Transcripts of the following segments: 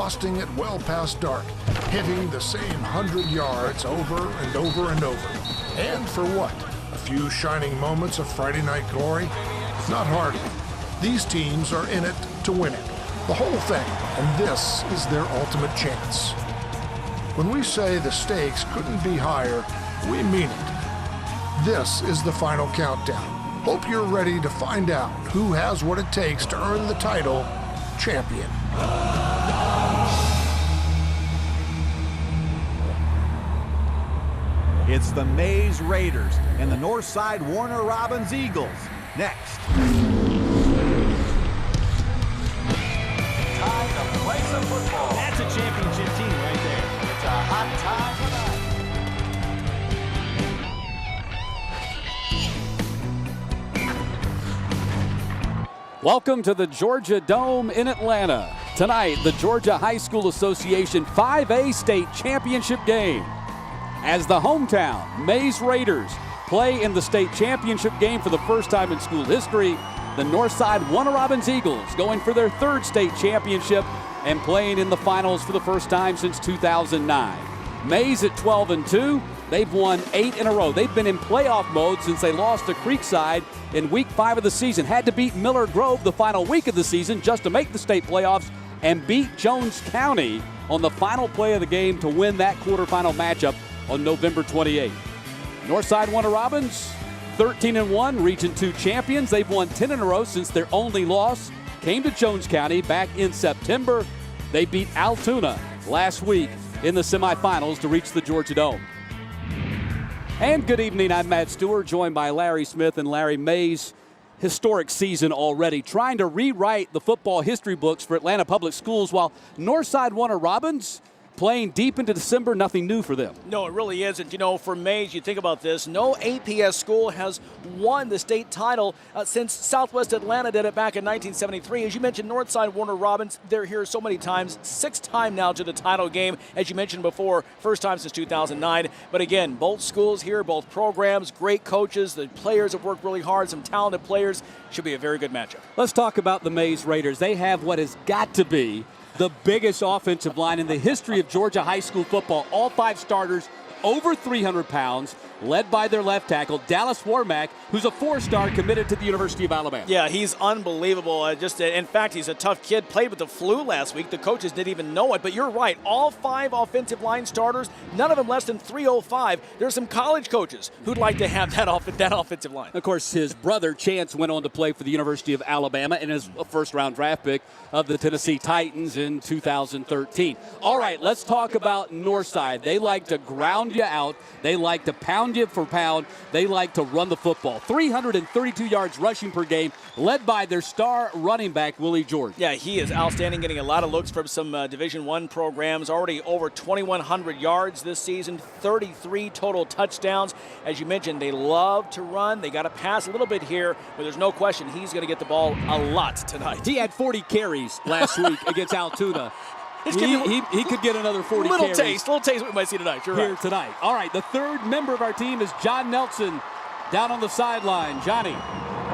busting it well past dark, hitting the same 100 yards over and over and over. And for what? A few shining moments of Friday night glory? Not hardly. These teams are in it to win it. The whole thing, and this is their ultimate chance. When we say the stakes couldn't be higher, we mean it. This is the final countdown. Hope you're ready to find out who has what it takes to earn the title champion. It's the Mays Raiders and the Northside Warner Robins Eagles. Next. Time to play some football. That's a championship team right there. It's a hot time tonight. Welcome to the Georgia Dome in Atlanta. Tonight, the Georgia High School Association 5A State Championship game. As the hometown Mays Raiders play in the state championship game for the first time in school history, the Northside Warner Robins Eagles going for their third state championship and playing in the finals for the first time since 2009. Mays at 12-2. They've won 8 in a row. They've been in playoff mode since they lost to Creekside in week 5 of the season. Had to beat Miller Grove the final week of the season just to make the state playoffs and beat Jones County on the final play of the game to win that quarterfinal matchup on November 28th. Northside Warner Robins, 13-1, Region 2 champions. They've won 10 in a row since their only loss came to Jones County back in September. They beat Altoona last week in the semifinals to reach the Georgia Dome. And good evening, I'm Matt Stewart, joined by Larry Smith. And Larry, Mays' historic season already, trying to rewrite the football history books for Atlanta Public Schools, while Northside Warner Robins playing deep into December, nothing new for them. No, it really isn't. You know, for Mays, you think about this, no APS school has won the state title since Southwest Atlanta did it back in 1973. As you mentioned, Northside Warner Robins, they're here so many times, 6th time now to the title game. As you mentioned before, first time since 2009. But again, both schools here, both programs, great coaches. The players have worked really hard, some talented players. Should be a very good matchup. Let's talk about the Mays Raiders. They have what has got to be the biggest offensive line in the history of Georgia high school football. All 5 starters over 300 pounds, led by their left tackle, Dallas Warmack, who's a 4-star committed to the University of Alabama. Yeah, he's unbelievable. In fact, he's a tough kid. Played with the flu last week. The coaches didn't even know it. But you're right. All 5 offensive line starters, none of them less than 305. There's some college coaches who'd like to have that offensive line. Of course, his brother, Chance, went on to play for the University of Alabama and is a first-round draft pick of the Tennessee Titans in 2013. All right, let's talk about Northside. They like to ground you out. They like to pound you for pound. They like to run the football. 332 yards rushing per game, led by their star running back, Willie George. Yeah, he is outstanding, getting a lot of looks from some Division I programs. Already over 2,100 yards this season, 33 total touchdowns. As you mentioned, they love to run. They got to pass a little bit here, but there's no question he's going to get the ball a lot tonight. He had 40 carries last week against Altoona. He could get another 40 carries. Little taste what we might see tonight. You're here right. Tonight. All right, the third member of our team is John Nelson down on the sideline. Johnny.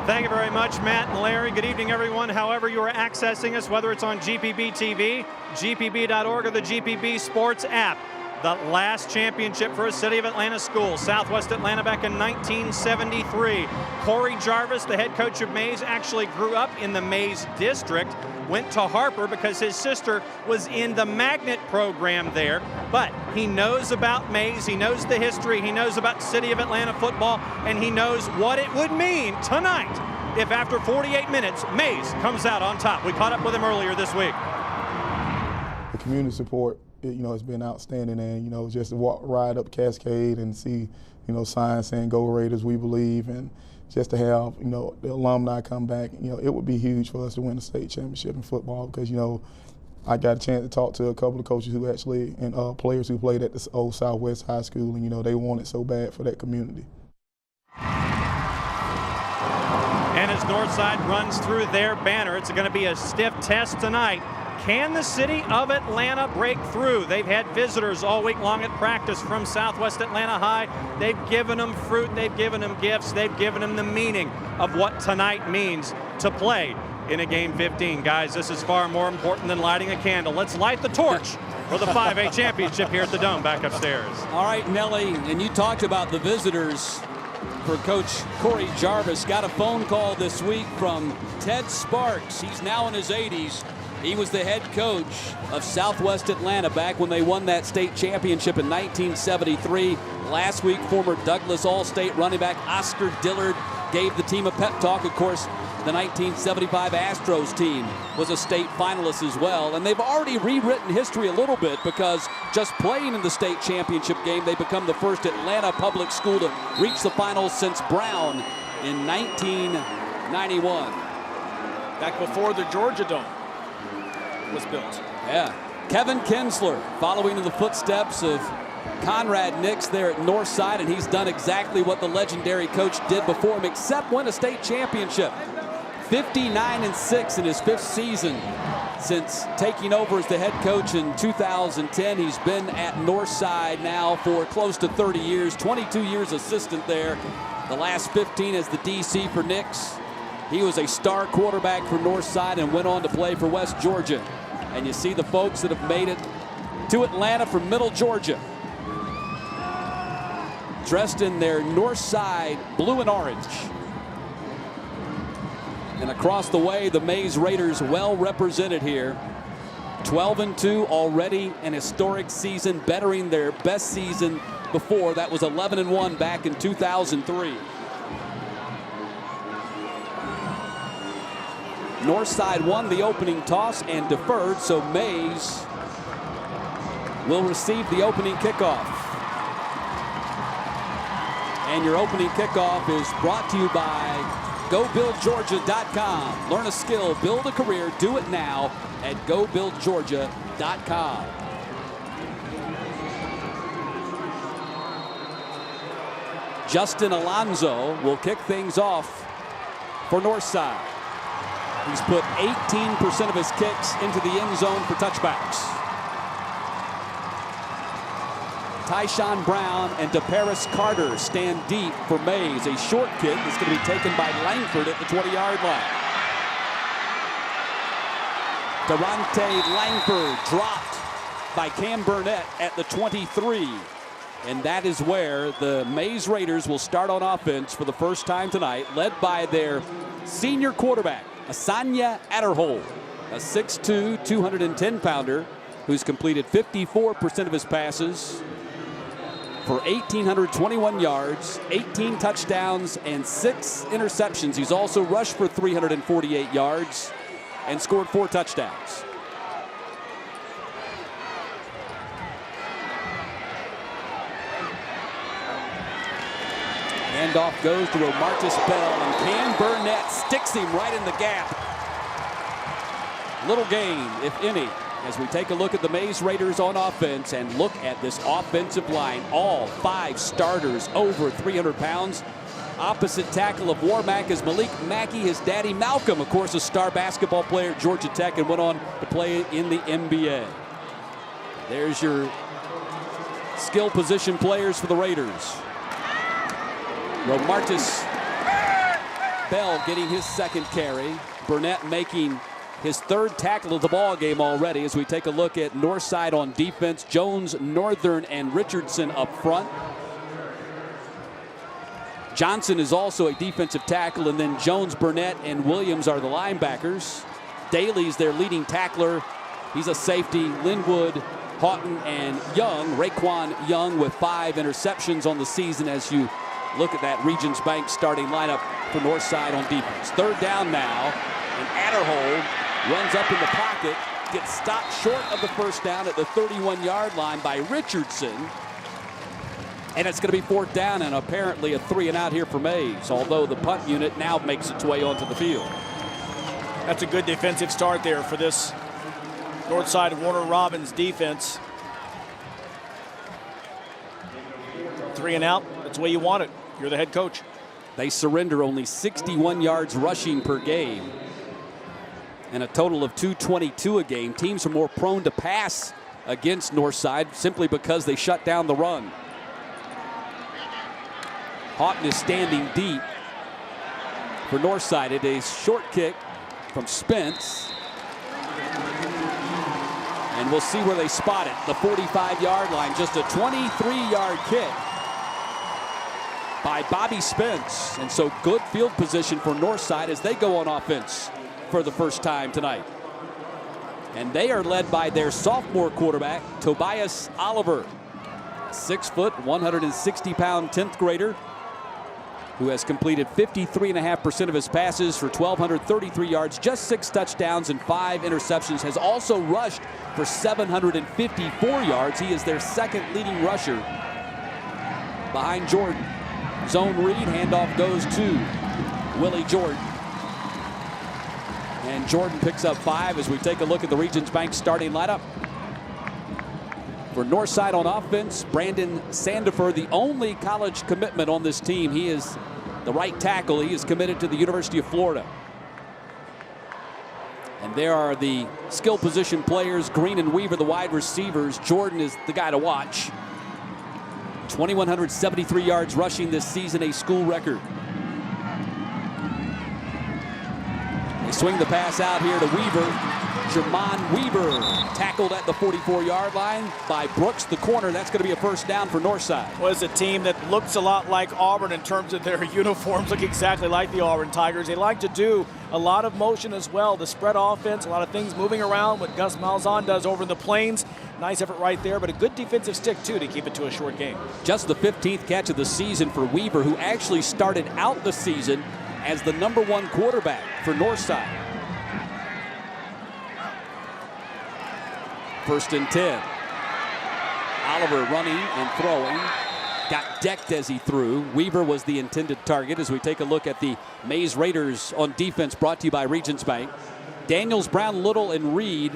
Thank you very much, Matt and Larry. Good evening, everyone. However you are accessing us, whether it's on GPB TV, gpb.org, or the GPB Sports app. The last championship for a City of Atlanta school, Southwest Atlanta, back in 1973. Corey Jarvis, the head coach of Mays, actually grew up in the Mays district, went to Harper because his sister was in the magnet program there. But he knows about Mays, he knows the history, he knows about City of Atlanta football, and he knows what it would mean tonight if after 48 minutes, Mays comes out on top. We caught up with him earlier this week. The community support, it's been outstanding, and, just to ride up Cascade and see, signs saying "Go Raiders, we believe," and just to have, the alumni come back, it would be huge for us to win the state championship in football because, I got a chance to talk to a couple of coaches who actually, and players who played at the old Southwest High School, and, they want it so bad for that community. And as Northside runs through their banner, it's going to be a stiff test tonight. Can the City of Atlanta break through? They've had visitors all week long at practice from Southwest Atlanta High. They've given them fruit, they've given them gifts, they've given them the meaning of what tonight means to play in a game 15. Guys, this is far more important than lighting a candle. Let's light the torch for the 5A championship here at the Dome. Back upstairs. All right, Nelly, and you talked about the visitors for Coach Corey Jarvis. Got a phone call this week from Ted Sparks. He's now in his 80s. He was the head coach of Southwest Atlanta back when they won that state championship in 1973. Last week, former Douglas All-State running back Oscar Dillard gave the team a pep talk. Of course, the 1975 Astros team was a state finalist as well. And they've already rewritten history a little bit because just playing in the state championship game, they become the first Atlanta public school to reach the finals since Brown in 1991. Back before the Georgia Dome was built. Yeah. Kevin Kinsler following in the footsteps of Conrad Nix there at Northside, and he's done exactly what the legendary coach did before him, except win a state championship. 59-6 in his 5th season since taking over as the head coach in 2010. He's been at Northside now for close to 30 years, 22 years assistant there. The last 15 as the DC for Nix. He was a star quarterback for Northside and went on to play for West Georgia. And you see the folks that have made it to Atlanta from Middle Georgia, dressed in their Northside blue and orange. And across the way, the Maize Raiders well represented here. 12-2, already an historic season, bettering their best season before. That was 11-1 back in 2003. Northside won the opening toss and deferred, so Maize will receive the opening kickoff. And your opening kickoff is brought to you by GoBuildGeorgia.com. Learn a skill, build a career, do it now at GoBuildGeorgia.com. Justin Alonzo will kick things off for Northside. He's put 18% of his kicks into the end zone for touchbacks. Tyshawn Brown and DeParis Carter stand deep for Maize. A short kick that's going to be taken by Langford at the 20-yard line. Durante Langford dropped by Cam Burnett at the 23. And that is where the Maize Raiders will start on offense for the first time tonight, led by their senior quarterback, Asanya Adderhold, a 6'2", 210-pounder who's completed 54% of his passes for 1,821 yards, 18 touchdowns, and 6 interceptions. He's also rushed for 348 yards and scored 4 touchdowns. Handoff goes to Romartis Bell, and Cam Burnett sticks him right in the gap. Little gain, if any, as we take a look at the Maize Raiders on offense and look at this offensive line. All 5 starters over 300 pounds. Opposite tackle of Warmack is Malik Mackey. His daddy Malcolm, of course, a star basketball player at Georgia Tech and went on to play in the NBA. There's your skill position players for the Raiders. Romartis Bell getting his 2nd carry. Burnett making his 3rd tackle of the ball game already as we take a look at Northside on defense. Jones, Northern, and Richardson up front. Johnson is also a defensive tackle, and then Jones, Burnett, and Williams are the linebackers. Daly's their leading tackler. He's a safety. Linwood, Houghton, and Young. Raekwon Young with 5 interceptions on the season as you look at that Regions Bank starting lineup for Northside on defense. 3rd down now, and Adderhold runs up in the pocket, gets stopped short of the 1st down at the 31-yard line by Richardson. And it's going to be 4th down and apparently a 3-and-out here for Maize, although the punt unit now makes its way onto the field. That's a good defensive start there for this Northside Warner Robins defense. 3-and-out, that's the way you want it. You're the head coach. They surrender only 61 yards rushing per game and a total of 222 a game. Teams are more prone to pass against Northside simply because they shut down the run. Houghton is standing deep for Northside. It is a short kick from Spence. And we'll see where they spot it. The 45-yard line, just a 23-yard kick by Bobby Spence. And so good field position for Northside as they go on offense for the first time tonight. And they are led by their sophomore quarterback, Tobias Oliver. 6 foot, 160-pound 10th grader who has completed 53.5% of his passes for 1,233 yards, just 6 touchdowns and 5 interceptions, has also rushed for 754 yards. He is their second leading rusher behind Jordan. Zone read, handoff goes to Willie Jordan. And Jordan picks up 5 as we take a look at the Regions Bank starting lineup. For Northside on offense, Brandon Sandifer, the only college commitment on this team. He is the right tackle. He is committed to the University of Florida. And there are the skill position players, Green and Weaver, the wide receivers. Jordan is the guy to watch. 2,173 yards rushing this season, a school record. They swing the pass out here to Weaver. Jermon Weaver tackled at the 44-yard line by Brooks, the corner. That's going to be a first down for Northside. Was a team that looks a lot like Auburn in terms of their uniforms, look exactly like the Auburn Tigers. They like to do a lot of motion as well. The spread offense, a lot of things moving around, what Gus Malzahn does over in the Plains. Nice effort right there, but a good defensive stick, too, to keep it to a short game. Just the 15th catch of the season for Weaver, who actually started out the season as the #1 quarterback for Northside. 1st and 10. Oliver running and throwing. Got decked as he threw. Weaver was the intended target as we take a look at the Mays Raiders on defense, brought to you by Regions Bank. Daniels, Brown, Little, and Reed.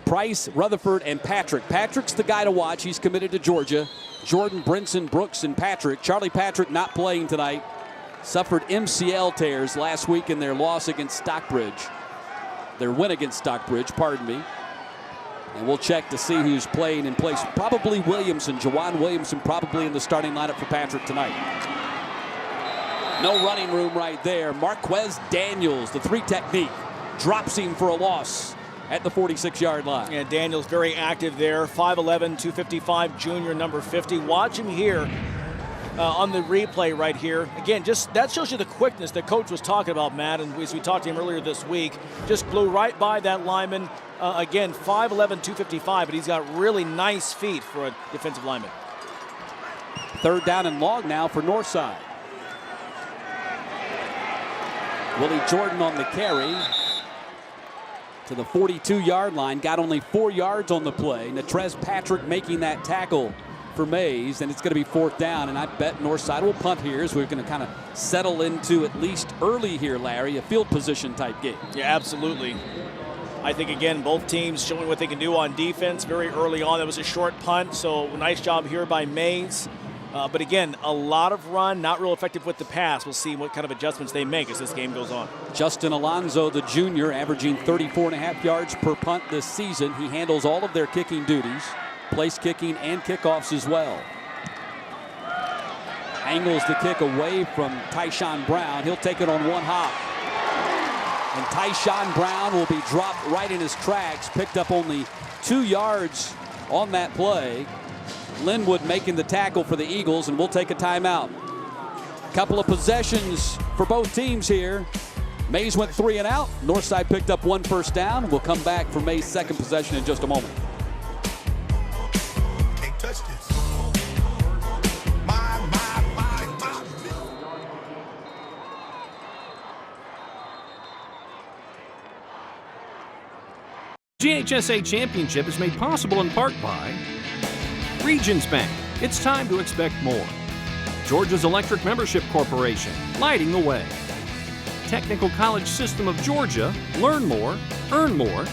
Price, Rutherford, and Patrick. Patrick's the guy to watch. He's committed to Georgia. Jordan, Brinson, Brooks, and Patrick. Charlie Patrick not playing tonight. Suffered MCL tears last week in their loss against Stockbridge. Their win against Stockbridge, pardon me. And we'll check to see who's playing in place. Probably Williamson, Jawan Williamson, probably in the starting lineup for Patrick tonight. No running room right there. Marquez Daniels, the 3 technique, drops him for a loss at the 46-yard line. And Daniels very active there. 5'11", 255, junior, number 50. Watch him here on the replay right here. Again, just that shows you the quickness that Coach was talking about, Matt. And as we talked to him earlier this week, just blew right by that lineman. Again, 5'11", 255, but he's got really nice feet for a defensive lineman. 3rd down and long now for Northside. Willie Jordan on the carry to the 42-yard line. Got only 4 yards on the play. Natrez Patrick making that tackle for Mays, and it's going to be 4th down, and I bet Northside will punt here as we're going to kind of settle into, at least early here, Larry, a field position type game. Yeah, absolutely. I think, again, both teams showing what they can do on defense very early on. That was a short punt, so nice job here by Mays. But again, a lot of run, not real effective with the pass. We'll see what kind of adjustments they make as this game goes on. Justin Alonzo, the junior, averaging 34.5 yards per punt this season. He handles all of their kicking duties, place kicking and kickoffs as well. Angles the kick away from Tyshawn Brown. He'll take it on one hop. And Tyshawn Brown will be dropped right in his tracks. Picked up only 2 yards on that play. Linwood making the tackle for the Eagles, and we'll take a timeout. Couple of possessions for both teams here. Mays went 3 and out. Northside picked up 1 first down. We'll come back for Mays' second possession in just a moment. Can't touch this. GHSA Championship is made possible in part by Regions Bank. It's time to expect more. Georgia's Electric Membership Corporation, lighting the way. Technical College System of Georgia, learn more, earn more.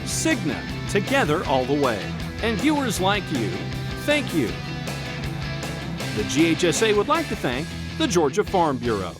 Cigna, together all the way. And viewers like you, thank you. The GHSA would like to thank the Georgia Farm Bureau.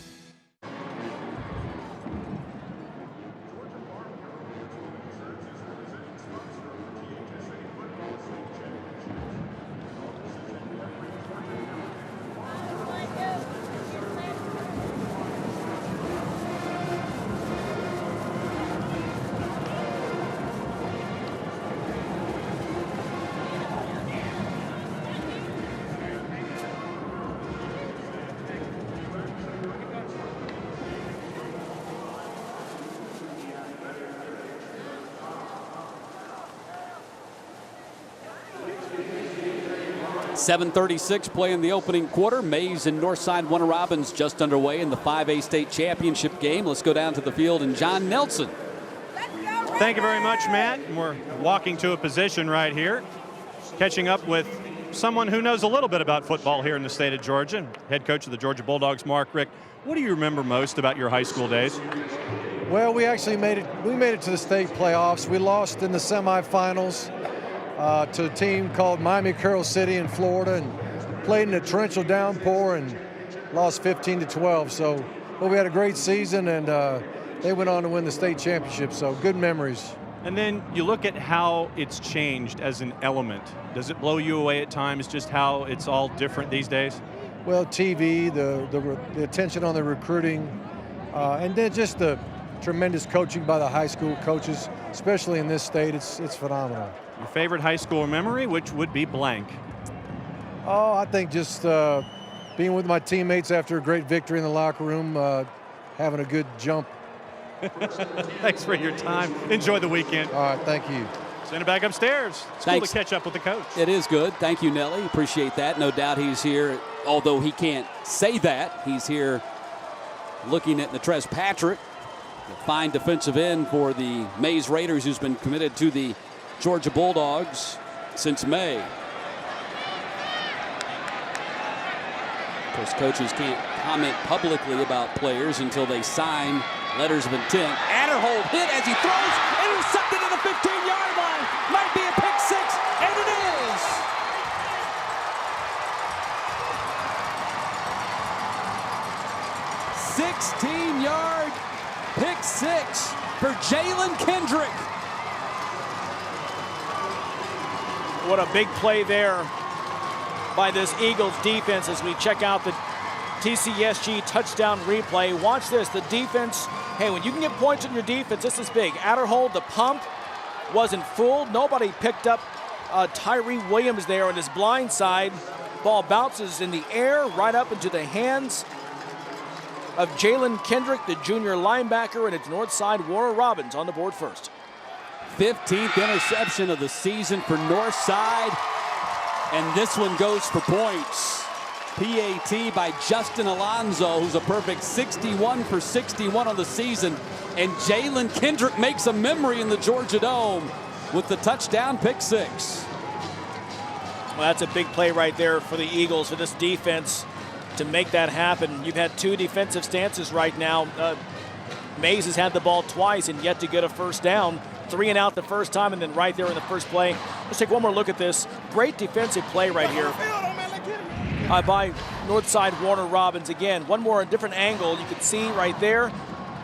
7:36 play in the opening quarter. Mays and Northside Warner Robins just underway in the 5A state championship game. Let's go down to the field and John Nelson. Thank you very much, Matt. And we're walking to a position right here, catching up with someone who knows a little bit about football here in the state of Georgia, head coach of the Georgia Bulldogs, Mark Richt. What do you remember most about your high school days? Well, we actually made it to the state playoffs. We lost in the semifinals to a team called Miami Carroll City in Florida, and played in a torrential downpour and lost 15-12. So, but we had a great season, and they went on to win the state championship. So good memories. And then you look at how it's changed as an element. Does it blow you away at times just how it's all different these days? Well, TV, the attention on the recruiting, and then just the tremendous coaching by the high school coaches, especially in this state. It's phenomenal. Your favorite high school memory, which would be blank? Oh, I think just being with my teammates after a great victory in the locker room, having a good jump. Thanks for your time. Enjoy the weekend. All right, thank you. Send it back upstairs. It's cool to catch up with the coach. It is good. Thank you, Nelly. Appreciate that. No doubt he's here, although he can't say that. He's here looking at Natrez Patrick, the fine defensive end for the Mays Raiders, who's been committed to the Georgia Bulldogs since May. Of course, coaches can't comment publicly about players until they sign letters of intent. Adderhold hit as he throws, intercepted at the 15-yard line. Might be a pick six, and it is. "16-yard pick six for Jalen Kendrick." What a big play there by this Eagles defense as we check out the TCSG touchdown replay. Watch this, the defense. Hey, when you can get points on your defense, this is big. Adderhold, the pump, wasn't fooled. Nobody picked up Tyree Williams there on his blind side. Ball bounces in the air right up into the hands of Jalen Kendrick, the junior linebacker, and it's Northside Warner Robins on the board first. 15th interception of the season for Northside, and this one goes for points. PAT by Justin Alonzo, who's a perfect 61 for 61 on the season. And Jalen Kendrick makes a memory in the Georgia Dome with the touchdown pick six. Well, that's a big play right there for the Eagles, for this defense to make that happen. You've had two defensive stances right now. Mays has had the ball twice and yet to get a first down. 3 and out the first time, and then right there in the first play. Let's take one more look at this. Great defensive play right here by Northside Warner Robins. Again, one more different angle you can see right there.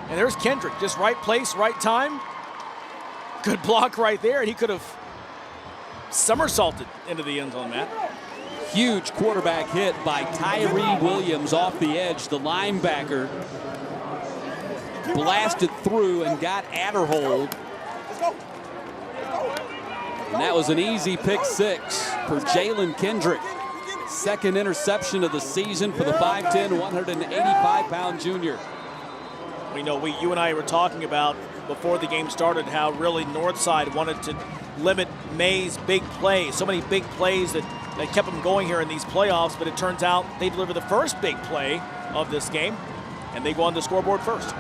And there's Kendrick, just right place, right time. Good block right there, and he could have somersaulted into the end zone, Matt. Huge quarterback hit by Tyree Williams off the edge. The linebacker blasted through and got Adderhold. And that was an easy pick six for Jalen Kendrick. Second interception of the season for the 5'10", 185-pound junior. We know you and I were talking about before the game started how really Northside wanted to limit Mays' big plays. So many big plays that kept them going here in these playoffs, but it turns out they deliver the first big play of this game, and they go on the scoreboard first.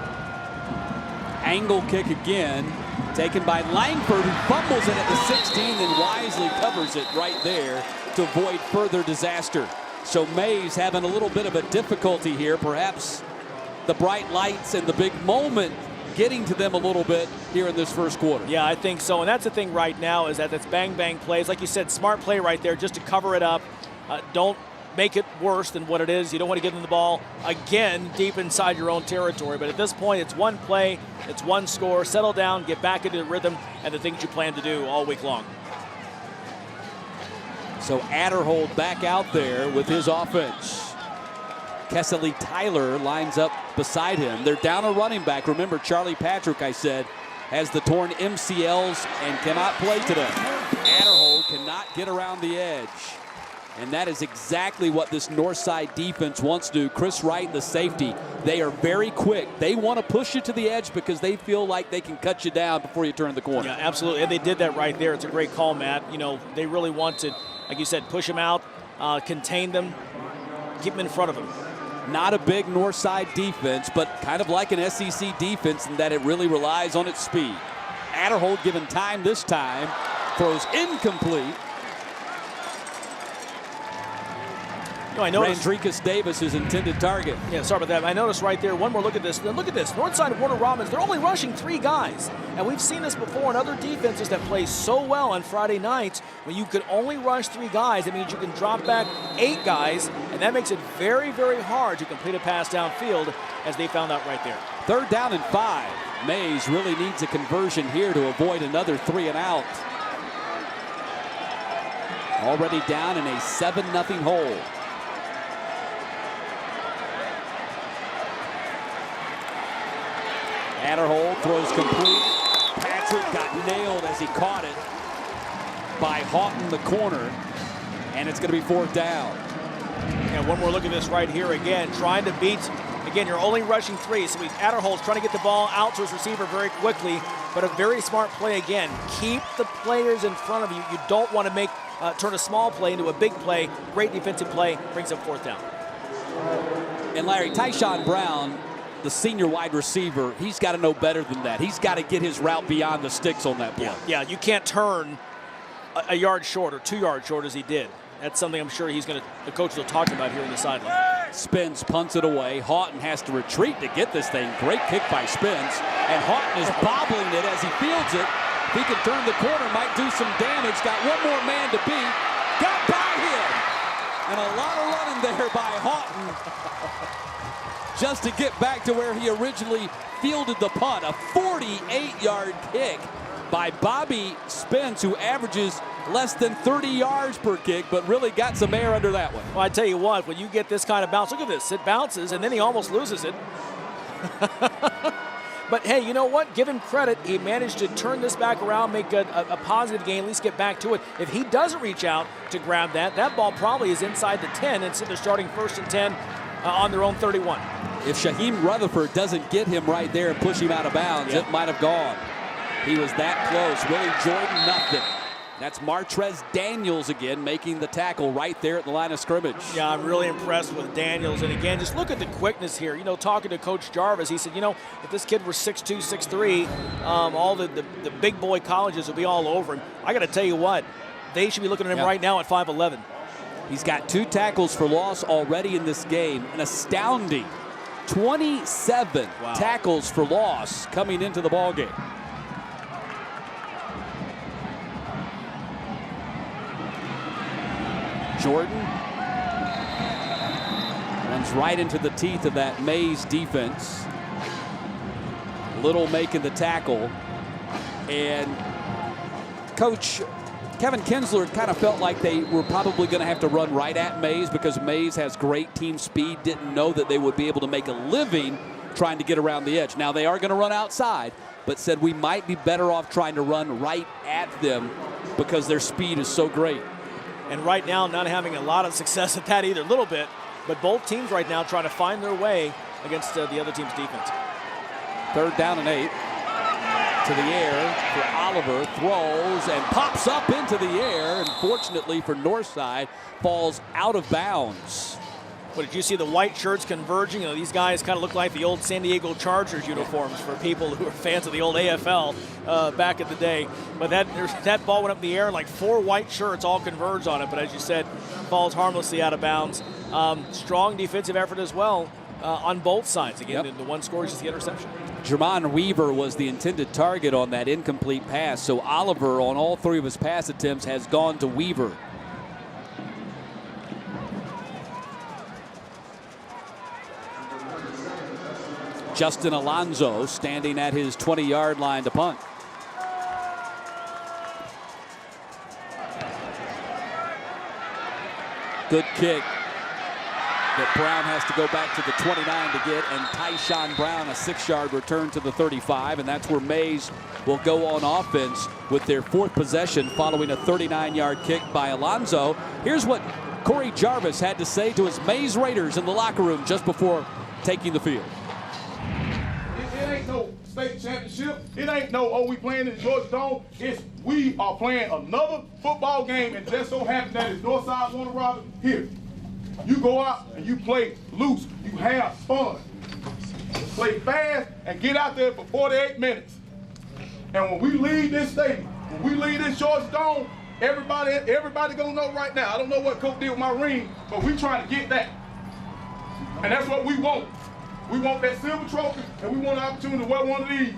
Angle kick again, taken by Langford, who fumbles it at the 16 and wisely covers it right there to avoid further disaster. So Mays having a little bit of a difficulty here, perhaps the bright lights and the big moment getting to them a little bit here in this first quarter. Yeah, I think so, and that's the thing right now is that it's bang-bang plays. Like you said, smart play right there just to cover it up. Don't make it worse than what it is. You don't want to give them the ball again deep inside your own territory. But at this point, it's one play, it's one score. Settle down, get back into the rhythm and the things you plan to do all week long. So Adderhold back out there with his offense. Kessely Tyler lines up beside him. They're down a running back. Remember, Charlie Patrick, I said, has the torn MCLs and cannot play today. Adderhold cannot get around the edge. And that is exactly what this Northside defense wants to do. Chris Wright, the safety, they are very quick. They want to push you to the edge because they feel like they can cut you down before you turn the corner. Yeah, absolutely. And they did that right there. It's a great call, Matt. You know, they really want to, like you said, push him out, contain them, keep them in front of them. Not a big north side defense, but kind of like an SEC defense in that it really relies on its speed. Adderhold given time this time, throws incomplete. I noticed Randricus Davis is intended target. Yeah, sorry about that. I noticed right there, one more look at this. Look at this. Northside Warner Robins, they're only rushing 3 guys. And we've seen this before in other defenses that play so well on Friday nights. When you could only rush 3 guys, it means you can drop back 8 guys, and that makes it very, very hard to complete a pass downfield, as they found out right there. 3rd down and 5. Mays really needs a conversion here to avoid another 3 and out. Already down in a 7-0 hole. Adderhold throws complete. Patrick got nailed as he caught it by Houghton, the corner, and it's going to be 4th down. And one more look at this right here again, trying to beat. Again, you're only rushing 3, so Adderhold's trying to get the ball out to his receiver very quickly, but a very smart play again. Keep the players in front of you. You don't want to make turn a small play into a big play. Great defensive play, brings up 4th down. And Larry, Tyshawn Brown, the senior wide receiver, he's got to know better than that. He's got to get his route beyond the sticks on that play. Yeah, you can't turn a yard short or 2 yards short as he did. That's something I'm sure the coach will talk about here in the sideline. Spence punts it away. Houghton has to retreat to get this thing. Great kick by Spence. And Houghton is bobbling it as he fields it. If he can turn the corner, might do some damage. Got one more man to beat. Got by him. And a lot of running there by Houghton, just to get back to where he originally fielded the punt. A 48-yard kick by Bobby Spence, who averages less than 30 yards per kick, but really got some air under that one. Well, I tell you what, when you get this kind of bounce, look at this. It bounces, and then he almost loses it. But, hey, you know what? Give him credit. He managed to turn this back around, make a positive gain, at least get back to it. If he doesn't reach out to grab that ball probably is inside the 10, and so they're starting 1st and 10 on their own 31. If Shaheem Rutherford doesn't get him right there and push him out of bounds, it might have gone. He was that close. Willie Jordan, nothing. That's Martrez Daniels again making the tackle right there at the line of scrimmage. Yeah, I'm really impressed with Daniels. And again, just look at the quickness here. You know, talking to Coach Jarvis, he said, you know, if this kid were 6'2", 6'3", all the big boy colleges would be all over him. I got to tell you what, they should be looking at him right now at 5'11". He's got 2 tackles for loss already in this game. An astounding 27 tackles for loss coming into the ballgame. Jordan runs right into the teeth of that Mays defense. Little making the tackle. And Coach Kevin Kinsler kind of felt like they were probably going to have to run right at Mays because Mays has great team speed. Didn't know that they would be able to make a living trying to get around the edge. Now they are going to run outside, but said we might be better off trying to run right at them because their speed is so great. And right now, not having a lot of success at that either, a little bit. But both teams right now trying to find their way against the other team's defense. 3rd down and 8. To the air for Oliver. Throws and pops up into the air. And fortunately for Northside, falls out of bounds. Well, did you see the white shirts converging? You know, these guys kind of look like the old San Diego Chargers uniforms for people who are fans of the old AFL back in the day. But that ball went up in the air and like 4 white shirts all converged on it. But as you said, falls harmlessly out of bounds. Strong defensive effort as well on both sides. Again, the one score is just the interception. Jermon Weaver was the intended target on that incomplete pass. So Oliver, on all 3 of his pass attempts, has gone to Weaver. Justin Alonzo standing at his 20-yard line to punt. Good kick that Brown has to go back to the 29 to get, and Tyshawn Brown a 6-yard return to the 35, and that's where Mays will go on offense with their 4th possession following a 39-yard kick by Alonzo. Here's what Corey Jarvis had to say to his Mays Raiders in the locker room just before taking the field. It ain't no state championship. It ain't no, oh, we playing in the Georgia Dome. It's we are playing another football game, and just so happens that it's Northside Warner Robins here. You go out and you play loose. You have fun. Play fast and get out there for 48 minutes. And when we leave this stadium, when we leave this Georgia Dome, everybody gonna know right now. I don't know what Coach did with my ring, but we trying to get that. And that's what we want. We want that silver trophy, and we want an opportunity to wear one of these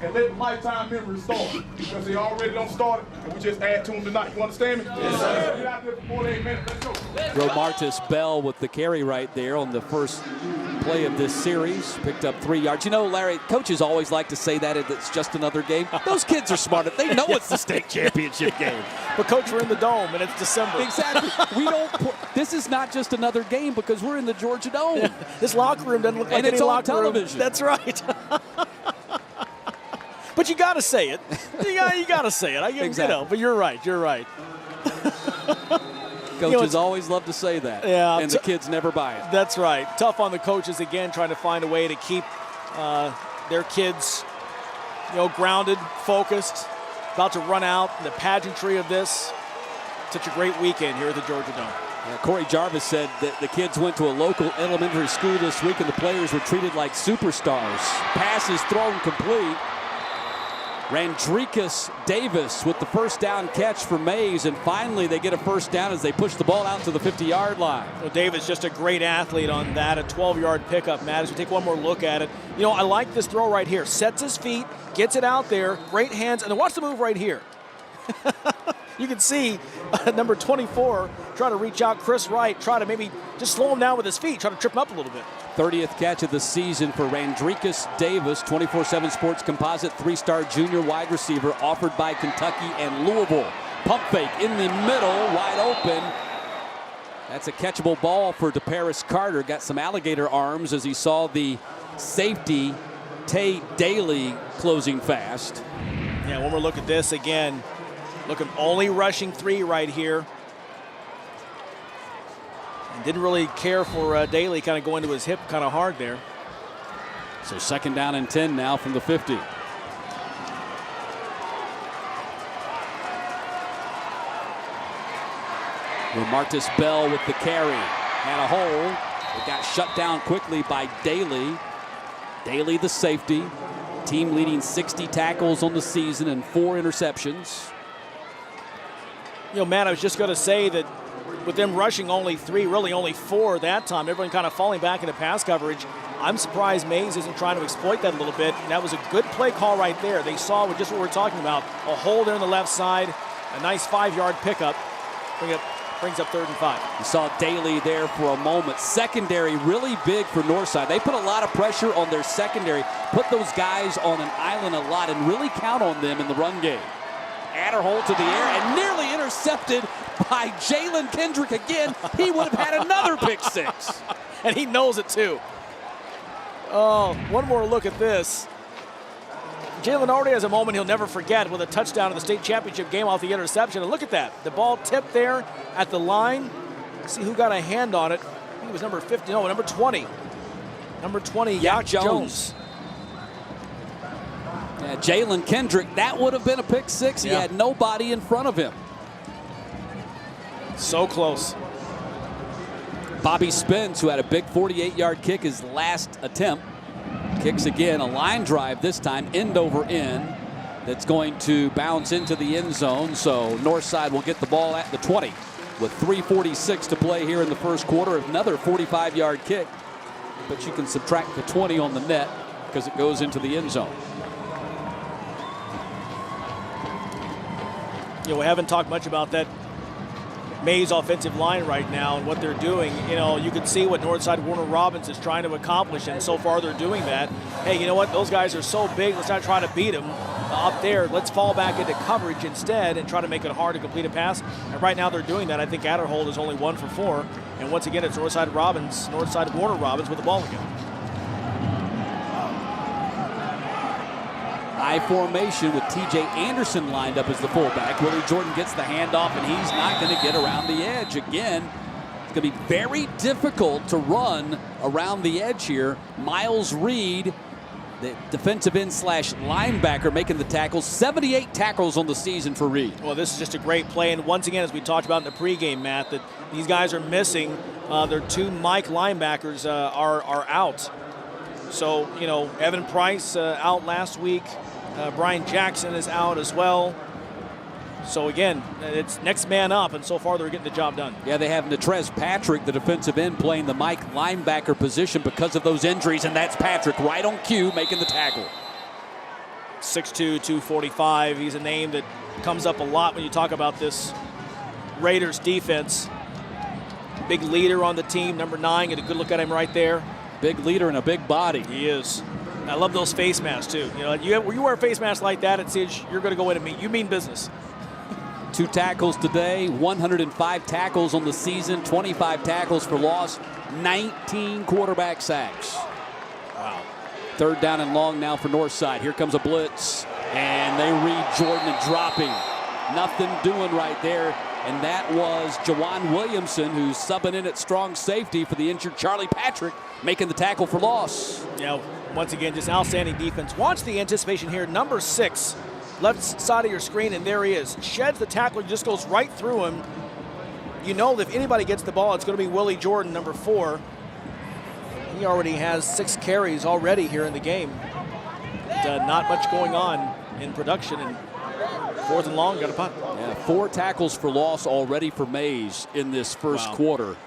and let the lifetime memories start, because they already don't start it, and we just add to them tonight. You understand me? Yes, sir. Get out there for 48 minutes. Let's go. Romartis Bell with the carry right there on the first play of this series. Picked up 3 yards. You know, Larry, coaches always like to say that it's just another game. Those kids are smart. They know it's the state championship game. But, Coach, we're in the Dome, and it's December. Exactly. This is not just another game because we're in the Georgia Dome. Yeah. This locker room doesn't look like any locker room. And it's on television. That's right. But you got to say it. You got to say it. Exactly. You know, but you're right. You're right. Coaches always love to say that. Yeah, and the kids never buy it. That's right. Tough on the coaches again, trying to find a way to keep their kids, grounded, focused. About to run out the pageantry of this. Such a great weekend here at the Georgia Dome. Yeah, Corey Jarvis said that the kids went to a local elementary school this week and the players were treated like superstars. Passes thrown complete. Randricus Davis with the first down catch for Mays, and finally they get a first down as they push the ball out to the 50-yard line. Well, Davis just a great athlete on that, a 12-yard pickup, Matt. As we take one more look at it, I like this throw right here. Sets his feet, gets it out there, great hands, and then watch the move right here. You can see number 24 try to reach out, Chris Wright, try to maybe just slow him down with his feet, try to trip him up a little bit. 30th catch of the season for Randricus Davis, 24/7 Sports Composite, 3-star junior wide receiver offered by Kentucky and Louisville. Pump fake in the middle, wide open. That's a catchable ball for DeParis Carter. Got some alligator arms as he saw the safety, Tay Daly, closing fast. Yeah, one more look at this again. Looking only rushing 3 right here. And didn't really care for Daly kind of going to his hip kind of hard there. So 2nd down and 10 now from the 50. Romartis Bell with the carry. Had a hole. It got shut down quickly by Daly. Daly the safety. Team leading 60 tackles on the season and 4 interceptions. Matt, I was just going to say that with them rushing only 3, really only 4 that time, everyone kind of falling back into pass coverage, I'm surprised Mays isn't trying to exploit that a little bit. And that was a good play call right there. They saw just what we're talking about, a hole there on the left side, a nice 5-yard pickup, brings up 3rd and 5. You saw Daly there for a moment. Secondary really big for Northside. They put a lot of pressure on their secondary, put those guys on an island a lot, and really count on them in the run game. Adderholt to the air and nearly intercepted by Jalen Kendrick again. He would have had another pick 6. And he knows it too. Oh, one more look at this. Jalen already has a moment he'll never forget with a touchdown in the state championship game off the interception. And look at that. The ball tipped there at the line. Let's see who got a hand on it. I think it was number 50. No, number 20. Number 20, Yak Jones. Yeah, Jalen Kendrick, that would have been a pick 6. He had nobody in front of him. So close. Bobby Spence, who had a big 48-yard kick his last attempt, kicks again, a line drive this time, end over end. That's going to bounce into the end zone. So Northside will get the ball at the 20 with 3:46 to play here in the first quarter. Another 45-yard kick, but you can subtract the 20 on the net because it goes into the end zone. We haven't talked much about that Mays offensive line right now and what they're doing. You can see what Northside Warner Robins is trying to accomplish, and so far they're doing that. Hey, you know what? Those guys are so big. Let's not try to beat them up there. Let's fall back into coverage instead and try to make it hard to complete a pass. And right now they're doing that. I think Adderholt is only 1 for 4. And once again, it's Northside Warner Robins with the ball again. I formation with TJ Anderson lined up as the fullback. Willie Jordan gets the handoff, and he's not going to get around the edge. Again, it's going to be very difficult to run around the edge here. Miles Reed the defensive end / linebacker, making the tackles. 78 tackles on the season for Reed. Well, this is just a great play. And once again, as we talked about in the pregame, Matt, that these guys are missing. Their 2 Mike linebackers are out. So, you know, Evan Price out last week. Brian Jackson is out as well. So, again, it's next man up, and so far they're getting the job done. Yeah, they have Natrez Patrick, the defensive end, playing the Mike linebacker position because of those injuries, and that's Patrick right on cue making the tackle. 6'2", 245. He's a name that comes up a lot when you talk about this Raiders defense. Big leader on the team, number 9. Get a good look at him right there. Big leader and a big body. He is. I love those face masks, too. You know, you wear a face mask like that, it says you're going to go in and mean business. 2 tackles today, 105 tackles on the season, 25 tackles for loss, 19 quarterback sacks. Wow. 3rd down and long now for Northside. Here comes a blitz, and they read Jordan and dropping. Nothing doing right there, and that was Jawan Williamson, who's subbing in at strong safety for the injured Charlie Patrick, making the tackle for loss. Yeah, once again, just outstanding defense. Watch the anticipation here. Number 6. Left side of your screen, and there he is. Sheds the tackler, just goes right through him. You know that if anybody gets the ball, it's going to be Willie Jordan, number 4. He already has 6 carries already here in the game. But, not much going on in production, and 4th and long, got a punt. Yeah, 4 tackles for loss already for Mays in this first quarter.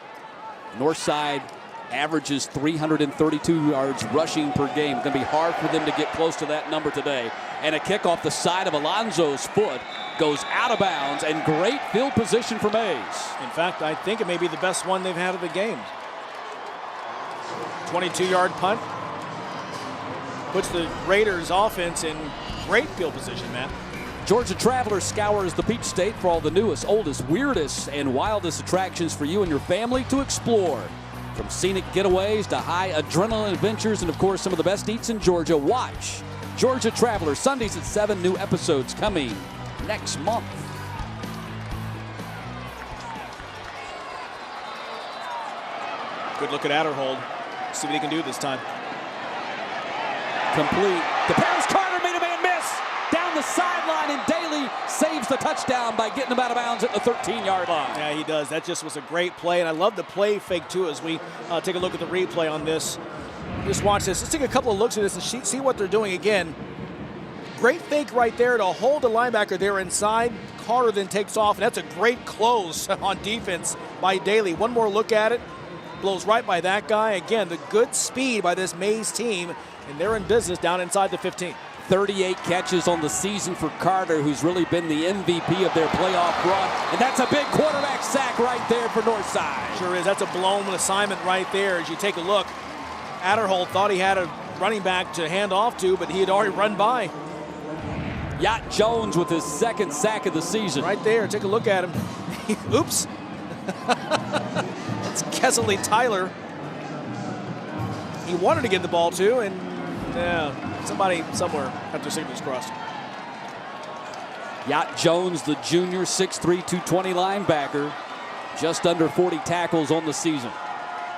Northside averages 332 yards rushing per game. Going to be hard for them to get close to that number today. And a kick off the side of Alonzo's foot goes out of bounds, and great field position for Mays. In fact, I think it may be the best one they've had of the game. 22-yard punt. Puts the Raiders offense in great field position, Matt. Georgia Traveler scours the Peach State for all the newest, oldest, weirdest, and wildest attractions for you and your family to explore. From scenic getaways to high adrenaline adventures and, of course, some of the best eats in Georgia. Watch Georgia Traveler Sundays at 7. New episodes coming next month. Good look at Adderhold. See what he can do this time. Complete. DeParis Carter made a man miss down the sideline, and Daly saves the touchdown by getting him out of bounds at the 13-yard line. Yeah, he does. That just was a great play, and I love the play fake, too, as we take a look at the replay on this. Just watch this. Let's take a couple of looks at this and see what they're doing again. Great fake right there to hold the linebacker there inside. Carter then takes off, and that's a great close on defense by Daly. One more look at it. Blows right by that guy. Again, the good speed by this Mays team, and they're in business down inside the 15. 38 catches on the season for Carter, who's really been the MVP of their playoff run. And that's a big quarterback sack right there for Northside. Sure is. That's a blown assignment right there. As you take a look, Adderhold thought he had a running back to hand off to, but he had already run by. Yacht Jones with his 2nd sack of the season. Right there. Take a look at him. Oops. It's Kesley Tyler. He wanted to get the ball to, and somebody somewhere had their signals crossed. Yacht Jones, the junior, 6'3", 220 linebacker. Just under 40 tackles on the season.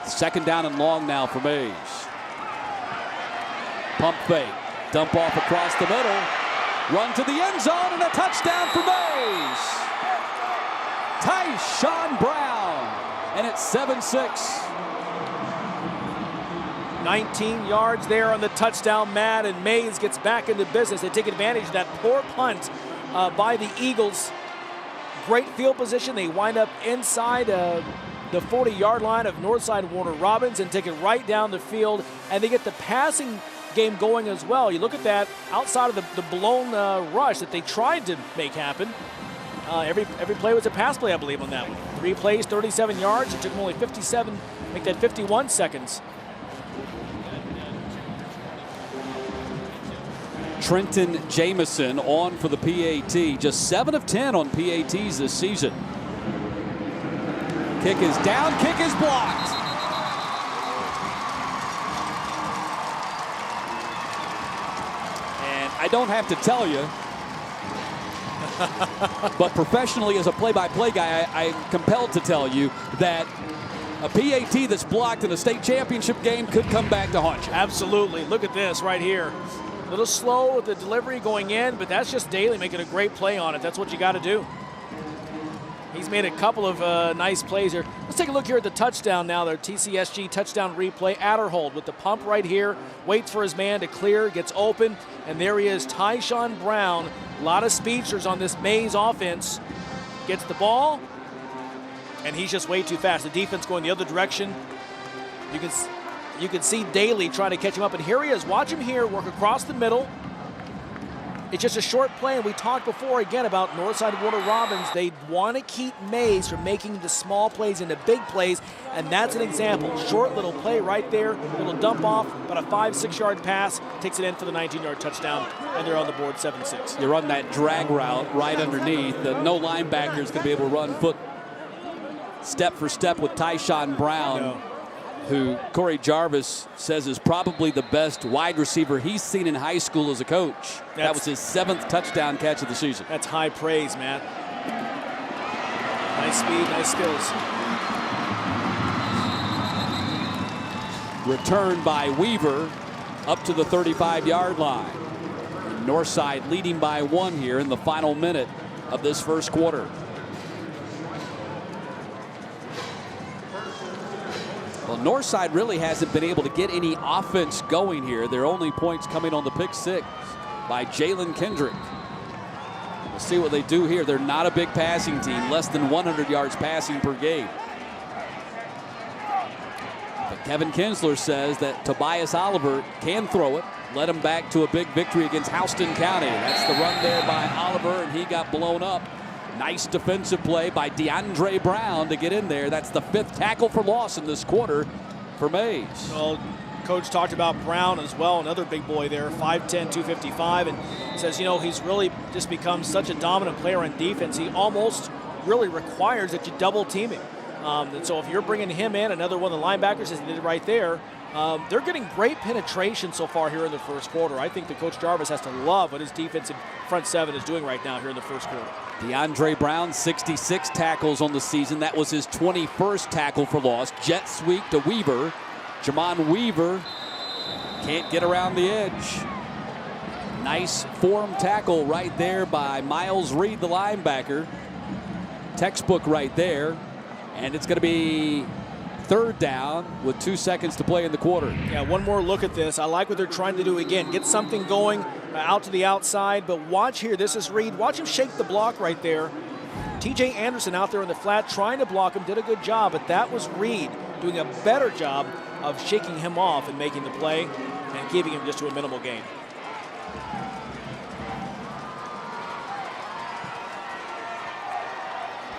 2nd down and long now for Mays. Pump fake. Dump off across the middle. Run to the end zone, and a touchdown for Mays. Tyshawn Brown. And it's 7-6. 19 yards there on the touchdown, Matt, and Mays gets back into business. They take advantage of that poor punt by the Eagles. Great field position. They wind up inside the 40-yard line of Northside Warner Robins and take it right down the field, and they get the passing game going as well. You look at that outside of the blown rush that they tried to make happen. Every play was a pass play, I believe, on that one. 3 plays, 37 yards. It took them only 57, make that 51 seconds. Trenton Jamison on for the PAT. Just 7 of 10 on PATs this season. Kick is down, kick is blocked. And I don't have to tell you, but professionally as a play-by-play guy, I'm compelled to tell you that A PAT that's blocked in a state championship game could come back to haunt you. Absolutely. Look at this right here. A little slow with the delivery going in, but that's just Daly making a great play on it. That's what you got to do. He's made a couple of nice plays here. Let's take a look here at the touchdown now. Their TCSG touchdown replay. Adderhold with the pump right here. Waits for his man to clear. Gets open. And there he is, Tyshawn Brown. A lot of speedsters on this Mays offense. Gets the ball. And he's just way too fast. The defense going the other direction. You can see Daly trying to catch him up. And here he is. Watch him here work across the middle. It's just a short play, and we talked before again about Northside Warner Robins. They want to keep Mays from making the small plays into big plays, and that's an example. Short little play right there, little dump off, about a 5-6 yard pass, takes it in for the 19-yard touchdown, and they're on the board 7-6. You run that drag route right underneath. No linebacker is going to be able to run foot step for step with Tyshawn Brown, who Corey Jarvis says is probably the best wide receiver he's seen in high school as a coach. That was his 7th touchdown catch of the season. That's high praise, Matt. Nice speed, nice skills. Return by Weaver up to the 35-yard line. Northside leading by 1 here in the final minute of this first quarter. Well, Northside really hasn't been able to get any offense going here. Their only points coming on the pick 6 by Jalen Kendrick. We'll see what they do here. They're not a big passing team, less than 100 yards passing per game. But Kevin Kinsler says that Tobias Oliver can throw it, led him back to a big victory against Houston County. That's the run there by Oliver, and he got blown up. Nice defensive play by DeAndre Brown to get in there. That's the 5th tackle for loss in this quarter for Mays. Well, Coach talked about Brown as well, another big boy there, 5'10", 255, and says, you know, he's really just become such a dominant player on defense. He almost really requires that you double team him. And so if you're bringing him in, another one of the linebackers, as they did right there, they're getting great penetration so far here in the first quarter. I think that Coach Jarvis has to love what his defensive front 7 is doing right now here in the first quarter. DeAndre Brown, 66 tackles on the season. That was his 21st tackle for loss. Jet sweep to Weaver. Jamon Weaver can't get around the edge. Nice form tackle right there by Miles Reed, the linebacker. Textbook right there. And it's going to be 3rd down with 2 seconds to play in the quarter. Yeah, one more look at this. I like what they're trying to do again. Get something going out to the outside, but watch here. This is Reed. Watch him shake the block right there. TJ Anderson out there in the flat trying to block him, did a good job, but that was Reed doing a better job of shaking him off and making the play and keeping him just to a minimal gain.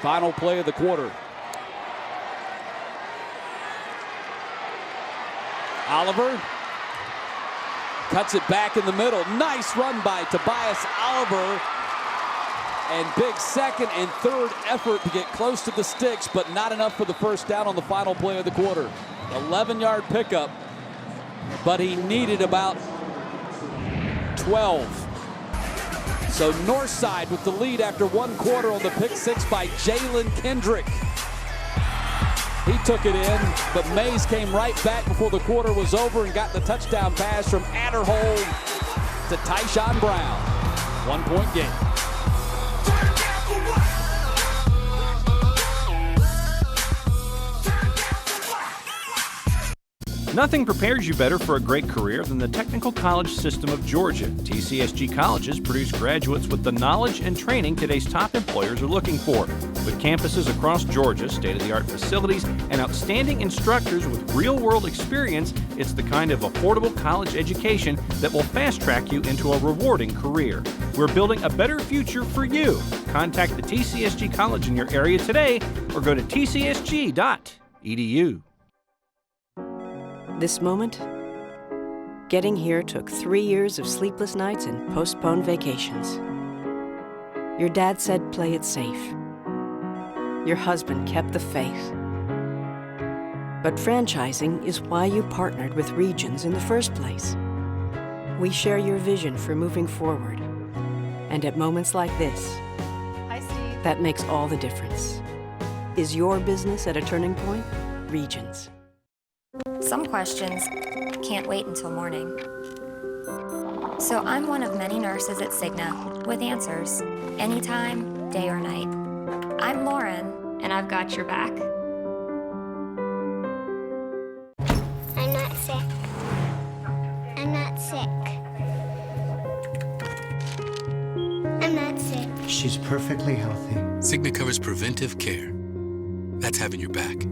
Final play of the quarter. Oliver cuts it back in the middle. Nice run by Tobias Oliver. And big 2nd and 3rd effort to get close to the sticks, but not enough for the 1st down on the final play of the quarter. 11-yard pickup, but he needed about 12. So Northside with the lead after 1 quarter on the pick 6 by Jalen Kendrick. He took it in, but Mays came right back before the quarter was over and got the touchdown pass from Adderhold to Tyshawn Brown. 1-point game. Nothing prepares you better for a great career than the Technical College System of Georgia. TCSG colleges produce graduates with the knowledge and training today's top employers are looking for. With campuses across Georgia, state-of-the-art facilities, and outstanding instructors with real-world experience, it's the kind of affordable college education that will fast-track you into a rewarding career. We're building a better future for you. Contact the TCSG College in your area today or go to tcsg.edu. This moment, getting here took 3 years of sleepless nights and postponed vacations. Your dad said play it safe. Your husband kept the faith. But franchising is why you partnered with Regions in the first place. We share your vision for moving forward. And at moments like this, that makes all the difference. Is your business at a turning point? Regions. Some questions can't wait until morning. So I'm one of many nurses at Cigna with answers, anytime, day or night. I'm Lauren, and I've got your back. I'm not sick. I'm not sick. I'm not sick. She's perfectly healthy. Cigna covers preventive care. That's having your back.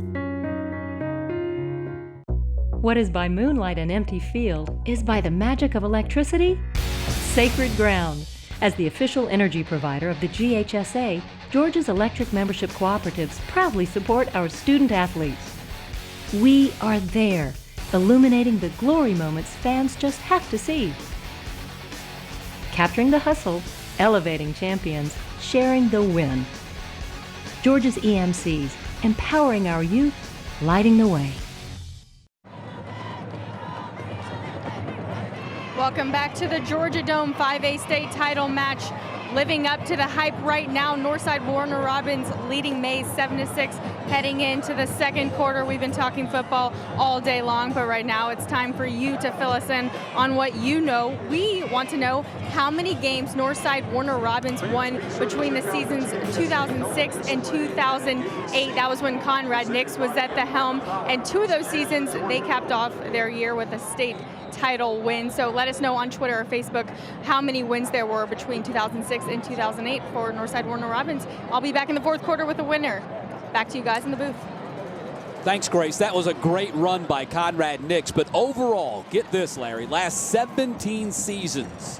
What is by moonlight an empty field is by the magic of electricity sacred ground. As the official energy provider of the GHSA, Georgia's electric membership cooperatives proudly support our student athletes. We are there, illuminating the glory moments fans just have to see. Capturing the hustle, elevating champions, sharing the win. Georgia's EMCs, empowering our youth, lighting the way. Welcome back to the Georgia Dome 5A state title match. Living up to the hype right now, Northside Warner Robins leading Mays 7-6, heading into the second quarter. We've been talking football all day long, but right now it's time for you to fill us in on what you know. We want to know how many games Northside Warner Robins won between the seasons 2006 and 2008. That was when Conrad Nix was at the helm, and 2 of those seasons they capped off their year with a state title win. So let us know on Twitter or Facebook how many wins there were between 2006 and 2008 for Northside Warner Robins. I'll be back in the fourth quarter with the winner. Back to you guys in the booth. Thanks, Grace. That was a great run by Conrad Nix. But overall, get this, Larry, last 17 seasons,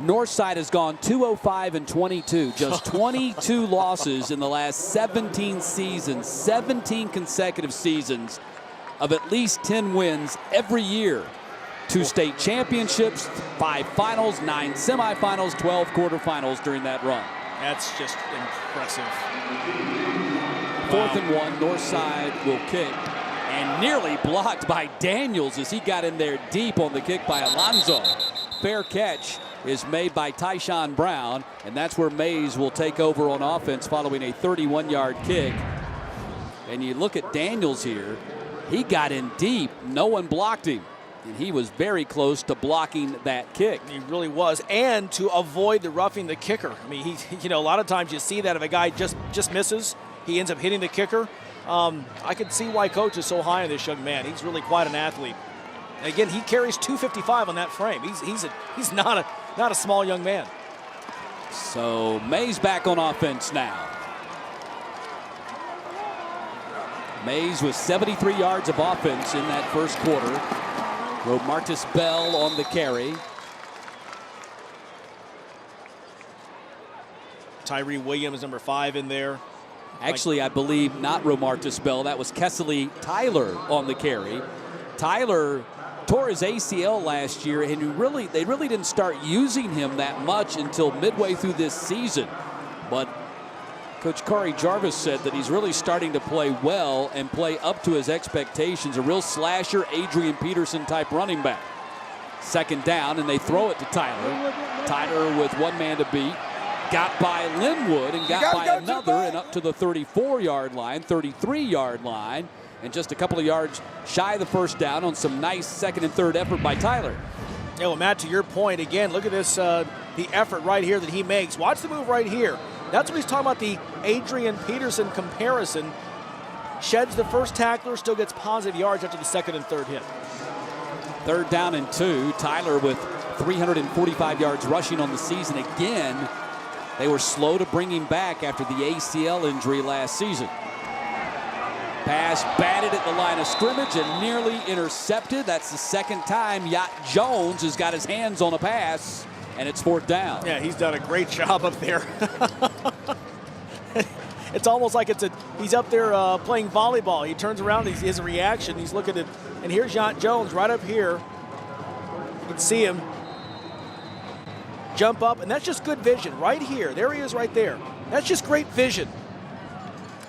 Northside has gone 205-22, just 22 losses in the last 17 seasons, 17 consecutive seasons of at least 10 wins every year. 2 state championships, 5 finals, 9 semifinals, 12 quarterfinals during that run. That's just impressive. 4th and 1, Northside will kick, and nearly blocked by Daniels as he got in there deep on the kick by Alonzo. Fair catch is made by Tyshawn Brown, and that's where Mays will take over on offense following a 31-yard kick. And you look at Daniels here, he got in deep, no one blocked him. And he was very close to blocking that kick. He really was, and to avoid the roughing the kicker. I mean, a lot of times you see that if a guy just misses, he ends up hitting the kicker. I can see why coach is so high on this young man. He's really quite an athlete. And again, he carries 255 on that frame. He's not a small young man. So Mays back on offense now. Mays with 73 yards of offense in that first quarter. Romartis Bell on the carry. Tyree Williams, number 5 in there. Actually, I believe not Romartis Bell. That was Kessely Tyler on the carry. Tyler tore his ACL last year, and they really didn't start using him that much until midway through this season. But Coach Corey Jarvis said that he's really starting to play well and play up to his expectations. A real slasher, Adrian Peterson type running back. 2nd down, and they throw it to Tyler. Tyler with 1 man to beat. Got by Linwood and got by another and up to the 34-yard line, 33-yard line, and just a couple of yards shy of the first down on some nice 2nd and 3rd effort by Tyler. Yeah, well, Matt, to your point, again, look at this, the effort right here that he makes. Watch the move right here. That's what he's talking about, the Adrian Peterson comparison. Sheds the first tackler, still gets positive yards after the 2nd and 3rd hit. 3rd down and 2. Tyler with 345 yards rushing on the season again. They were slow to bring him back after the ACL injury last season. Pass batted at the line of scrimmage and nearly intercepted. That's the 2nd time Yacht Jones has got his hands on a pass, and it's 4th down. Yeah, he's done a great job up there. It's almost like he's up there playing volleyball. He turns around, his reaction, he's looking at, and here's Yacht Jones right up here. You can see him jump up, and that's just good vision right here. There he is right there. That's just great vision.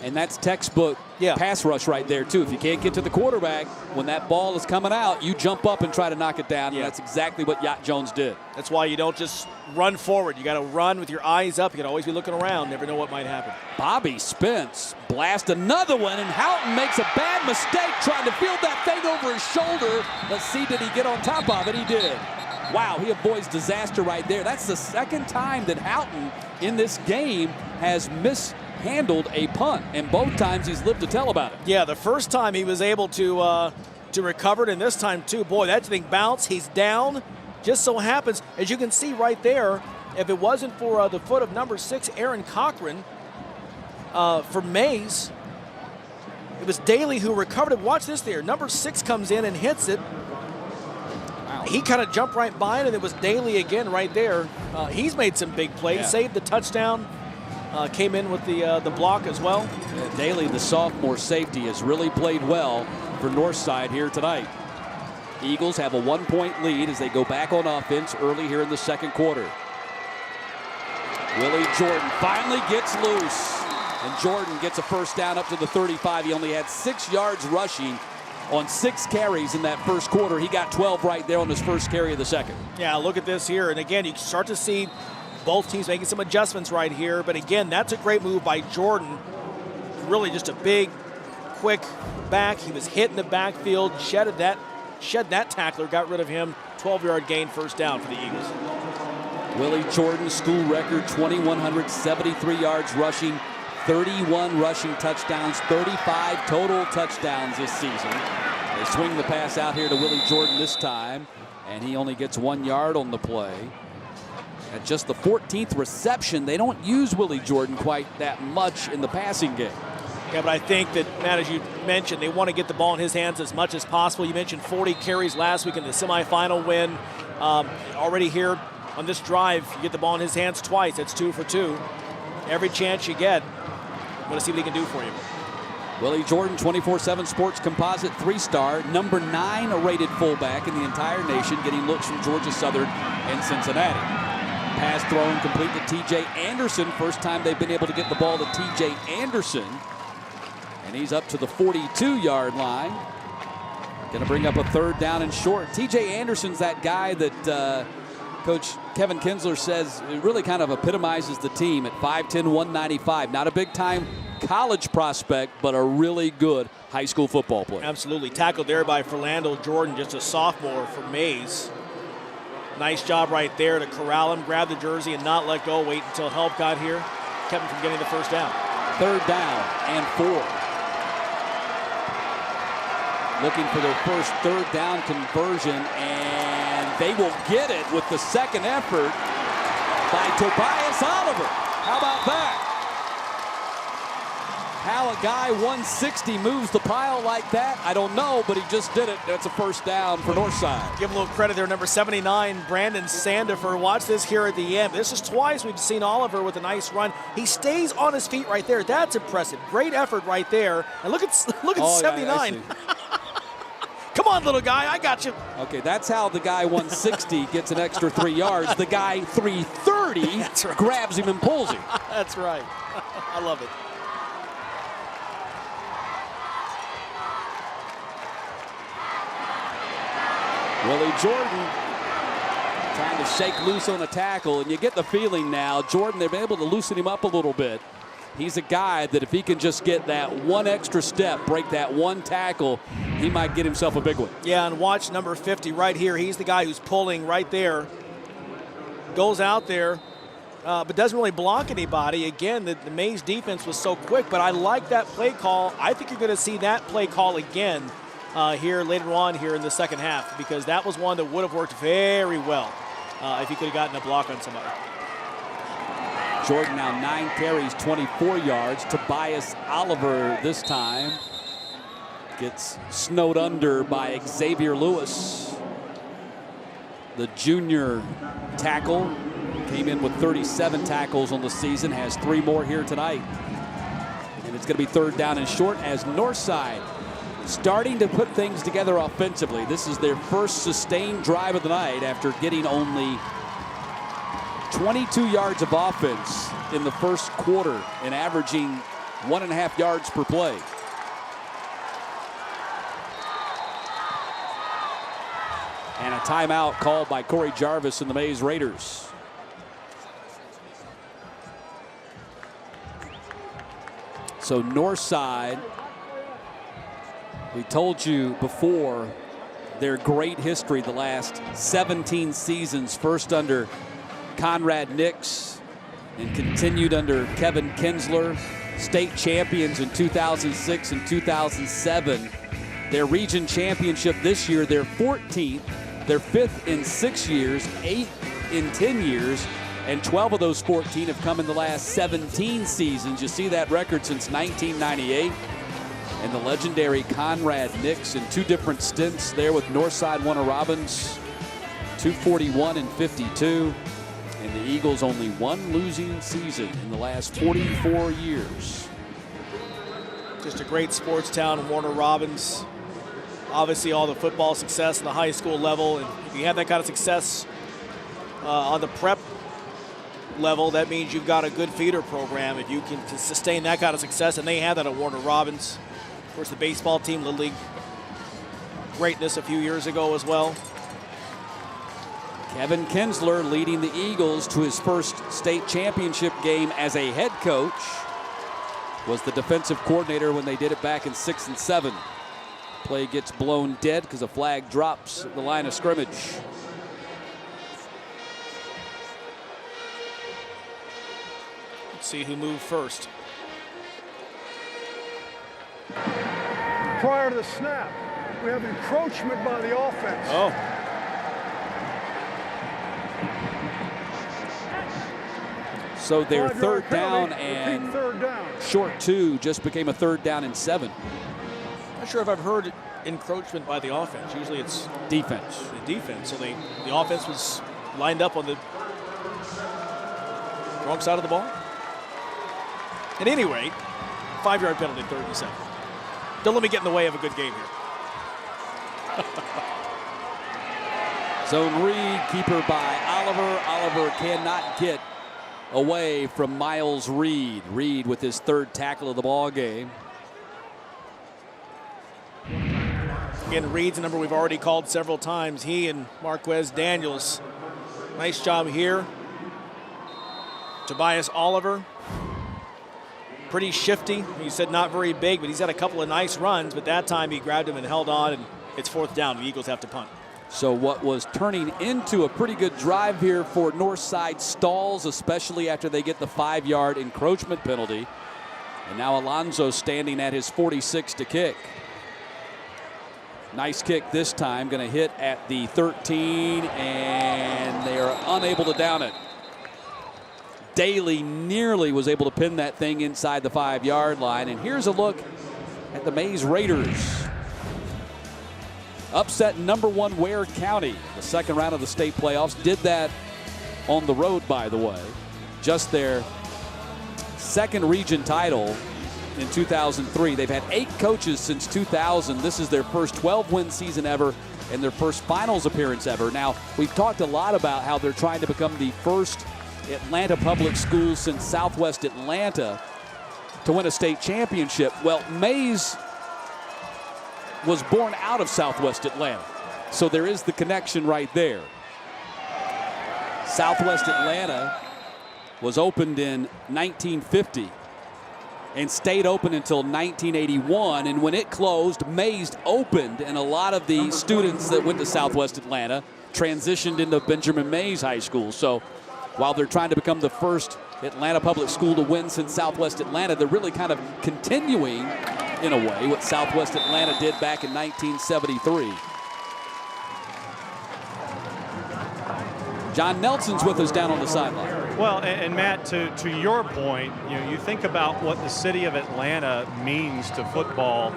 And that's textbook pass rush right there, too. If you can't get to the quarterback, when that ball is coming out, you jump up and try to knock it down, and that's exactly what Yacht Jones did. That's why you don't just run forward. You got to run with your eyes up. You got to always be looking around. Never know what might happen. Bobby Spence blast another one, and Houghton makes a bad mistake trying to field that thing over his shoulder. Let's see, did he get on top of it? He did. Wow, he avoids disaster right there. That's the second time that Houghton in this game has mishandled a punt, and both times he's lived to tell about it. Yeah, the first time he was able to recover it, and this time too. Boy, that thing bounced. He's down. Just so happens, as you can see right there, if it wasn't for the foot of number 6, Aaron Cochran, for Mays, it was Daly who recovered it. Watch this there. Number 6 comes in and hits it. Wow. He kind of jumped right by it, and it was Daly again right there. He's made some big plays, saved the touchdown, came in with the block as well. Daly, the sophomore safety, has really played well for Northside here tonight. Eagles have a 1-point lead as they go back on offense early here in the second quarter. Willie Jordan finally gets loose, and Jordan gets a first down up to the 35. He only had 6 yards rushing on 6 carries in that first quarter. He got 12 right there on his first carry of the second. Yeah, look at this here. And again, you start to see both teams making some adjustments right here. But again, that's a great move by Jordan. Really just a big, quick back. He was hit in the backfield, shed that tackler, got rid of him. 12-yard gain, first down for the Eagles. Willie Jordan, school record, 2,173 yards rushing, 31 rushing touchdowns, 35 total touchdowns this season. They swing the pass out here to Willie Jordan this time, and he only gets 1 yard on the play. At just the 14th reception, they don't use Willie Jordan quite that much in the passing game. Yeah, but I think that, Matt, as you mentioned, they want to get the ball in his hands as much as possible. You mentioned 40 carries last week in the semifinal win. Already here on this drive, you get the ball in his hands twice. That's 2 for 2. Every chance you get, I'm going to see what he can do for you. Willie Jordan, 24/7 Sports Composite 3-star, number 9 rated fullback in the entire nation, getting looks from Georgia Southern and Cincinnati. Pass thrown complete to T.J. Anderson. First time they've been able to get the ball to T.J. Anderson. And he's up to the 42-yard line. Going to bring up a third down and short. T.J. Anderson's that guy that Coach Kevin Kinsler says really kind of epitomizes the team at 5'10", 195. Not a big-time college prospect, but a really good high school football player. Absolutely. Tackled there by Philando Jordan, just a sophomore for Mays. Nice job right there to corral him, grab the jersey, and not let go. Wait until help got here. Kept him from getting the first down. Third down and 4. Looking for their first third down conversion, and they will get it with the second effort by Tobias Oliver. How about that? How a guy 160 moves the pile like that, I don't know, but he just did it. That's a first down for Northside. Give him a little credit there, number 79, Brandon Sandifer. Watch this here at the end. This is twice we've seen Oliver with a nice run. He stays on his feet right there. That's impressive. Great effort right there. And look at 79. Yeah, come on, little guy, I got you. Okay, that's how the guy 160 gets an extra 3 yards. The guy 330 grabs him and pulls him. That's right. I love it. Willie Jordan trying to shake loose on a tackle, and you get the feeling now, Jordan, they've been able to loosen him up a little bit. He's a guy that if he can just get that one extra step, break that one tackle, he might get himself a big one. Yeah, and watch number 50 right here. He's the guy who's pulling right there. Goes out there, but doesn't really block anybody. Again, the Mays defense was so quick, but I like that play call. I think you're going to see that play call again here later on here in the second half, because that was one that would have worked very well if he could have gotten a block on somebody. Jordan now 9 carries, 24 yards. Tobias Oliver this time gets snowed under by Xavier Lewis. The junior tackle came in with 37 tackles on the season, has 3 more here tonight. And it's going to be third down and short as Northside starting to put things together offensively. This is their first sustained drive of the night after getting only 22 yards of offense in the first quarter and averaging 1.5 yards per play. And a timeout called by Corey Jarvis and the Mays Raiders. So Northside, we told you before, their great history the last 17 seasons, first under Conrad Nix and continued under Kevin Kinsler, state champions in 2006 and 2007. Their region championship this year, their 14th, their 5th in 6 years, 8th in 10 years, and 12 of those 14 have come in the last 17 seasons. You see that record since 1998. And the legendary Conrad Nix in 2 different stints there with Northside Warner Robins, 241 and 52. And the Eagles only 1 losing season in the last 44 years. Just a great sports town in Warner Robins. Obviously all the football success at the high school level. And if you have that kind of success on the prep level, that means you've got a good feeder program. If you can sustain that kind of success, and they have that at Warner Robins. Of course, the baseball team, Little League greatness a few years ago as well. Kevin Kinsler leading the Eagles to his first state championship game as a head coach. Was the defensive coordinator when they did it back in 6 and 7. Play gets blown dead because a flag drops at the line of scrimmage. Let's see who moved first. Prior to the snap, we have encroachment by the offense. Oh. So their 5-yard third down penalty, and third down. short 2 just became a 3rd down and 7. Not sure if I've heard encroachment by the offense. Usually it's defense. The defense. So the offense was lined up on the wrong side of the ball. At any rate, 5-yard penalty, 3rd and 7. Don't let me get in the way of a good game here. Zone read, keeper by Oliver. Oliver cannot get away from Miles Reed. Reed with his 3rd tackle of the ball game. Again, Reed's a number we've already called several times. He and Marquez Daniels. Nice job here. Tobias Oliver. Pretty shifty. You said not very big, but he's had a couple of nice runs, but that time he grabbed him and held on, and it's 4th down. The Eagles have to punt. So what was turning into a pretty good drive here for Northside stalls, especially after they get the 5-yard encroachment penalty. And now Alonzo standing at his 46 to kick. Nice kick this time, going to hit at the 13, and they are unable to down it. Daly nearly was able to pin that thing inside the 5-yard line. And here's a look at the Mays Raiders. Upset number 1 Ware County, the 2nd round of the state playoffs. Did that on the road, by the way. Just their 2nd region title in 2003. They've had 8 coaches since 2000. This is their first 12-win season ever and their first finals appearance ever. Now, we've talked a lot about how they're trying to become the first Atlanta public schools since Southwest Atlanta to win a state championship. Well, Mays was born out of Southwest Atlanta, so there is the connection right there. Southwest Atlanta was opened in 1950 and stayed open until 1981, and when it closed, Mays opened, and a lot of the students that went to Southwest Atlanta transitioned into Benjamin Mays High School. So while they're trying to become the first Atlanta public school to win since Southwest Atlanta, they're really kind of continuing, in a way, what Southwest Atlanta did back in 1973. John Nelson's with us down on the sideline. Well, and Matt, to your point, you think about what the city of Atlanta means to football,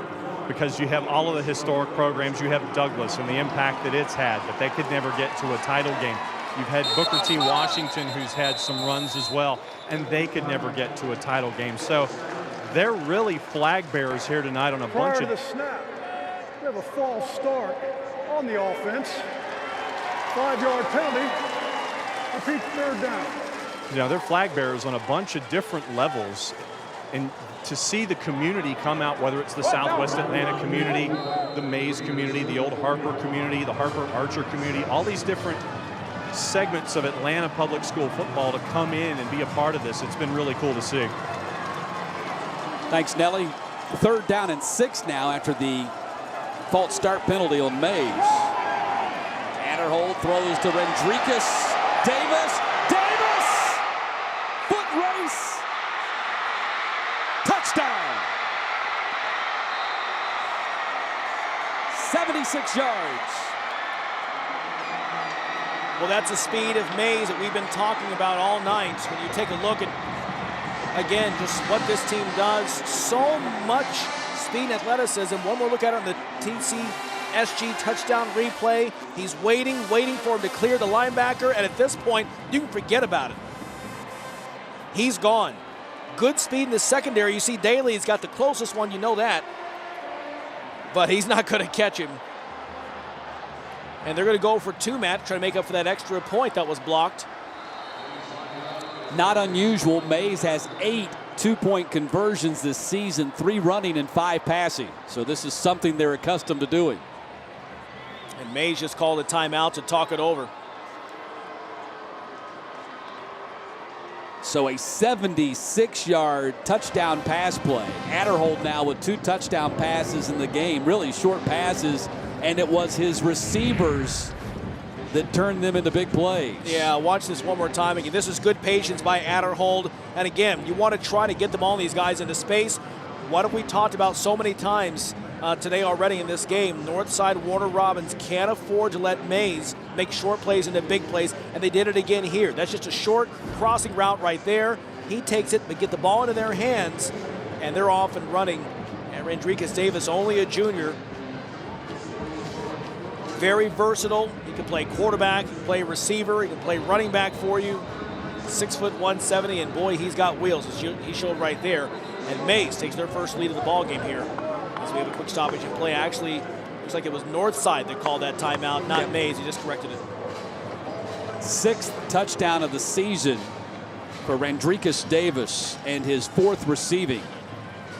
because you have all of the historic programs. You have Douglas and the impact that it's had, but they could never get to a title game. You've had Booker T. Washington, who's had some runs as well, and they could never get to a title game. So they're really flag bearers here tonight on a bunch of... Prior to the snap, we have a false start on the offense. 5-yard penalty. Repeat, 3rd down. They're flag bearers on a bunch of different levels. And to see the community come out, whether it's the Southwest Atlanta community, the Mays community, the Old Harper community, the Harper Archer community, all these different segments of Atlanta public school football to come in and be a part of this, it's been really cool to see. Thanks, Nelly. 3rd down and 6 now after the false start penalty on Mays. Adderhold throws to Rendricus. Davis. Foot race. Touchdown. 76 yards. Well, that's the speed of Mays that we've been talking about all night. When you take a look at, again, just what this team does, so much speed and athleticism. One more look at it on the TCSG touchdown replay. He's waiting for him to clear the linebacker, and at this point, you can forget about it. He's gone. Good speed in the secondary. You see Daly's got the closest one, you know that. But he's not going to catch him. And they're going to go for 2, Matt, trying to make up for that extra point that was blocked. Not unusual. Mays has 8 2-point conversions this season, 3 running and 5 passing. So this is something they're accustomed to doing. And Mays just called a timeout to talk it over. So a 76-yard touchdown pass play. Adderhold now with 2 touchdown passes in the game, really short passes, and it was his receivers that turned them into big plays. Yeah, watch this one more time. Again, this is good patience by Adderhold. And again, you want to try to get them all these guys into space. What have we talked about so many times today already in this game? Northside Warner Robins can't afford to let Mays make short plays into big plays, and they did it again here. That's just a short crossing route right there. He takes it, but get the ball into their hands, and they're off and running. And Rendricus Davis, only a junior. Very versatile. He can play quarterback, he can play receiver, he can play running back for you. 6 foot 170, and boy, he's got wheels, as he showed right there. And Mays takes their first lead of the ball game here. As we have a quick stoppage in play. Actually, looks like it was Northside that called that timeout, not Mays. He just corrected it. 6th touchdown of the season for Rendricus Davis and his 4th receiving.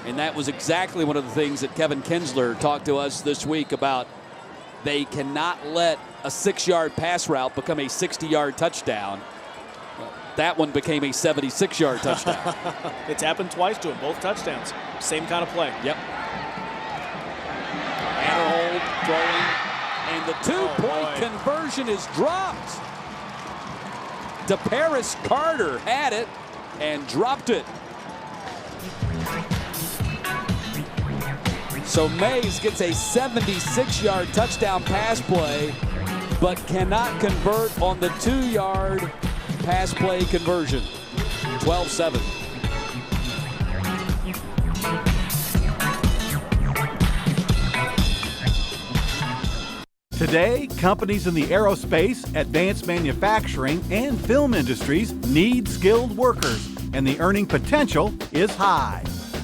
And that was exactly one of the things that Kevin Kinsler talked to us this week about. They cannot let a 6-yard pass route become a 60-yard touchdown. That one became a 76-yard touchdown. It's happened twice to him, both touchdowns. Same kind of play. Yep. Adderhold throwing, and the 2-point conversion is dropped. DeParis Carter had it and dropped it. So Mays gets a 76-yard touchdown pass play, but cannot convert on the 2-yard pass play conversion. 12-7. Today, companies in the aerospace, advanced manufacturing, and film industries need skilled workers, and the earning potential is high.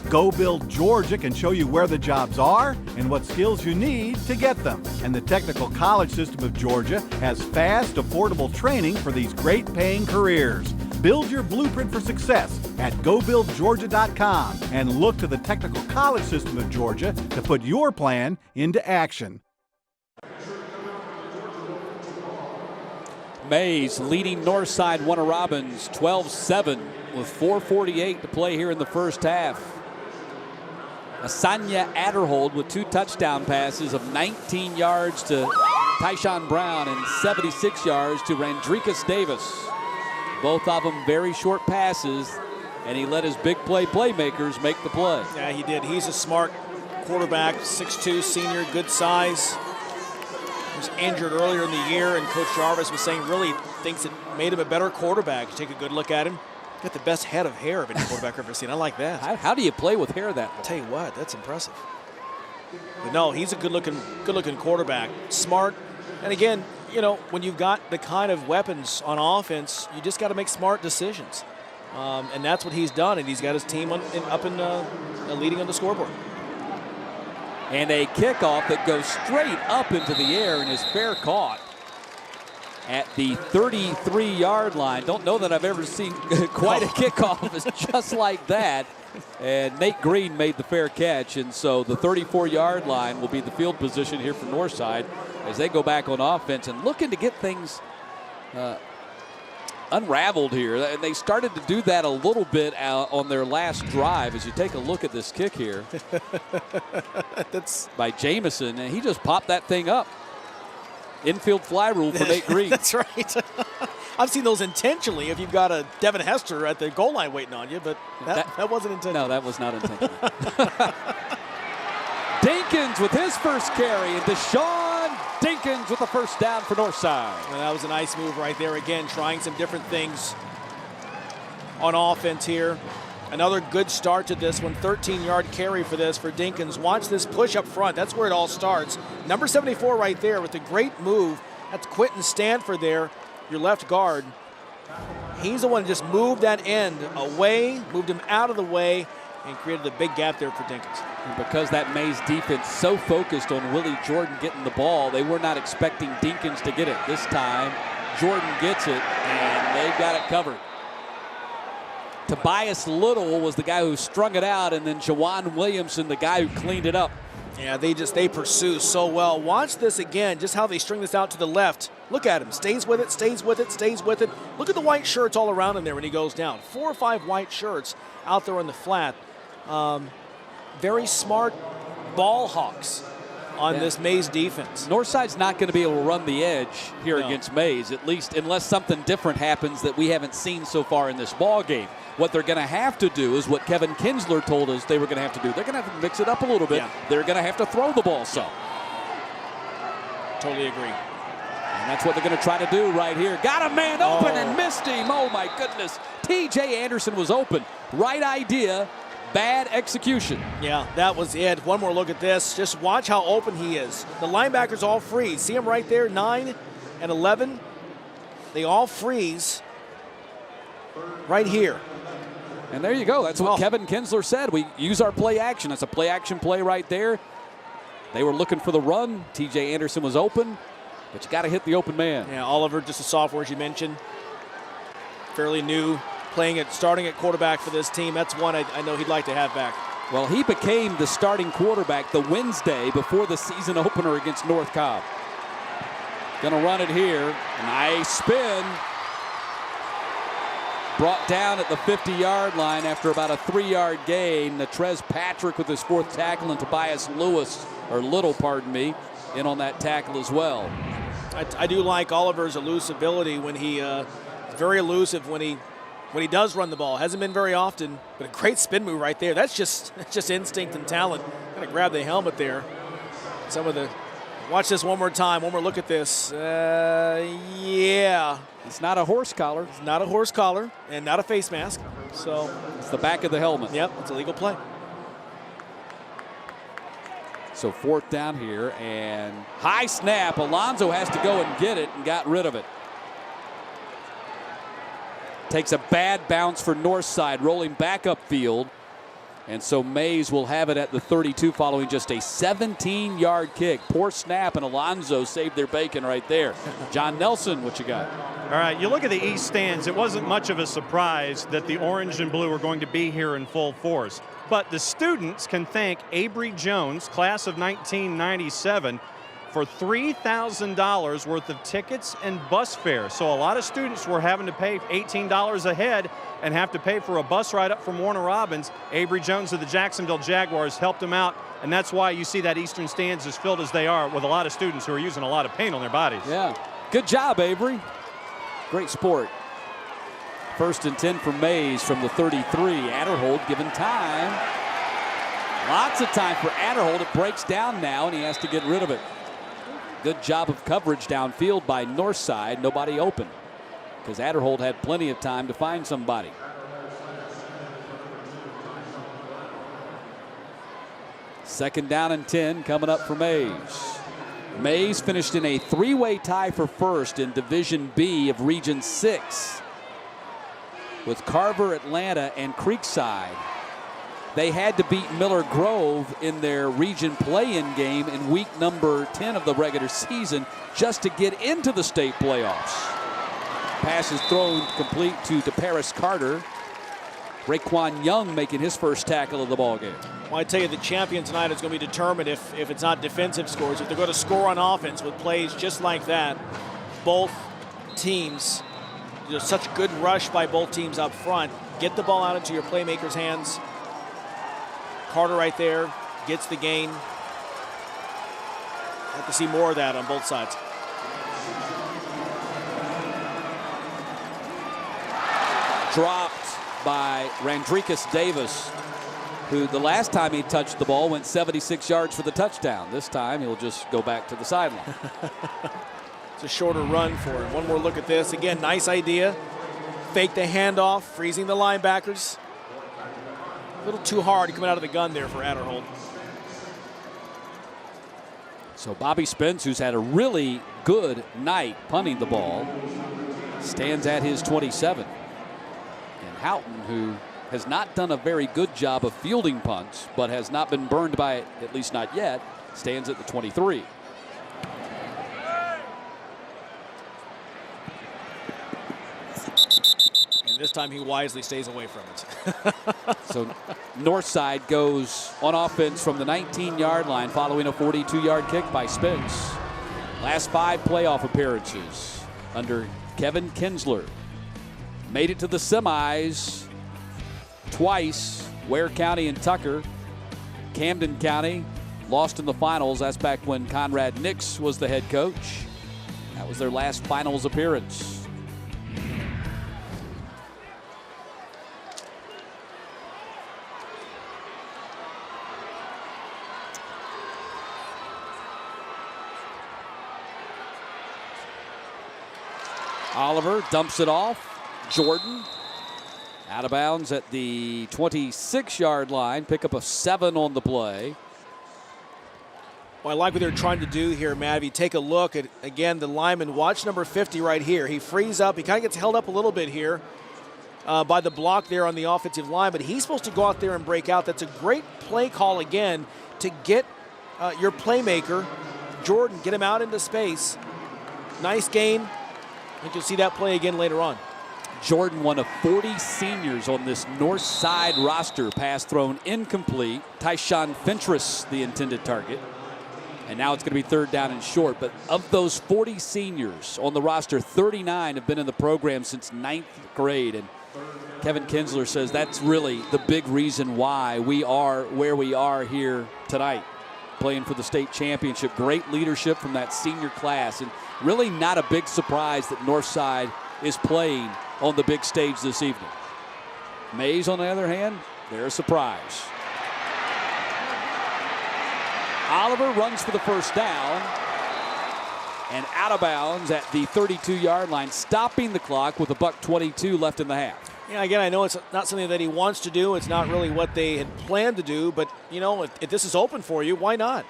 Go Build Georgia can show you where the jobs are and what skills you need to get them. And the Technical College System of Georgia has fast, affordable training for these great-paying careers. Build your blueprint for success at GoBuildGeorgia.com and look to the Technical College System of Georgia to put your plan into action. Mays leading Northside Warner Robins 12-7 with 4:48 to play here in the first half. Asanya Adderhold with 2 touchdown passes of 19 yards to Tyshawn Brown and 76 yards to Rendricus Davis. Both of them very short passes, and he let his big play playmakers make the play. Yeah, he did. He's a smart quarterback, 6'2", senior, good size. He was injured earlier in the year, and Coach Jarvis was saying really thinks it made him a better quarterback. Take a good look at him. Got the best head of hair of any quarterback I've ever seen. I like that. How do you play with hair that way? I'll tell you what, that's impressive. But no, he's a good-looking quarterback. Smart. And again, you know, when you've got the kind of weapons on offense, you just got to make smart decisions. And that's what he's done, and he's got his team leading on the scoreboard. And a kickoff that goes straight up into the air and is fair caught at the 33-yard line. Don't know that I've ever seen quite a kickoff. It's just like that. And Nate Green made the fair catch, and so the 34-yard line will be the field position here for Northside as they go back on offense and looking to get things unraveled here. And they started to do that a little bit on their last drive. As you take a look at this kick here, that's by Jamison, and he just popped that thing up. Infield fly rule for Nate Green. That's right. I've seen those intentionally if you've got a Devin Hester at the goal line waiting on you, but that wasn't intentional. No, that was not intentional. Dinkins with his first carry, and Deshaun Dinkins with the first down for Northside. Well, that was a nice move right there. Again, trying some different things on offense here. Another good start to this one. 13-yard carry for Dinkins. Watch this push up front. That's where it all starts. Number 74 right there with a great move. That's Quentin Stanford there, your left guard. He's the one who just moved that end away, moved him out of the way, and created a big gap there for Dinkins. And because that Mays defense so focused on Willie Jordan getting the ball, they were not expecting Dinkins to get it. This time, Jordan gets it, and they've got it covered. Tobias Little was the guy who strung it out, and then Jawan Williamson, the guy who cleaned it up. Yeah, they pursue so well. Watch this again, just how they string this out to the left. Look at him, stays with it, stays with it, stays with it. Look at the white shirts all around him there when he goes down. 4 or 5 white shirts out there on the flat. Very smart ball hawks on this Mays defense. Northside's not going to be able to run the edge here against Mays, at least unless something different happens that we haven't seen so far in this ball game. What they're going to have to do is what Kevin Kinsler told us they were going to have to do. They're going to have to mix it up a little bit. Yeah. They're going to have to throw the ball some. Totally agree. And that's what they're going to try to do right here. Got a man open and missed him. Oh, my goodness. T.J. Anderson was open. Right idea, bad execution. Yeah, that was it. One more look at this. Just watch how open he is. The linebackers all freeze. See him right there, 9 and 11. They all freeze right here. And there you go. That's what Kevin Kinsler said. We use our play action. That's a play action play right there. They were looking for the run. T.J. Anderson was open, but you got to hit the open man. Yeah, Oliver, just a sophomore, as you mentioned. Fairly new, starting at quarterback for this team. That's one I know he'd like to have back. Well, he became the starting quarterback the Wednesday before the season opener against North Cobb. Gonna run it here. Nice spin. Brought down at the 50-yard line after about a 3-yard gain. Natrez Patrick with his 4th tackle, and Tobias Little, in on that tackle as well. I do like Oliver's elusivity when he very elusive when he does run the ball. Hasn't been very often, but a great spin move right there. That's just instinct and talent. Kind of grab the helmet there. Watch this one more time. One more look at this. Yeah. It's not a horse collar. It's not a horse collar and not a face mask. So it's the back of the helmet. Yep, it's a legal play. So 4th down here and high snap. Alonzo has to go and get it and got rid of it. Takes a bad bounce for Northside, rolling back upfield. And so Mays will have it at the 32 following just a 17-yard kick. Poor snap, and Alonzo saved their bacon right there. John Nelson, what you got? All right, you look at the east stands. It wasn't much of a surprise that the orange and blue are going to be here in full force. But the students can thank Avery Jones, class of 1997, for $3,000 worth of tickets and bus fare. So a lot of students were having to pay $18 a head and have to pay for a bus ride up from Warner Robins. Avery Jones of the Jacksonville Jaguars helped them out, and that's why you see that eastern stands as filled as they are with a lot of students who are using a lot of paint on their bodies. Yeah, good job, Avery. Great sport. 1st and 10 for Mays from the 33. Adderhold given time. Lots of time for Adderhold. It breaks down now, and he has to get rid of it. Good job of coverage downfield by Northside. Nobody open because Adderhold had plenty of time to find somebody. Second down and 10 coming up for Mays. Mays finished in a 3-way tie for first in Division B of Region 6 with Carver, Atlanta, and Creekside. They had to beat Miller Grove in their region play-in game in week number 10 of the regular season just to get into the state playoffs. Pass is thrown complete to DeParis Carter. Raekwon Young making his first tackle of the ball game. Well, I tell you, the champion tonight is going to be determined if it's not defensive scores. If they're going to score on offense with plays just like that, both teams, such good rush by both teams up front. Get the ball out into your playmakers' hands. Carter right there gets the gain. I'd like to see more of that on both sides. Dropped by Randricus Davis, who the last time he touched the ball went 76 yards for the touchdown. This time he'll just go back to the sideline. It's a shorter run for him. One more look at this. Again, nice idea. Fake the handoff, freezing the linebackers. A little too hard coming out of the gun there for Adderhold. So Bobby Spence, who's had a really good night punting the ball, stands at his 27. And Houghton, who has not done a very good job of fielding punts, but has not been burned by it, at least not yet, stands at the 23. And this time he wisely stays away from it. So Northside goes on offense from the 19-yard line following a 42-yard kick by Spence. Last 5 playoff appearances under Kevin Kinsler. Made it to the semis twice, Ware County and Tucker. Camden County lost in the finals. That's back when Conrad Nix was the head coach. That was their last finals appearance. Oliver dumps it off. Jordan out of bounds at the 26-yard line. Pick up a 7 on the play. Well, I like what they're trying to do here, Matt. If you take a look at, again, the lineman, watch number 50 right here. He frees up. He kind of gets held up a little bit here by the block there on the offensive line, but he's supposed to go out there and break out. That's a great play call, again, to get your playmaker, Jordan, get him out into space. Nice gain. I think you'll see that play again later on. Jordan, one of 40 seniors on this north side roster. Pass thrown incomplete. Tyshawn Fentress, the intended target. And now it's going to be third down and short. But of those 40 seniors on the roster, 39 have been in the program since 9th grade. And Kevin Kinsler says that's really the big reason why we are where we are here tonight, playing for the state championship. Great leadership from that senior class. And really not a big surprise that Northside is playing on the big stage this evening. Mays, on the other hand, they're a surprise. Oliver runs for the first down and out of bounds at the 32-yard line, stopping the clock with $1:22 left in the half. Yeah, again, I know it's not something that he wants to do. It's not really what they had planned to do, but, you know, if this is open for you, why not?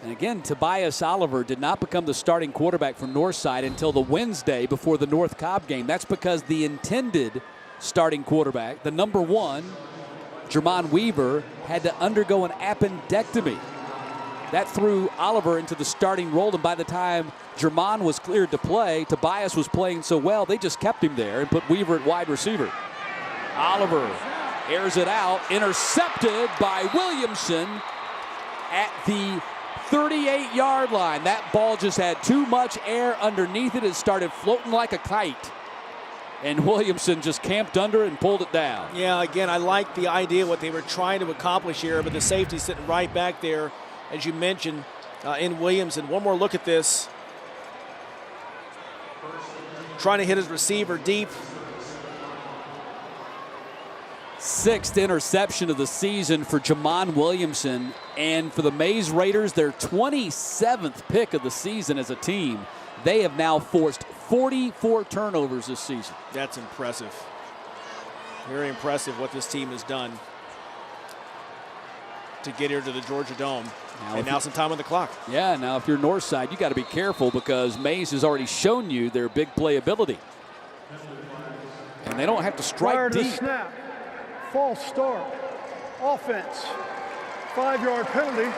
And again, Tobias Oliver did not become the starting quarterback for Northside until the Wednesday before the North Cobb game. That's because the intended starting quarterback, the number 1, Jermon Weaver, had to undergo an appendectomy. That threw Oliver into the starting role, and by the time Jermon was cleared to play, Tobias was playing so well, they just kept him there and put Weaver at wide receiver. Oliver airs it out, intercepted by Williamson at the 38-yard line. That ball just had too much air underneath it. It started floating like a kite. And Williamson just camped under and pulled it down. Yeah, again, I like the idea, what they were trying to accomplish here, but the safety sitting right back there, as you mentioned, in Williamson. One more look at this. Trying to hit his receiver deep. 6th interception of the season for Jamon Williamson. And for the Mays Raiders, their 27th pick of the season as a team. They have now forced 44 turnovers this season. That's impressive. Very impressive what this team has done to get here to the Georgia Dome. And now some time on the clock. Yeah, now if you're Northside, you got to be careful because Mays has already shown you their big playability. And they don't have to strike Prior to deep. the snap, false start, offense, 5-yard penalty,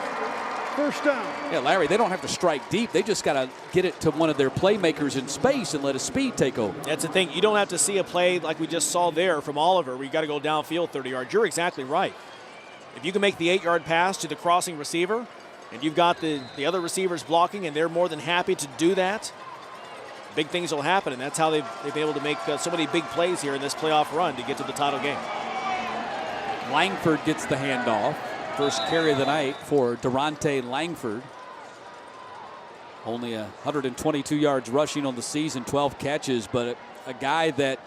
First down. Yeah, Larry, they don't have to strike deep. They just got to get it to one of their playmakers in space and let his speed take over. That's the thing. You don't have to see a play like we just saw there from Oliver where you got to go downfield 30 yards. You're exactly right. If you can make the 8-yard pass to the crossing receiver and you've got the other receivers blocking and they're more than happy to do that, big things will happen, and that's how they've been able to make so many big plays here in this playoff run to get to the title game. Langford gets the handoff. First carry of the night for Durante Langford. Only 122 yards rushing on the season, 12 catches, but a guy that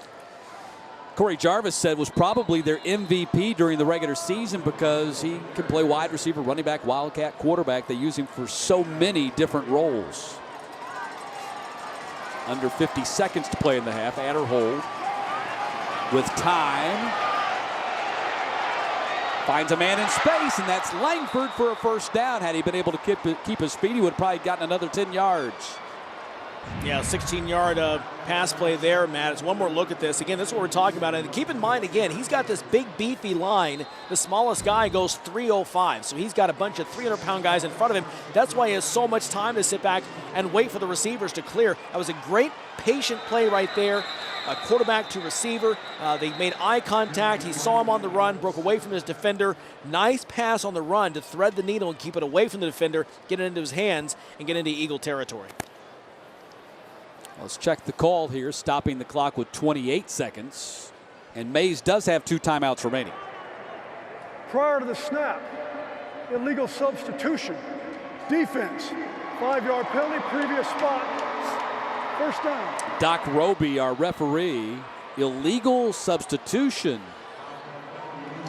Corey Jarvis said was probably their MVP during the regular season because he can play wide receiver, running back, wildcat, quarterback. They use him for so many different roles. Under 50 seconds to play in the half. Adderhold with time. Finds a man in space, and that's Langford for a first down. Had he been able to keep his feet, he would have probably gotten another 10 yards. Yeah, 16-yard pass play there, Matt. It's one more look at this. Again, this is what we're talking about. And keep in mind, again, he's got this big, beefy line. The smallest guy goes 305. So he's got a bunch of 300-pound guys in front of him. That's why he has so much time to sit back and wait for the receivers to clear. That was a great, patient play right there. Quarterback to receiver. They made eye contact. He saw him on the run, broke away from his defender. Nice pass on the run to thread the needle and keep it away from the defender, get it into his hands, and get into Eagle territory. Let's check the call here, stopping the clock with 28 seconds. And Mays does have 2 timeouts remaining. Prior to the snap, illegal substitution. Defense, 5-yard penalty, previous spot. First down. Doc Roby, our referee, illegal substitution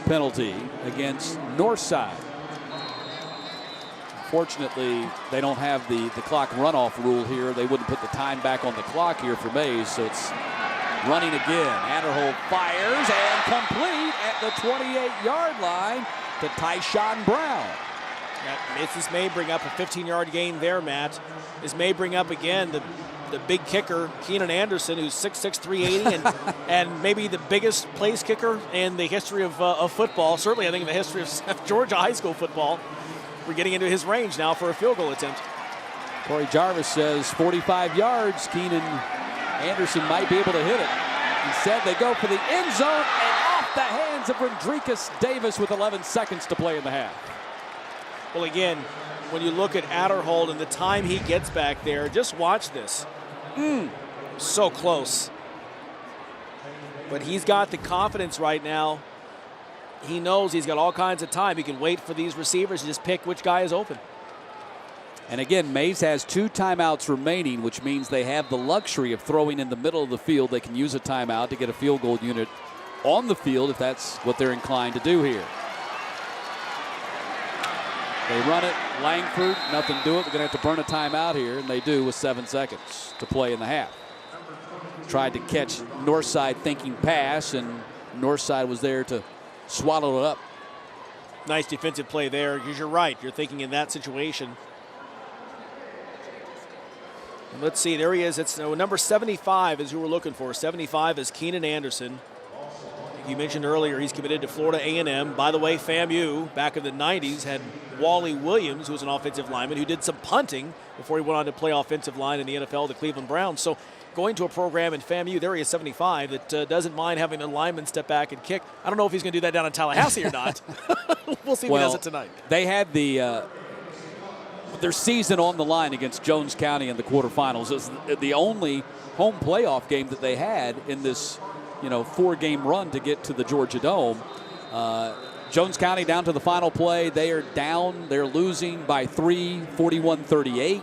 penalty against Northside. Fortunately, they don't have the clock runoff rule here. They wouldn't put the time back on the clock here for Mays, so it's running again. Adderhold fires and complete at the 28-yard line to Tyshawn Brown. This may bring up a 15-yard gain there, Matt. This may bring up again the big kicker, Keenan Anderson, who's 6'6", 380, and maybe the biggest place kicker in the history of football. Certainly, I think in the history of Georgia high school football. We're getting into his range now for a field goal attempt. Corey Jarvis says 45 yards. Keenan Anderson might be able to hit it. Instead, they go for the end zone and off the hands of Rodriguez Davis with 11 seconds to play in the half. Well, again, when you look at Adderhold and the time he gets back there, just watch this. So close. But he's got the confidence right now. He knows he's got all kinds of time. He can wait for these receivers and just pick which guy is open. And again, Mays has 2 timeouts remaining, which means they have the luxury of throwing in the middle of the field. They can use a timeout to get a field goal unit on the field if that's what they're inclined to do here. They run it. Langford, nothing to do it. They're going to have to burn a timeout here, and they do with 7 seconds to play in the half. Tried to catch Northside thinking pass, and Northside was there to swallow it up. Nice defensive play there, because you're right. You're thinking in that situation. And let's see, there he is. It's number 75 is who we're looking for. 75 is Keenan Anderson. You mentioned earlier he's committed to Florida A&M. By the way, FAMU back in the 90s had Wally Williams, who was an offensive lineman, who did some punting before he went on to play offensive line in the NFL, the Cleveland Browns. So going to a program in FAMU, there he is, 75, that doesn't mind having a lineman step back and kick. I don't know if he's going to do that down in Tallahassee or not. We'll see if he does it tonight. They had their season on the line against Jones County in the quarterfinals. It was the only home playoff game that they had in this 4-game run to get to the Georgia Dome. Jones County down to the final play. They are down. They're losing by 3, 41-38.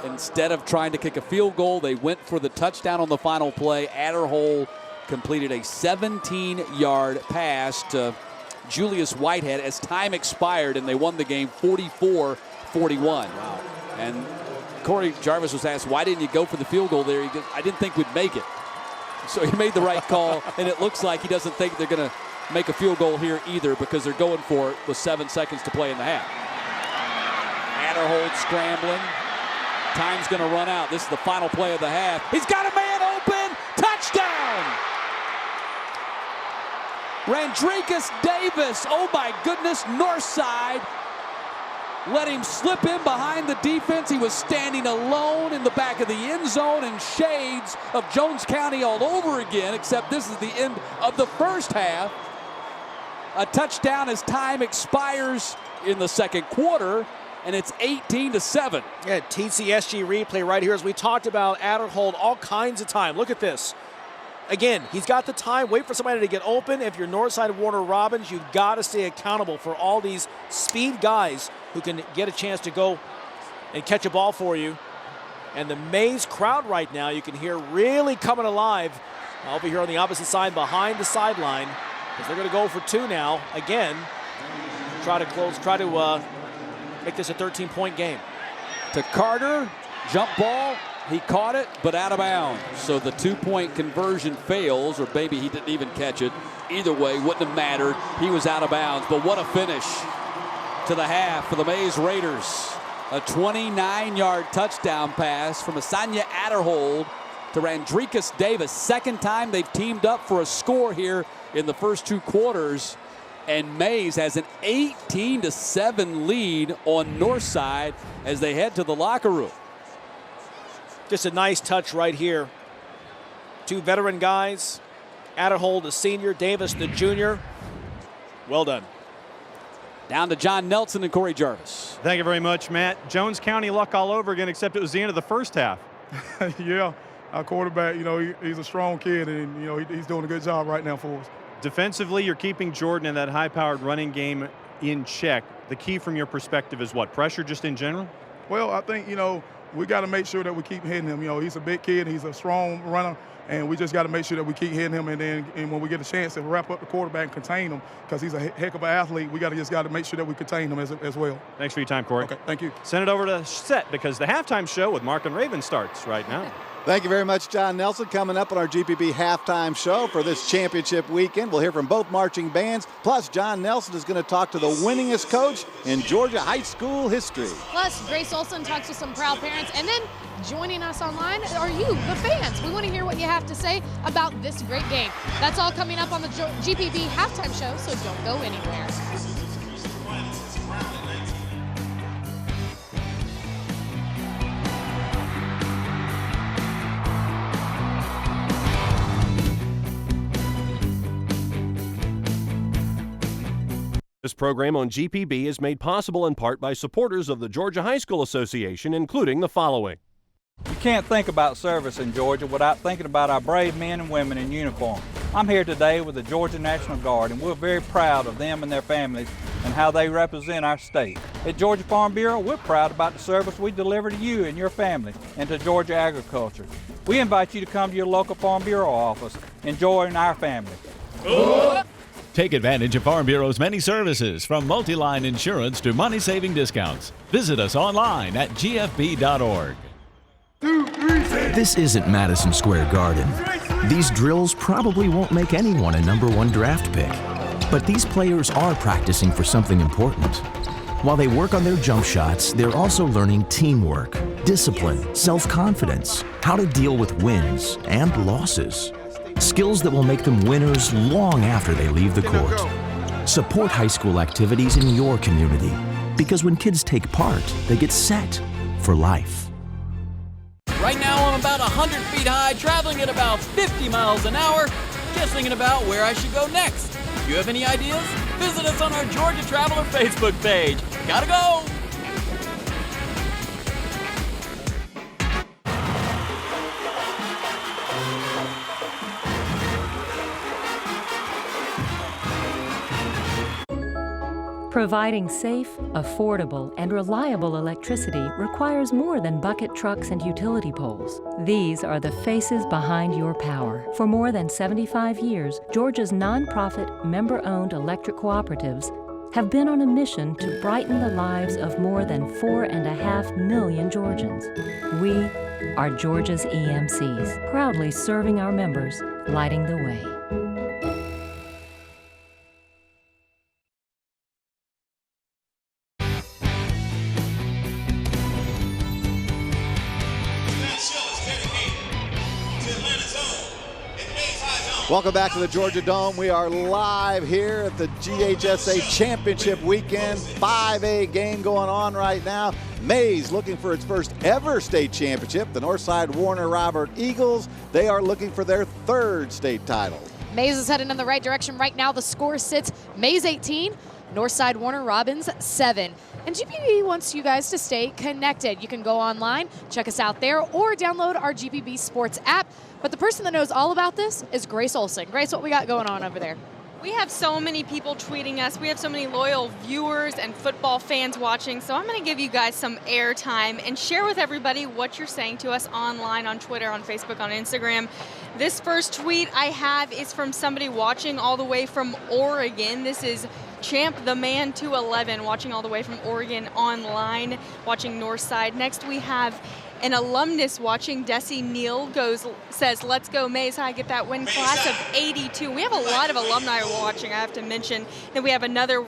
Instead of trying to kick a field goal, they went for the touchdown on the final play. Adderhold completed a 17-yard pass to Julius Whitehead as time expired, and they won the game 44-41. Wow. And Corey Jarvis was asked, why didn't you go for the field goal there? He goes, I didn't think we'd make it. So he made the right call, and it looks like he doesn't think they're going to make a field goal here either because they're going for it with 7 seconds to play in the half. Adderhold scrambling. Time's going to run out. This is the final play of the half. He's got a man open. Touchdown! Rodriguez Davis. Oh, my goodness. Northside let him slip in behind the defense. He was standing alone in the back of the end zone, and shades of Jones County all over again, except this is the end of the first half. A touchdown as time expires in the second quarter, and it's 18-7. Yeah, TCSG replay right here as we talked about Adderhold all kinds of time. Look at this. Again, he's got the time. Wait for somebody to get open. If you're Northside Warner Robins, you've got to stay accountable for all these speed guys who can get a chance to go and catch a ball for you. And the Mays crowd right now, you can hear really coming alive over here on the opposite side behind the sideline, because they're going to go for two now. Again, try to make this a 13-point game. To Carter, jump ball. He caught it, but out of bounds. So the 2-point conversion fails, or maybe he didn't even catch it. Either way, wouldn't have mattered. He was out of bounds, but what a finish to the half for the Mays Raiders. A 29-yard touchdown pass from Asanya Adderhold to Randricus Davis. Second time they've teamed up for a score here in the first two quarters. And Mays has an 18-7 lead on Northside as they head to the locker room. Just a nice touch right here. Two veteran guys. Adderhold, the senior, Davis, the junior. Well done. Down to John Nelson and Corey Jarvis. Thank you very much, Matt. Jones County luck all over again, except it was the end of the first half. Yeah, our quarterback, he's a strong kid, and, he's doing a good job right now for us. Defensively, you're keeping Jordan and that high-powered running game in check. The key from your perspective is what? Pressure just in general? Well, I think, we got to make sure that we keep hitting him. He's a big kid. He's a strong runner, and we just got to make sure that we keep hitting him. And when we get a chance to wrap up the quarterback and contain him, because he's a heck of an athlete, we got to make sure that we contain him as well. Thanks for your time, Corey. Okay, thank you. Send it over to set, because the halftime show with Mark and Raven starts right now. Thank you very much, John Nelson. Coming up on our GPB halftime show for this championship weekend, we'll hear from both marching bands. Plus, John Nelson is going to talk to the winningest coach in Georgia high school history. Plus, Grace Olson talks to some proud parents. And then joining us online are you, the fans. We want to hear what you have to say about this great game. That's all coming up on the GPB halftime show, so don't go anywhere. This program on GPB is made possible in part by supporters of the Georgia High School Association, including the following. You can't think about service in Georgia without thinking about our brave men and women in uniform. I'm here today with the Georgia National Guard, and we're very proud of them and their families and how they represent our state. At Georgia Farm Bureau, we're proud about the service we deliver to you and your family and to Georgia agriculture. We invite you to come to your local Farm Bureau office and join our family. Take advantage of Farm Bureau's many services, from multi-line insurance to money-saving discounts. Visit us online at gfb.org. This isn't Madison Square Garden. These drills probably won't make anyone a #1 draft pick. But these players are practicing for something important. While they work on their jump shots, they're also learning teamwork, discipline, self-confidence, how to deal with wins and losses. Skills that will make them winners long after they leave the court. Support high school activities in your community, because when kids take part, they get set for life. Right now I'm about 100 feet high, traveling at about 50 miles an hour, just thinking about where I should go next. If you have any ideas, visit us on our Georgia Traveler Facebook page. Gotta go! Providing safe, affordable, and reliable electricity requires more than bucket trucks and utility poles. These are the faces behind your power. For more than 75 years, Georgia's nonprofit, member-owned electric cooperatives have been on a mission to brighten the lives of more than 4.5 million Georgians. We are Georgia's EMCs, proudly serving our members, lighting the way. That show is dedicated to Atlanta's own and Mays High's own Welcome back to the Georgia Dome. We are live here at the GHSA Championship Weekend. 5A game going on right now. Mays looking for its first ever state championship. The Northside Warner Robert Eagles, they are looking for their third state title. Mays is heading in the right direction right now. The score sits Mays 18, Northside Warner Robins 7. And GPB wants you guys to stay connected. You can go online, check us out there, or download our GPB Sports app. But the person that knows all about this is Grace Olson. Grace, what we got going on over there? We have so many people tweeting us. We have so many loyal viewers and football fans watching. So I'm going to give you guys some airtime and share with everybody what you're saying to us online, on Twitter, on Facebook, on Instagram. This first tweet I have is from somebody watching all the way from Oregon. This is Champ the Man 211 watching all the way from Oregon online, watching Northside. Next we have an alumnus watching. Desi Neal says, let's go Mays High, get that win, class of 82. We have a lot of alumni watching, I have to mention. Then we have another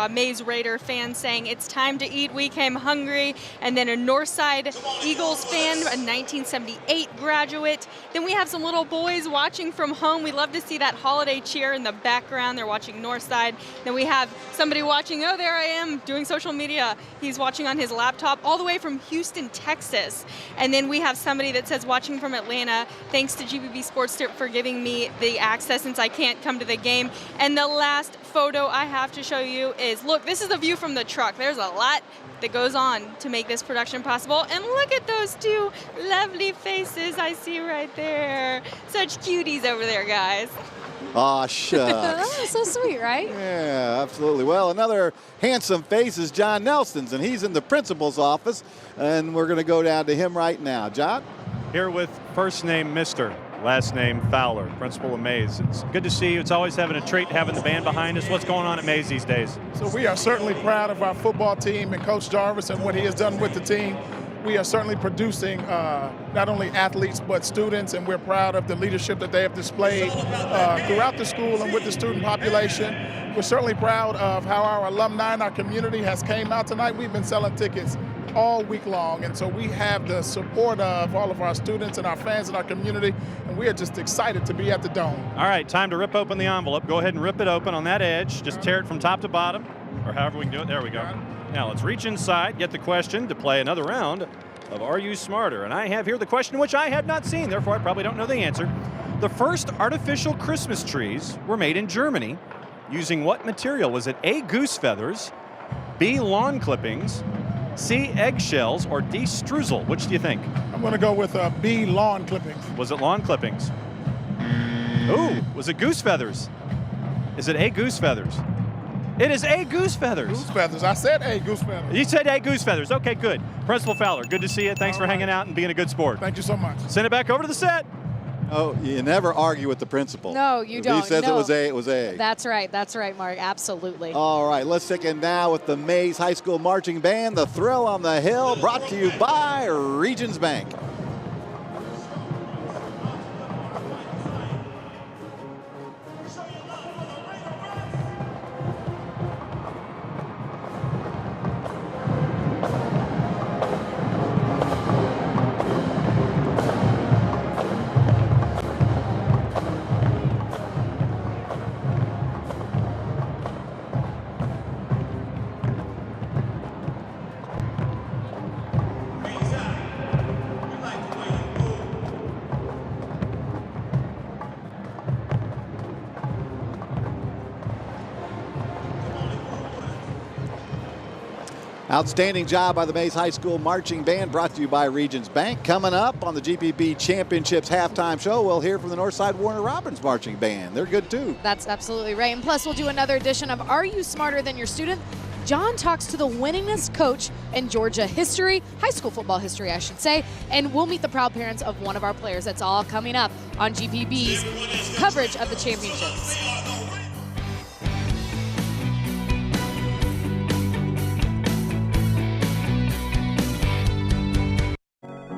Mays Raider fan saying, it's time to eat, we came hungry. And then a Northside Eagles fan, a 1978 graduate. Then we have some little boys watching from home. We love to see that holiday cheer in the background. They're watching Northside. Then we have somebody watching, oh, there I am, doing social media. He's watching on his laptop all the way from Houston, Texas. And then we have somebody that says, watching from Atlanta, thanks to GPB Sports for giving me the access since I can't come to the game. And the last photo I have to show you is, look, this is the view from the truck. There's a lot that goes on to make this production possible. And look at those two lovely faces I see right there. Such cuties over there, guys. Aw, shucks. So sweet, right? Yeah, absolutely. Well, another handsome face is John Nelson's, and he's in the principal's office, and we're going to go down to him right now. John? Here with first name Mr., last name Fowler, principal of Mays. It's good to see you. It's always having a treat having the band behind us. What's going on at Mays these days? So we are certainly proud of our football team and Coach Jarvis and what he has done with the team. We are certainly producing not only athletes but students, and we're proud of the leadership that they have displayed throughout the school and with the student population. We're certainly proud of how our alumni and our community has came out tonight. We've been selling tickets all week long, and so we have the support of all of our students and our fans in our community, and we are just excited to be at the Dome. All right, time to rip open the envelope. Go ahead and rip it open on that edge. Just tear it from top to bottom, or however we can do it. There we go. Now let's reach inside, get the question to play another round of Are You Smarter? And I have here the question which I had not seen, therefore I probably don't know the answer. The first artificial Christmas trees were made in Germany using what material? Was it A, goose feathers, B, lawn clippings, C, eggshells, or D, streusel? Which do you think? I'm going to go with B, lawn clippings. Was it lawn clippings? Ooh, was it goose feathers? Is it A, goose feathers? It is A, goose feathers. Goose feathers. I said A, goose feathers. You said A, goose feathers. Okay, good. Principal Fowler, good to see you. Thanks for hanging out and being a good sport. Thank you so much. Send it back over to the set. Oh, you never argue with the principal. No, you If don't. he says No. it was A, it was A. That's right, Mark, absolutely. All right, let's take it now with the Mays High School Marching Band, The Thrill on the Hill, brought to you by Regions Bank. Outstanding job by the Mays High School Marching Band, brought to you by Regions Bank. Coming up on the GPB Championships halftime show, we'll hear from the Northside Warner Robins Marching Band. They're good too. That's absolutely right. And plus, we'll do another edition of Are You Smarter Than Your Student? John talks to the winningest coach in Georgia history, high school football history, I should say, and we'll meet the proud parents of one of our players. That's all coming up on GPB's coverage of the championships.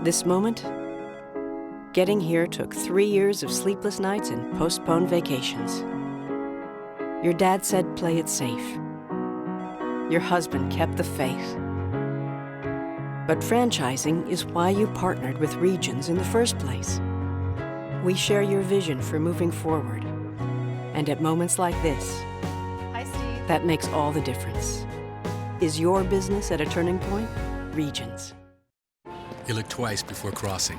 This moment, getting here took 3 years of sleepless nights and postponed vacations. Your dad said play it safe. Your husband kept the faith. But franchising is why you partnered with Regions in the first place. We share your vision for moving forward And at moments like this, Hi, Steve. that makes all the difference. Is your business at a turning point? Regions. You look twice before crossing.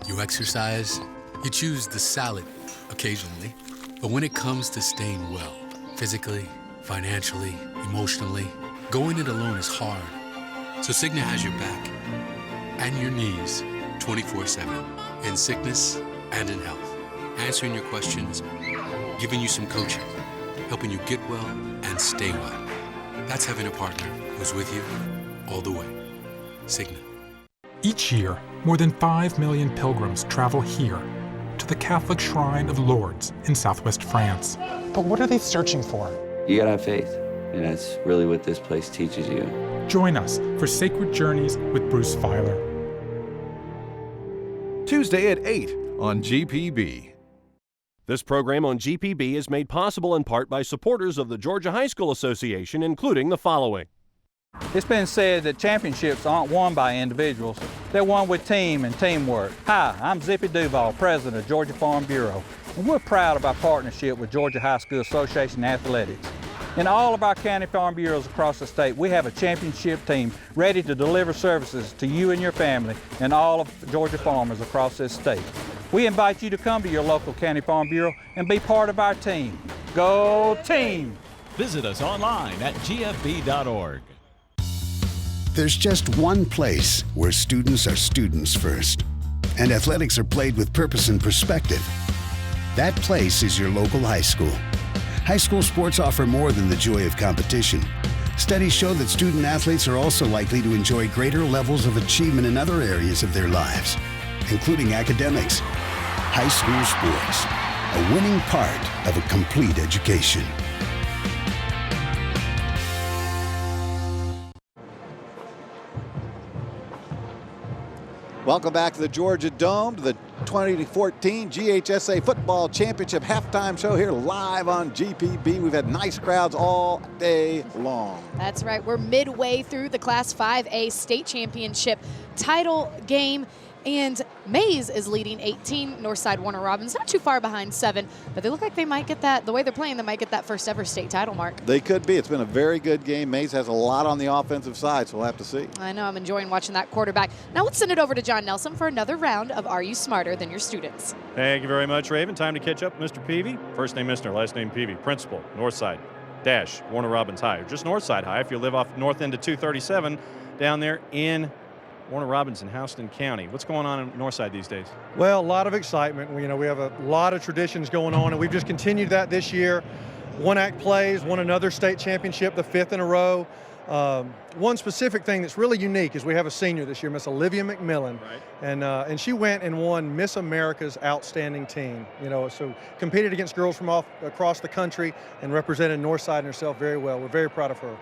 You exercise. You choose the salad occasionally. But when it comes to staying well, physically, financially, emotionally, going it alone is hard. So Cigna has your back and your knees 24/7, in sickness and in health, answering your questions, giving you some coaching, helping you get well and stay well. That's having a partner who's with you all the way. Cigna. Each year, more than 5 million pilgrims travel here to the Catholic Shrine of Lourdes in southwest France. But what are they searching for? You gotta have faith, and that's really what this place teaches you. Join us for Sacred Journeys with Bruce Feiler. Tuesday at 8 on GPB. This program on GPB is made possible in part by supporters of the Georgia High School Association, including the following. It's been said that championships aren't won by individuals. They're won with team and teamwork. Hi, I'm Zippy Duval, president of Georgia Farm Bureau, and we're proud of our partnership with Georgia High School Association Athletics. In all of our county farm bureaus across the state, we have a championship team ready to deliver services to you and your family and all of Georgia farmers across this state. We invite you to come to your local county farm bureau and be part of our team. Go team! Visit us online at gfb.org. There's just one place where students are students first, and athletics are played with purpose and perspective. That place is your local high school. High school sports offer more than the joy of competition. Studies show that student athletes are also likely to enjoy greater levels of achievement in other areas of their lives, including academics. High school sports, a winning part of a complete education. Welcome back to the Georgia Dome, to the 2014 GHSA Football Championship halftime show here live on GPB. We've had nice crowds all day long. That's right. We're midway through the Class 5A state championship title game. And Mays is leading 18, Northside Warner Robins not too far behind 7, but they look like they might get that, the way they're playing, they might get that first ever state title mark. They could be. It's been a very good game. Mays has a lot on the offensive side, so we'll have to see. I know, I'm enjoying watching that quarterback. Now let's send it over to John Nelson for another round of Are You Smarter Than Your Students? Thank you very much, Raven. Time to catch up, Mr. Peavy. First name Mr., last name Peavy. Principal, Northside, Warner Robins High, or just Northside High if you live off north end of 237 down there in Warner Robins in Houston County. What's going on in Northside these days? Well, a lot of excitement. We have a lot of traditions going on, and we've just continued that this year. One act plays, won another state championship, the 5th in a row. One specific thing that's really unique is we have a senior this year, Miss Olivia McMillan, and she went and won Miss America's Outstanding Teen. So competed against girls from across the country and represented Northside and herself very well. We're very proud of her.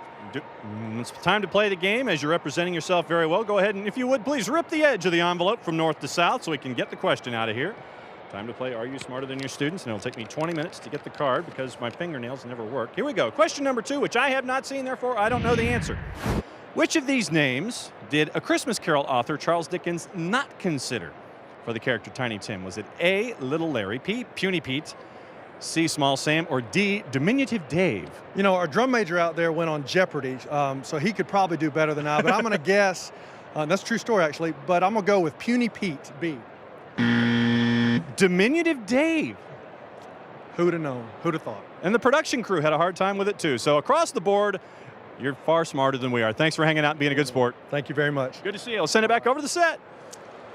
It's time to play the game. As you're representing yourself very well, go ahead and, if you would, please rip the edge of the envelope from north to south so we can get the question out of here. Time to play Are You Smarter Than Your Students? And it'll take me 20 minutes to get the card because my fingernails never work. Here we go. Question number 2, which I have not seen, therefore I don't know the answer. Which of these names did A Christmas Carol author Charles Dickens not consider for the character Tiny Tim? Was it A, Little Larry, B, Puny Pete, C, Small Sam, or D, Diminutive Dave? Our drum major out there went on Jeopardy, so he could probably do better than I, but I'm going to guess, that's a true story actually, but I'm going to go with Puny Pete, B. Diminutive Dave. Who'd have known? Who'd have thought? And the production crew had a hard time with it too. So across the board, you're far smarter than we are. Thanks for hanging out and being a good sport. Thank you very much. Good to see you. I'll send it back over to the set.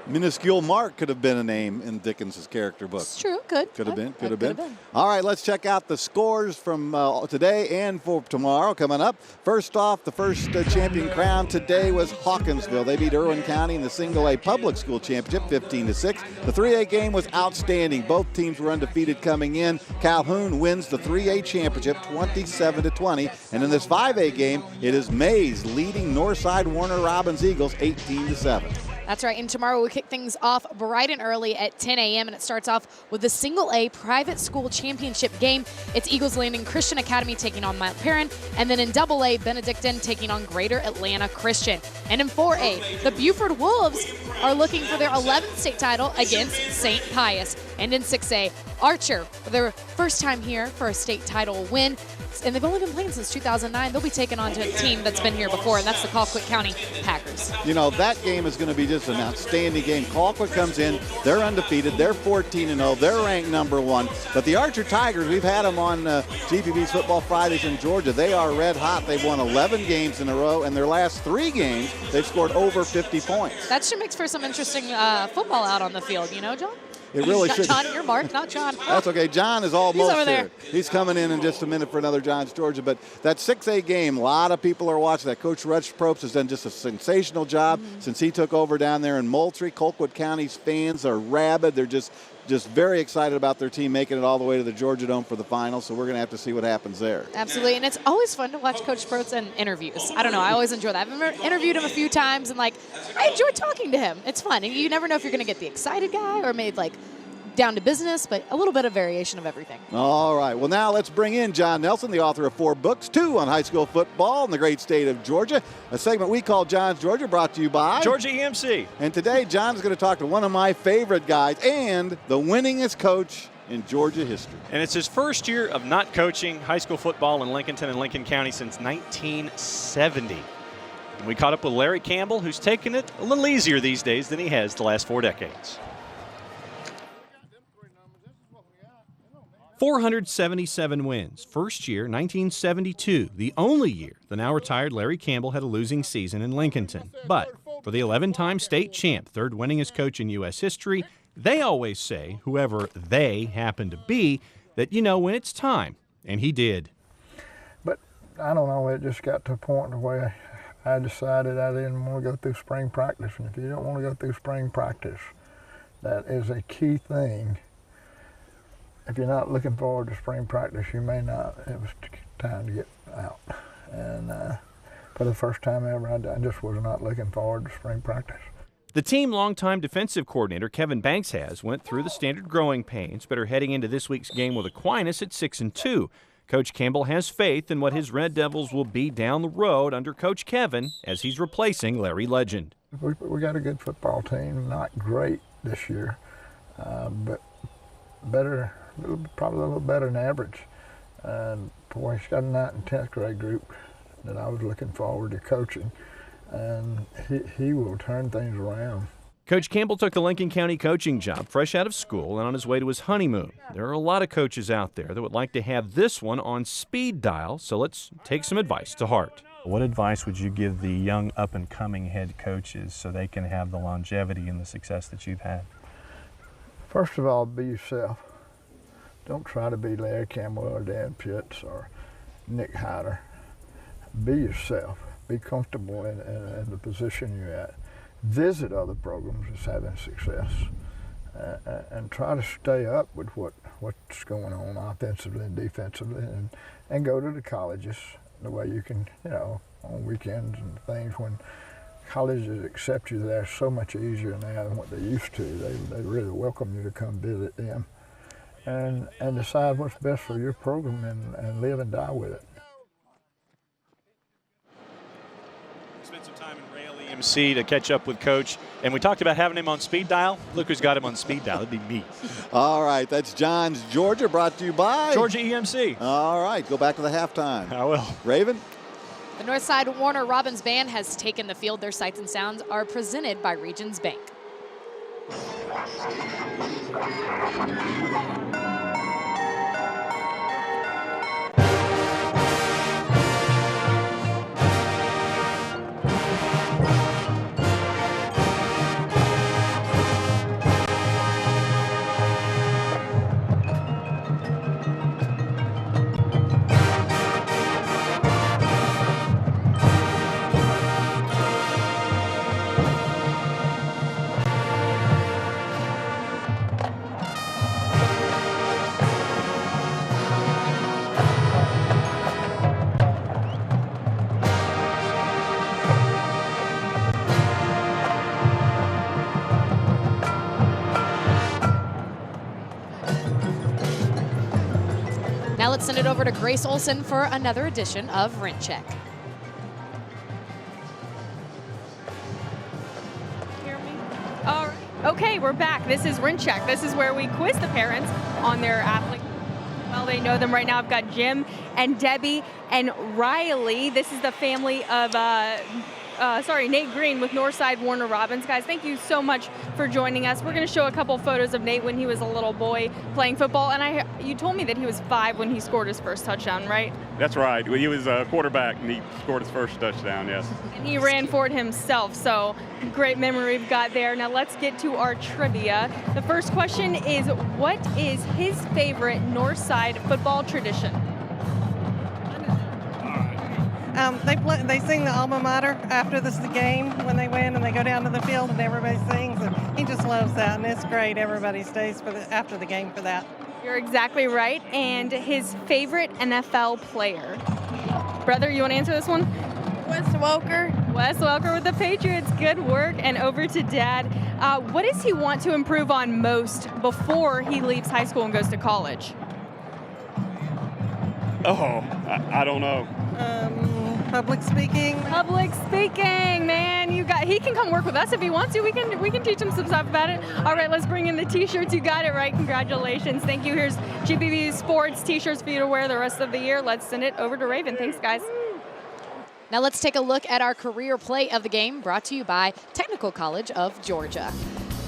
Minuscule Mark could have been a name in Dickens's character book. It's true. Could have been. All right, let's check out the scores from today and for tomorrow coming up. First off, the first champion crown today was Hawkinsville. They beat Irwin County in the Single A Public School Championship 15-6. The 3A game was outstanding. Both teams were undefeated coming in. Calhoun wins the 3A championship 27-20. And in this 5A game, it is Mays leading Northside Warner Robins Eagles 18-7. That's right, and tomorrow we'll kick things off bright and early at 10 a.m., and it starts off with the Single A Private School Championship game. It's Eagles Landing Christian Academy taking on Mount Perrin, and then in Double A, Benedictine taking on Greater Atlanta Christian. And in 4A, the Buford Wolves are looking for their 11th state title against St. Pius. And in 6A, Archer, for their first time here for a state title win, and they've only been playing since 2009. They'll be taking on to a team that's been here before, and that's the Colquitt County Packers. You know, that game is going to be just an outstanding game. Colquitt comes in, they're undefeated, they're 14-0, they're ranked #1. But the Archer Tigers, we've had them on GPB's Football Fridays in Georgia. They are red hot. They've won 11 games in a row, and their last 3 games, they've scored over 50 points. That should make for some interesting football out on the field, you know, John? It really should. John, you're Mark, not John. That's okay. John is almost over there. here. He's coming in just a minute for another John's Georgia. But that 6A game, a lot of people are watching that. Coach Rush Probst has done just a sensational job since he took over down there in Moultrie. Colquitt County's fans are rabid. They're just very excited about their team making it all the way to the Georgia Dome for the final. So we're going to have to see what happens there. Absolutely, and it's always fun to watch Coach Probst in interviews. I don't know, I always enjoy that. I've interviewed him a few times, and I enjoy talking to him. It's fun, and you never know if you're going to get the excited guy or maybe down to business, but a little bit of variation of everything. All right. Well, now let's bring in John Nelson, the author of 4 books, 2 on high school football in the great state of Georgia. A segment we call John's Georgia, brought to you by Georgia EMC. And today, John's going to talk to one of my favorite guys and the winningest coach in Georgia history. And it's his first year of not coaching high school football in Lincolnton and Lincoln County since 1970. And we caught up with Larry Campbell, who's taken it a little easier these days than he has the last 4 decades. 477 wins. First year, 1972, the only year the now retired Larry Campbell had a losing season in Lincolnton. But for the 11-time state champ, third winningest coach in U.S. history, they always say, whoever they happen to be, that when it's time. And he did. But I don't know, it just got to a point where I decided I didn't want to go through spring practice. And if you don't want to go through spring practice, that is a key thing. If you're not looking forward to spring practice, you may not. It was time to get out. And for the first time ever, I just was not looking forward to spring practice. The team longtime defensive coordinator Kevin Banks went through the standard growing pains, but are heading into this week's game with Aquinas at 6-2. Coach Campbell has faith in what his Red Devils will be down the road under Coach Kevin as he's replacing Larry Legend. We got a good football team, not great this year, but better. Probably a little better than average. Boy, he's got a 9th and 10th grade group that I was looking forward to coaching, and he will turn things around. Coach Campbell took the Lincoln County coaching job fresh out of school and on his way to his honeymoon. There are a lot of coaches out there that would like to have this one on speed dial, so let's take some advice to heart. What advice would you give the young up-and-coming head coaches so they can have the longevity and the success that you've had? First of all, be yourself. Don't try to be Larry Campbell or Dan Pitts or Nick Hyder. Be yourself. Be comfortable in the position you're at. Visit other programs that's having success. And try to stay up with what's going on offensively and defensively, and go to the colleges the way you can, on weekends and things when colleges accept you. They're so much easier now than what they used to. They really welcome you to come visit them. And decide what's best for your program and live and die with it. Spent some time in Rail EMC to catch up with Coach, and we talked about having him on speed dial. Look who's got him on speed dial. That'd be me. All right, that's John's Georgia, brought to you by Georgia EMC. All right, go back to the halftime. I will. Raven? The Northside Warner Robins Band has taken the field. Their sights and sounds are presented by Regions Bank. Now let's send it over to Grace Olson for another edition of Rent Check. Hear me? All right. Okay. Okay, we're back. This is Rent Check. This is where we quiz the parents on their athlete. Well, they know them right now. I've got Jim and Debbie and Riley. This is the family of Nate Green with Northside Warner Robins. Guys, thank you so much for joining us. We're going to show a couple photos of Nate when he was a little boy playing football. And you told me that he was 5 when he scored his first touchdown, right? That's right. He was a quarterback, and he scored his first touchdown, yes. And he ran for it himself, so great memory we've got there. Now let's get to our trivia. The first question is, what is his favorite Northside football tradition? They sing the alma mater after the game when they win, and they go down to the field and everybody sings, and he just loves that, and it's great. Everybody stays after the game for that. You're exactly right. And his favorite NFL player. Brother, you want to answer this one? Wes Welker. Wes Welker with the Patriots. Good work. And over to Dad. What does he want to improve on most before he leaves high school and goes to college? Oh, I don't know. Public speaking. Public speaking, man. He can come work with us if he wants to. We can teach him some stuff about it. All right, let's bring in the t-shirts. You got it right. Congratulations. Thank you. Here's GPB Sports t-shirts for you to wear the rest of the year. Let's send it over to Raven. Thanks, guys. Now let's take a look at our career play of the game, brought to you by Technical College of Georgia.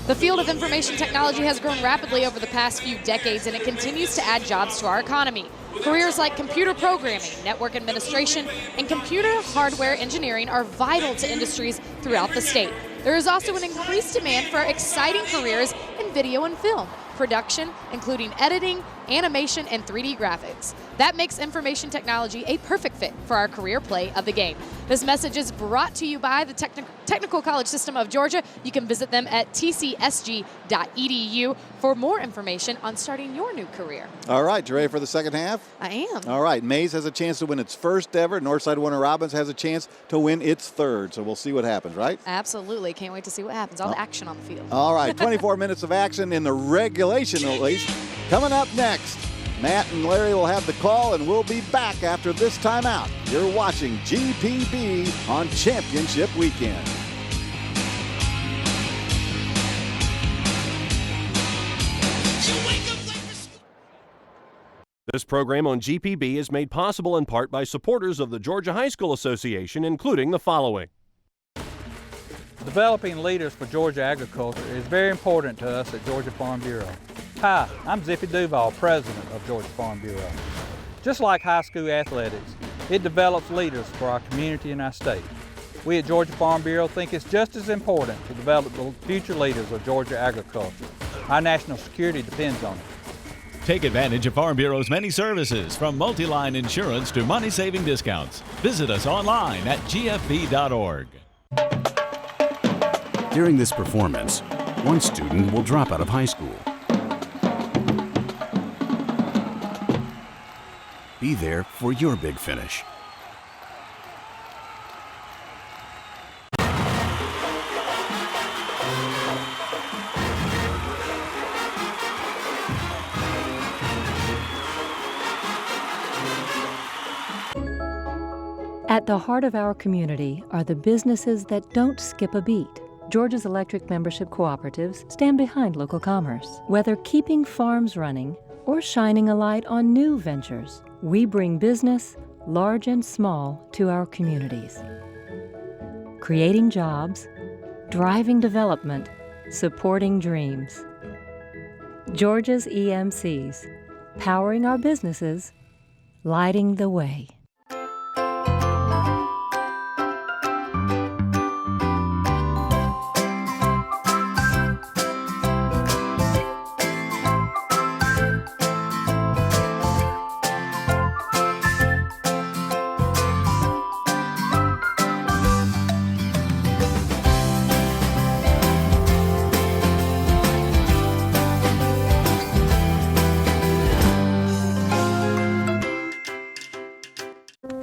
The field of information technology has grown rapidly over the past few decades, and it continues to add jobs to our economy. Careers like computer programming, network administration, and computer hardware engineering are vital to industries throughout the state. There is also an increased demand for exciting careers in video and film production, including editing, animation, and 3D graphics. That makes information technology a perfect fit for our career play of the game. This message is brought to you by the Technical College System of Georgia. You can visit them at tcsg.edu for more information on starting your new career. All right, you ready for the second half? I am. All right, Mays has a chance to win its first ever. Northside Warner Robins has a chance to win its third. So we'll see what happens, right? Absolutely. Can't wait to see what happens. All the action on the field. All right, 24 minutes of action in the regulation at least. Coming up next, Matt and Larry will have the call, and we'll be back after this timeout. You're watching GPB on Championship Weekend. This program on GPB is made possible in part by supporters of the Georgia High School Association, including the following. Developing leaders for Georgia agriculture is very important to us at Georgia Farm Bureau. Hi, I'm Zippy Duval, President of Georgia Farm Bureau. Just like high school athletics, it develops leaders for our community and our state. We at Georgia Farm Bureau think it's just as important to develop the future leaders of Georgia agriculture. Our national security depends on it. Take advantage of Farm Bureau's many services, from multi-line insurance to money-saving discounts. Visit us online at gfb.org. During this performance, one student will drop out of high school. Be there for your big finish. At the heart of our community are the businesses that don't skip a beat. Georgia's electric membership cooperatives stand behind local commerce. Whether keeping farms running or shining a light on new ventures, we bring business, large and small, to our communities. Creating jobs, driving development, supporting dreams. Georgia's EMCs, powering our businesses, lighting the way.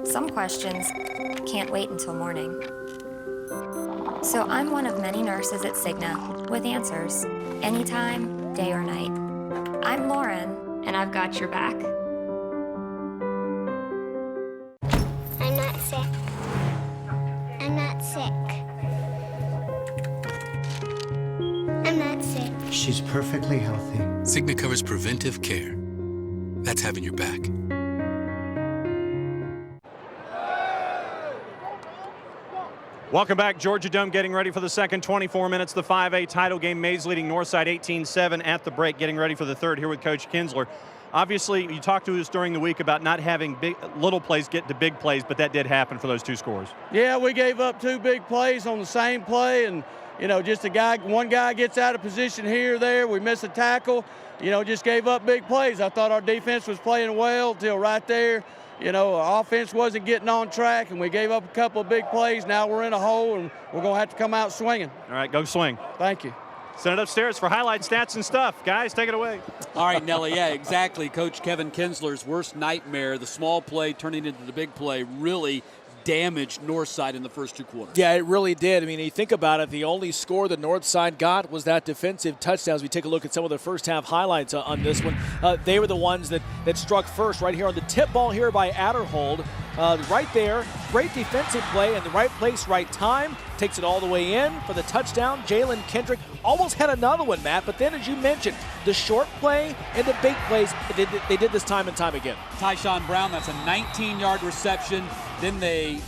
Some questions can't wait until morning. So I'm one of many nurses at Cigna with answers, anytime, day or night. I'm Lauren, and I've got your back. I'm not sick. I'm not sick. I'm not sick. She's perfectly healthy. Cigna covers preventive care. That's having your back. Welcome back. Georgia Dome getting ready for the second 24 minutes. The 5A title game. Maize leading Northside 18-7 at the break, getting ready for the third here with Coach Kinsler. Obviously, you talked to us during the week about not having little plays get to big plays, but that did happen for those two scores. Yeah, we gave up 2 big plays on the same play, and just one guy gets out of position here or there. We miss a tackle. Just gave up big plays. I thought our defense was playing well till right there. Our offense wasn't getting on track, and we gave up a couple of big plays. Now we're in a hole, and we're going to have to come out swinging. All right, go swing. Thank you. Send it upstairs for highlight stats and stuff. Guys, take it away. All right, Nelly, yeah, exactly. Coach Kevin Kinsler's worst nightmare, the small play turning into the big play, really damaged Northside in the first 2 quarters. Yeah, it really did. I mean, you think about it, the only score the Northside got was that defensive touchdown. As we take a look at some of the first half highlights on this one, they were the ones that struck first right here on the tip ball here by Adderhold. Right there, great defensive play in the right place, right time. Takes it all the way in for the touchdown. Jalen Kendrick almost had another one, Matt, but then as you mentioned, the short play and the big plays, they did this time and time again. Tyshawn Brown, that's a 19-yard reception. Then they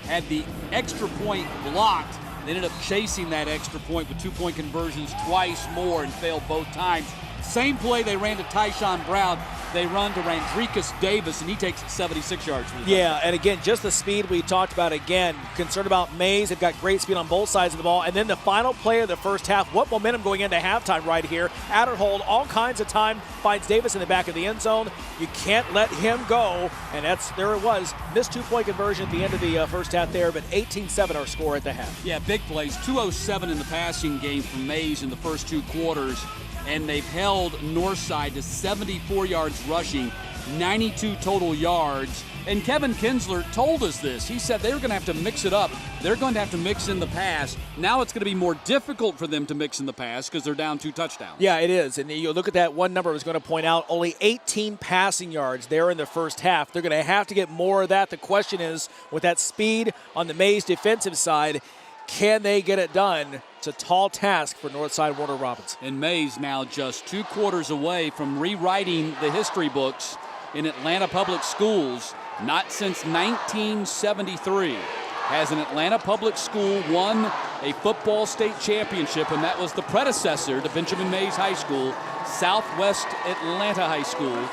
had the extra point blocked. They ended up chasing that extra point with 2-point conversions twice more and failed both times. Same play they ran to Tyshawn Brown. They run to Randricus Davis, and he takes it 76 yards. Yeah, and again, just the speed we talked about again. Concerned about Maize. They've got great speed on both sides of the ball. And then the final play of the first half, what momentum going into halftime right here. Adderhold, all kinds of time, finds Davis in the back of the end zone. You can't let him go. And there it was. Missed 2-point conversion at the end of the first half there, but 18-7 our score at the half. Yeah, big plays. 207 in the passing game for Maize in the first 2 quarters. And they've held Northside to 74 yards rushing, 92 total yards. And Kevin Kinsler told us this. He said they were going to have to mix it up. They're going to have to mix in the pass. Now it's going to be more difficult for them to mix in the pass because they're down 2 touchdowns. Yeah, it is. And you look at that one number I was going to point out, only 18 passing yards there in the first half. They're going to have to get more of that. The question is, with that speed on the Maize defensive side, can they get it done? It's a tall task for Northside Warner Robins. And Maize now just 2 quarters away from rewriting the history books in Atlanta Public Schools. Not since 1973 has an Atlanta public school won a football state championship, and that was the predecessor to Benjamin Maize High School, Southwest Atlanta High School.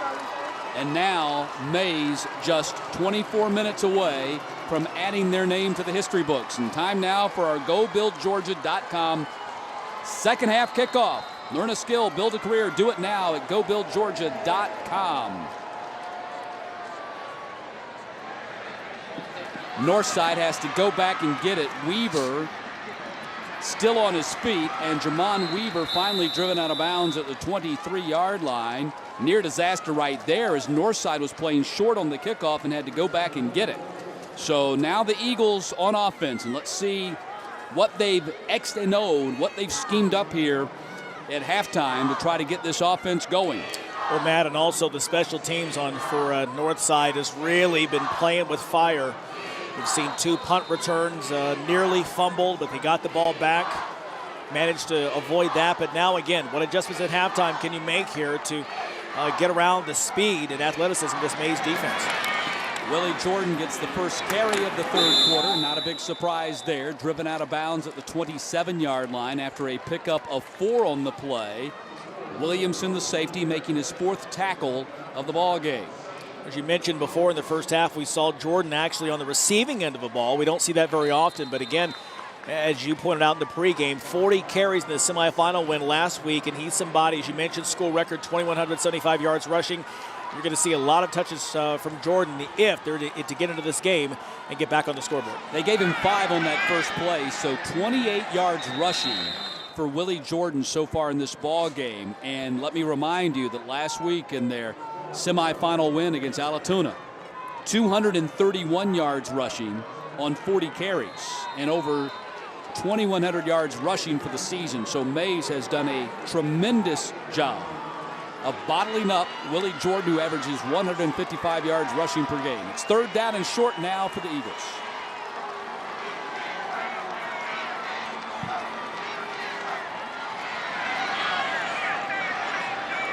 And now Maize just 24 minutes away from adding their name to the history books. And time now for our GoBuildGeorgia.com second half kickoff. Learn a skill, build a career, do it now at GoBuildGeorgia.com. Northside has to go back and get it. Weaver still on his feet, and Jermon Weaver finally driven out of bounds at the 23-yard line. Near disaster right there as Northside was playing short on the kickoff and had to go back and get it. So now the Eagles on offense, and let's see what they've X'd and O'd, what they've schemed up here at halftime to try to get this offense going. Well, Matt, and also the special teams for Northside has really been playing with fire. We've seen 2 punt returns, nearly fumbled, but they got the ball back, managed to avoid that. But now again, what adjustments at halftime can you make here to get around the speed and athleticism of this Maize defense? Willie Jordan gets the first carry of the third quarter. Not a big surprise there. Driven out of bounds at the 27-yard line after a pickup of 4 on the play. Williamson, the safety, making his 4th tackle of the ball game. As you mentioned before, in the first half, we saw Jordan actually on the receiving end of a ball. We don't see that very often, but again, as you pointed out in the pregame, 40 carries in the semifinal win last week, and he's somebody, as you mentioned, school record, 2,175 yards rushing. You're going to see a lot of touches from Jordan if they're to get into this game and get back on the scoreboard. They gave him 5 on that first play, so 28 yards rushing for Willie Jordan so far in this ball game. And let me remind you that last week in their semifinal win against Allatoona, 231 yards rushing on 40 carries and over 2,100 yards rushing for the season. So Maize has done a tremendous job of bottling up Willie Jordan, who averages 155 yards rushing per game. It's 3rd down and short now for the Eagles.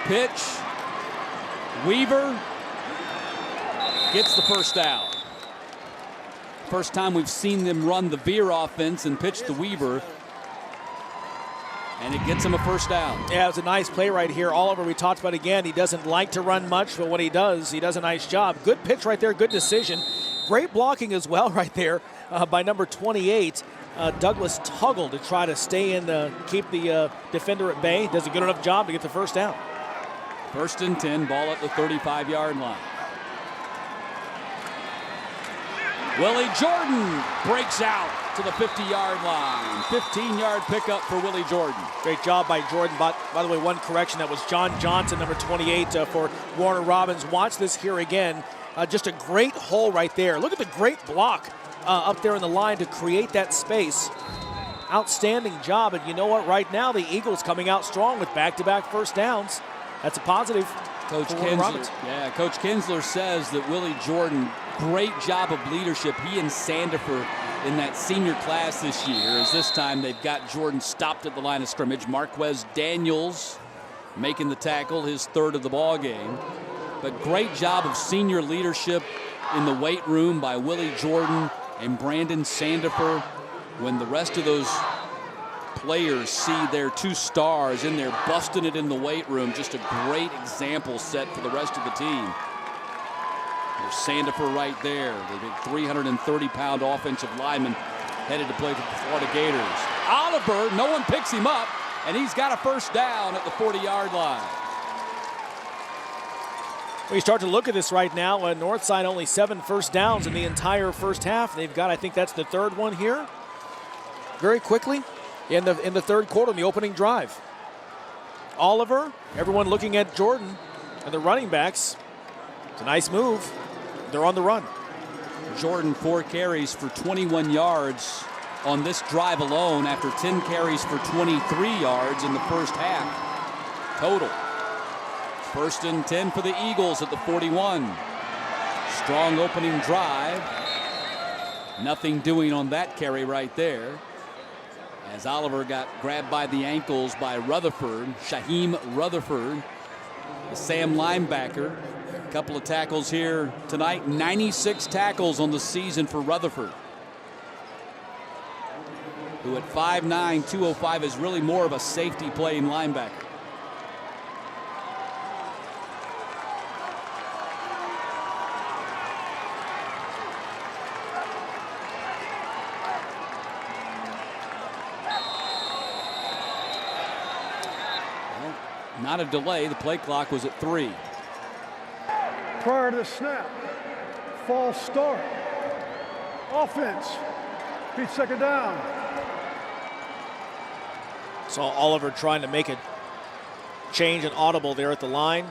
pitch. Weaver gets the first down. First time we've seen them run the veer offense and pitch to Weaver. And it gets him a first down. Yeah, it was a nice play right here. Oliver, we talked about again, he doesn't like to run much, but when he does a nice job. Good pitch right there, good decision. Great blocking as well right there by number 28, Douglas Tuggle, to try to stay in, keep the defender at bay. Does a good enough job to get the first down. 1st and 10, ball at the 35-yard line. Willie Jordan breaks out to the 50-yard line. 15-yard pickup for Willie Jordan. Great job by Jordan. By the way, one correction, that was John Johnson, number 28 for Warner Robins. Watch this here again. Just a great hole right there. Look at the great block up there in the line to create that space. Outstanding job. And you know what? Right now, the Eagles coming out strong with back-to-back first downs. That's a positive. Coach Kinsler says that Willie Jordan, great job of leadership. He and Sandifer in that senior class this year, as this time they've got Jordan stopped at the line of scrimmage. Marquez Daniels making the tackle, his 3rd of the ball game. But great job of senior leadership in the weight room by Willie Jordan and Brandon Sandifer. When the rest of those players see their 2 stars in there busting it in the weight room, just a great example set for the rest of the team. There's Sandifer right there, the big 330-pound offensive lineman headed to play for the Florida Gators. Oliver, no one picks him up, and he's got a first down at the 40-yard line. When you start to look at this right now, Northside only 7 first downs in the entire first half. They've got, I think that's the 3rd one here. Very quickly in the 3rd quarter, in the opening drive. Oliver, everyone looking at Jordan and the running backs. It's a nice move. They're on the run. Jordan 4 carries for 21 yards on this drive alone after 10 carries for 23 yards in the first half total. 1st and 10 for the Eagles at the 41. Strong opening drive. Nothing doing on that carry right there, as Oliver got grabbed by the ankles by Rutherford, Shaheem Rutherford, the Sam linebacker. A couple of tackles here tonight. 96 tackles on the season for Rutherford, who at 5'9", 205 is really more of a safety playing linebacker. Well, not a delay. The play clock was at 3. Prior to the snap, false start, offense, beat 2nd down. Saw Oliver trying to make a change and audible there at the line.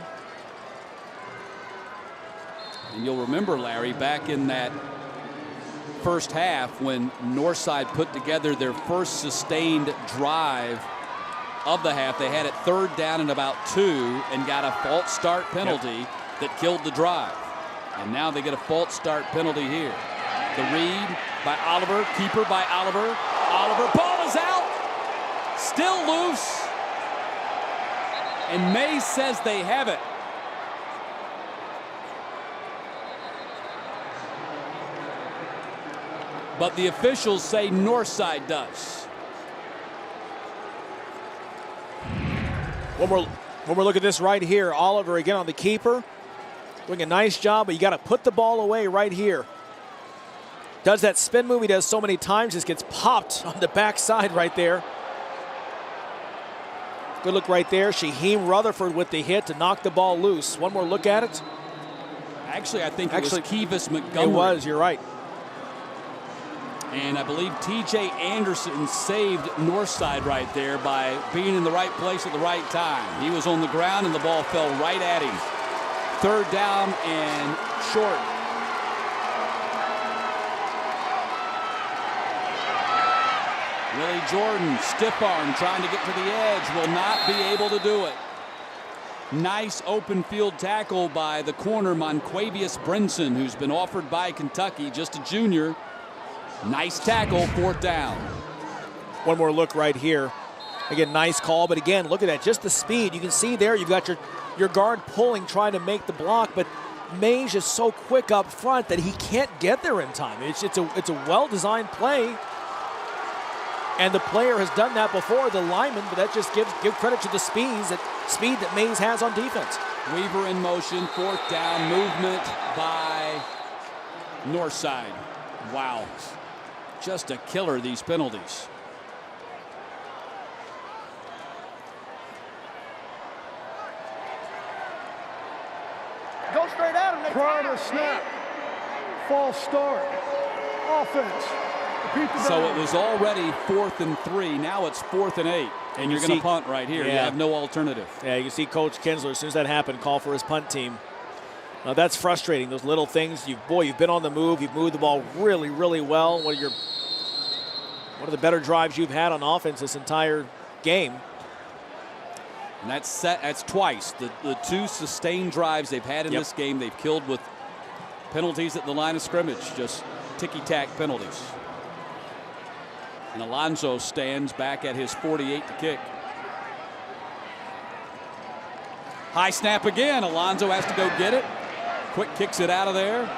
And you'll remember, Larry, back in that first half when Northside put together their first sustained drive of the half, they had it 3rd down and about 2 and got a false start penalty that killed the drive. And now they get a false start penalty here. The read by Oliver, keeper by Oliver. Oliver, ball is out, still loose. And May says they have it. But the officials say Northside does. One more look at this right here. Oliver again on the keeper. Doing a nice job, but you got to put the ball away right here. Does that spin move he does so many times, just gets popped on the backside right there. Good look right there. Shaheem Rutherford with the hit to knock the ball loose. One more look at it. Actually, I think it was Kevis Montgomery. It was, you're right. And I believe TJ Anderson saved Northside right there by being in the right place at the right time. He was on the ground and the ball fell right at him. 3rd down and short. Willie Jordan, stiff arm, trying to get to the edge, will not be able to do it. Nice open field tackle by the corner, Monquavius Brinson, who's been offered by Kentucky, just a junior. Nice tackle, 4th down. One more look right here. Again, nice call, but again, look at that, just the speed. You can see there, you've got your your guard pulling, trying to make the block, but Mays is so quick up front that he can't get there in time. It's a well-designed play, and the player has done that before, the lineman, but that just give credit to the speed that Mays has on defense. Weaver in motion, 4th down, movement by Northside. Wow, just a killer, these penalties. Go straight at him. Prior to the snap, false start, offense. So it was already 4th and 3. Now it's 4th and 8. And you're going to punt right here. Yeah. You have no alternative. Yeah, you can see Coach Kinsler, as soon as that happened, call for his punt team. That's frustrating. Those little things. You've been on the move. You've moved the ball really, really well. One of the better drives you've had on offense this entire game. And that's twice. The 2 sustained drives they've had in this game, they've killed with penalties at the line of scrimmage. Just ticky-tack penalties. And Alonso stands back at his 48 to kick. High snap again. Alonso has to go get it. Quick kicks it out of there.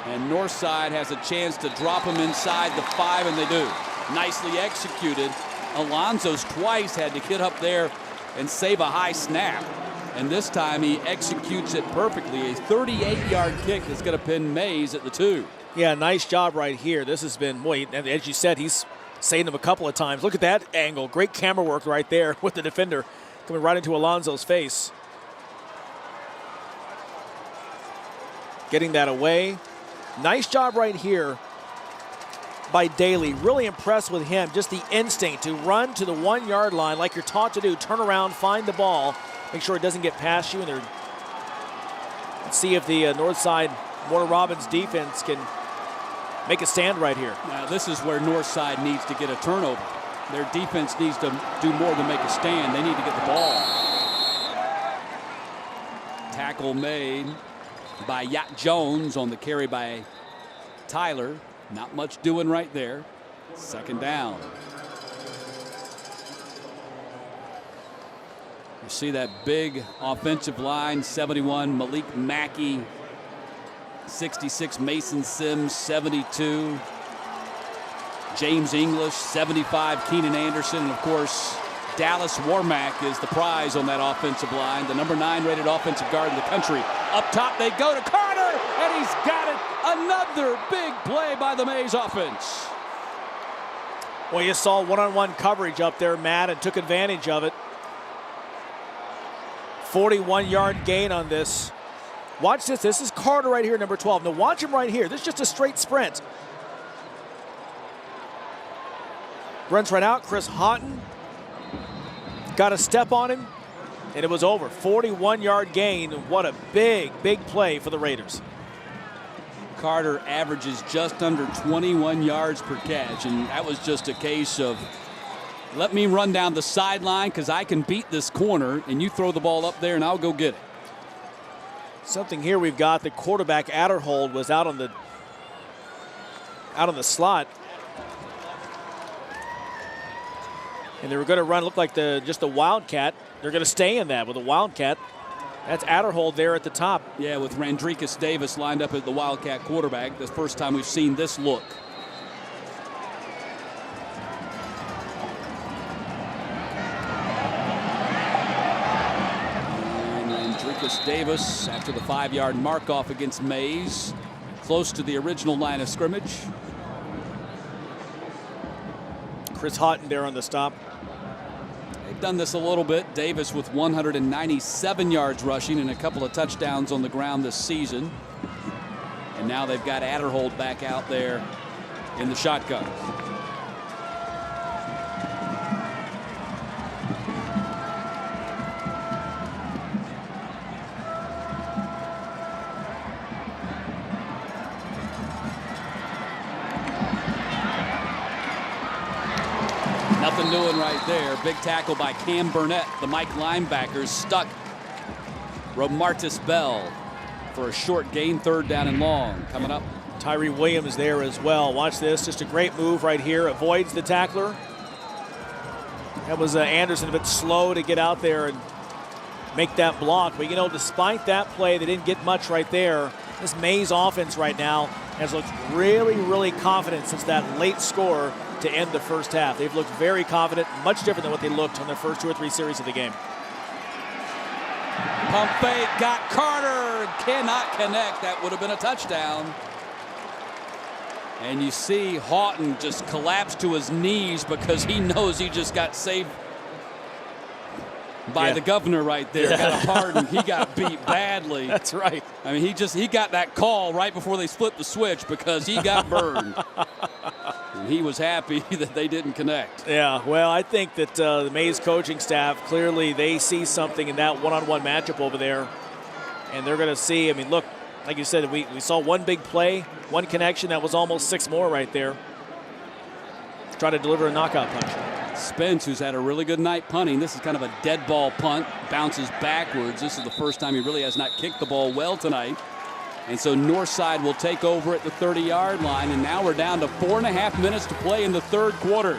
And Northside has a chance to drop him inside the 5, and they do. Nicely executed. Alonso's twice had to get up there and save a high snap. And this time he executes it perfectly. A 38-yard kick that's going to pin Mays at the 2. Yeah, nice job right here. This has been, and as you said, he's saved him a couple of times. Look at that angle. Great camera work right there with the defender coming right into Alonso's face. Getting that away. Nice job right here by Daly. Really impressed with him. Just the instinct to run to the 1-yard line like you're taught to do. Turn around, find the ball, make sure it doesn't get past you. And let's see if the Northside Warner Robins defense can make a stand right here. Now this is where Northside needs to get a turnover. Their defense needs to do more than make a stand. They need to get the ball. Tackle made by Yacht Jones on the carry by Tyler. Not much doing right there. 2nd down. You see that big offensive line, 71 Malik Mackey, 66 Mason Sims, 72 James English, 75 Keenan Anderson, and of course Dallas Warmack is the prize on that offensive line, the number 9 rated offensive guard in the country. Up top they go to Carter, and he's got it. Another big play by the Mays offense. Well, you saw one-on-one coverage up there, Matt, and took advantage of it. 41-yard gain on this. Watch this. This is Carter right here, number 12. Now watch him right here. This is just a straight sprint. Runs right out. Chris Houghton got a step on him, and it was over. 41-yard gain. What a big, big play for the Raiders. Carter averages just under 21 yards per catch, and that was just a case of let me run down the sideline because I can beat this corner, and you throw the ball up there and I'll go get it. Something here we've got, the quarterback Adderhold was out on the slot. And they were going to run, look like just the Wildcat. They're going to stay in that with a Wildcat. That's Adderhold there at the top. Yeah, with Randricus Davis lined up as the Wildcat quarterback. The first time we've seen this look. And Randricus Davis, after the 5-yard mark off against Mays, close to the original line of scrimmage. Chris Houghton there on the stop. They've done this a little bit. Davis with 197 yards rushing and a couple of touchdowns on the ground this season. And now they've got Adderhold back out there in the shotgun. Nothing doing right there. Big tackle by Cam Burnett. The Mike linebackers stuck Romartis Bell for a short gain, 3rd down and long. Coming up. Tyree Williams there as well. Watch this. Just a great move right here. Avoids the tackler. That was Anderson a bit slow to get out there and make that block. But, you know, despite that play, they didn't get much right there. This Mays offense right now has looked really, really confident since that late score to end the first half. They've looked very confident, much different than what they looked on their first 2 or 3 series of the game. Pump fake, got Carter, cannot connect. That would have been a touchdown. And you see Houghton just collapse to his knees because he knows he just got saved by the governor right there. Got a pardon. He got beat badly. That's right. I mean, he got that call right before they flipped the switch because he got burned. And he was happy that they didn't connect. Yeah, well, I think that the Mays coaching staff, clearly they see something in that one-on-one matchup over there. And they're going to see, I mean, look, like you said, we saw one big play, one connection. That was almost 6 more right there. Try to deliver a knockout punch. Spence, who's had a really good night punting. This is kind of a dead ball punt, bounces backwards. This is the first time he really has not kicked the ball well tonight. And so Northside will take over at the 30-yard line, and now we're down to 4.5 minutes to play in the third quarter.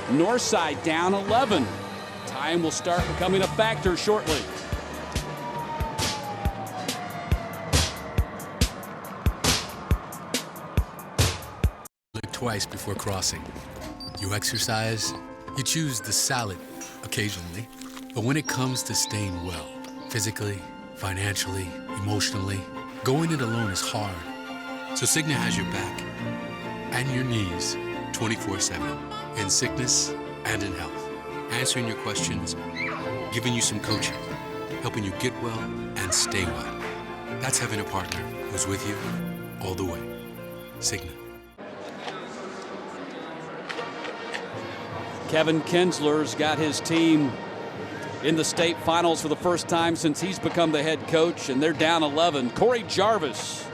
Northside down 11. Time will start becoming a factor shortly. Look twice before crossing. You exercise, you choose the salad occasionally, but when it comes to staying well, physically, financially, emotionally, going it alone is hard. So Cigna has your back and your knees 24/7, in sickness and in health, answering your questions, giving you some coaching, helping you get well and stay well. That's having a partner who's with you all the way. Cigna. Kevin Kinsler's got his team in the state finals for the first time since he's become the head coach, and they're down 11. Corey Jarvis,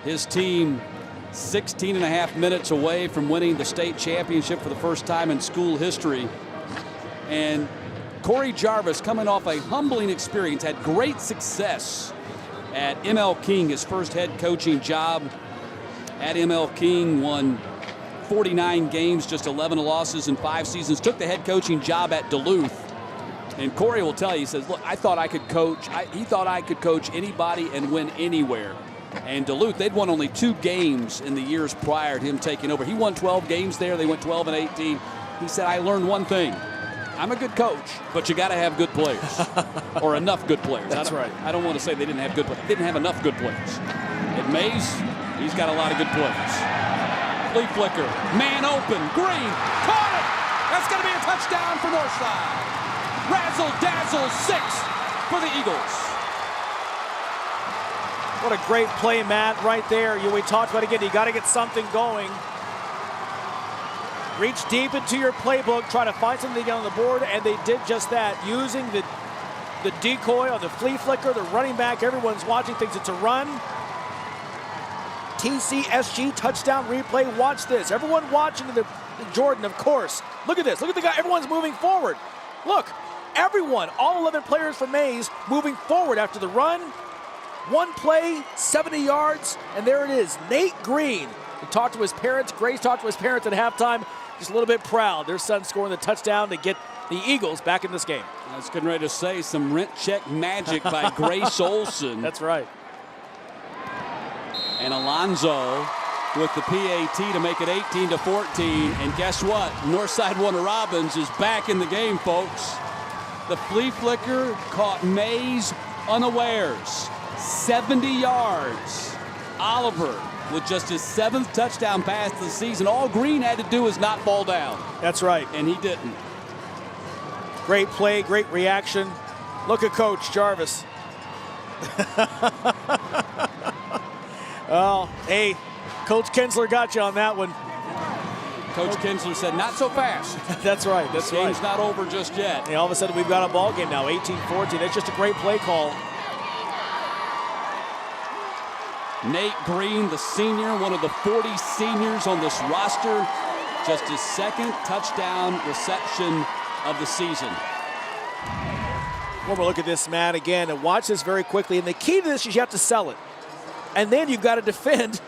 his team 16.5 minutes away from winning the state championship for the first time in school history. And Corey Jarvis, coming off a humbling experience, had great success at ML King, his first head coaching job at ML King, won 49 games, just 11 losses in 5 seasons, took the head coaching job at Duluth. And Corey will tell you, he says, look, I thought I could coach. He thought I could coach anybody and win anywhere. And Duluth, they'd won only 2 games in the years prior to him taking over. He won 12 games there. They went 12-18. He said, I learned one thing. I'm a good coach, but you got to have good players, or enough good players. That's right. I don't want to say they didn't have good players. They didn't have enough good players. At Mays, he's got a lot of good players. Flea flicker, man open, Green, caught it! That's going to be a touchdown for Northside. Razzle dazzle 6 for the Eagles. What a great play, Matt, right there. We talked about, again, you got to get something going. Reach deep into your playbook, try to find something to get on the board, and they did just that, using the decoy on the flea flicker, the running back. Everyone's watching, thinks it's a run. TCSG touchdown replay. Watch this. Everyone watching the Jordan, of course. Look at this. Look at the guy. Everyone's moving forward. Look, everyone, all 11 players from Mays moving forward after the run. One play, 70 yards, and there it is. Nate Green. He talked to his parents. Grace talked to his parents at halftime. Just a little bit proud. Their son scoring the touchdown to get the Eagles back in this game. I was getting ready to say some rent check magic by Grace Olson. That's right. And Alonzo with the PAT to make it 18-14. And guess what? Northside Warner Robins is back in the game, folks. The flea flicker caught Mays unawares. 70 yards. Oliver with just his 7th touchdown pass of the season. All Green had to do is not fall down. That's right. And he didn't. Great play, great reaction. Look at Coach Jarvis. Well, hey, Coach Kinsler got you on that one. Coach Kinsler said, not so fast. That's right. That's right. Game's not over just yet. Hey, all of a sudden, we've got a ball game now, 18-14. That's just a great play call. Nate Green, the senior, one of the 40 seniors on this roster. Just his 2nd touchdown reception of the season. One more look at this, Matt, again, and watch this very quickly. And the key to this is you have to sell it. And then you've got to defend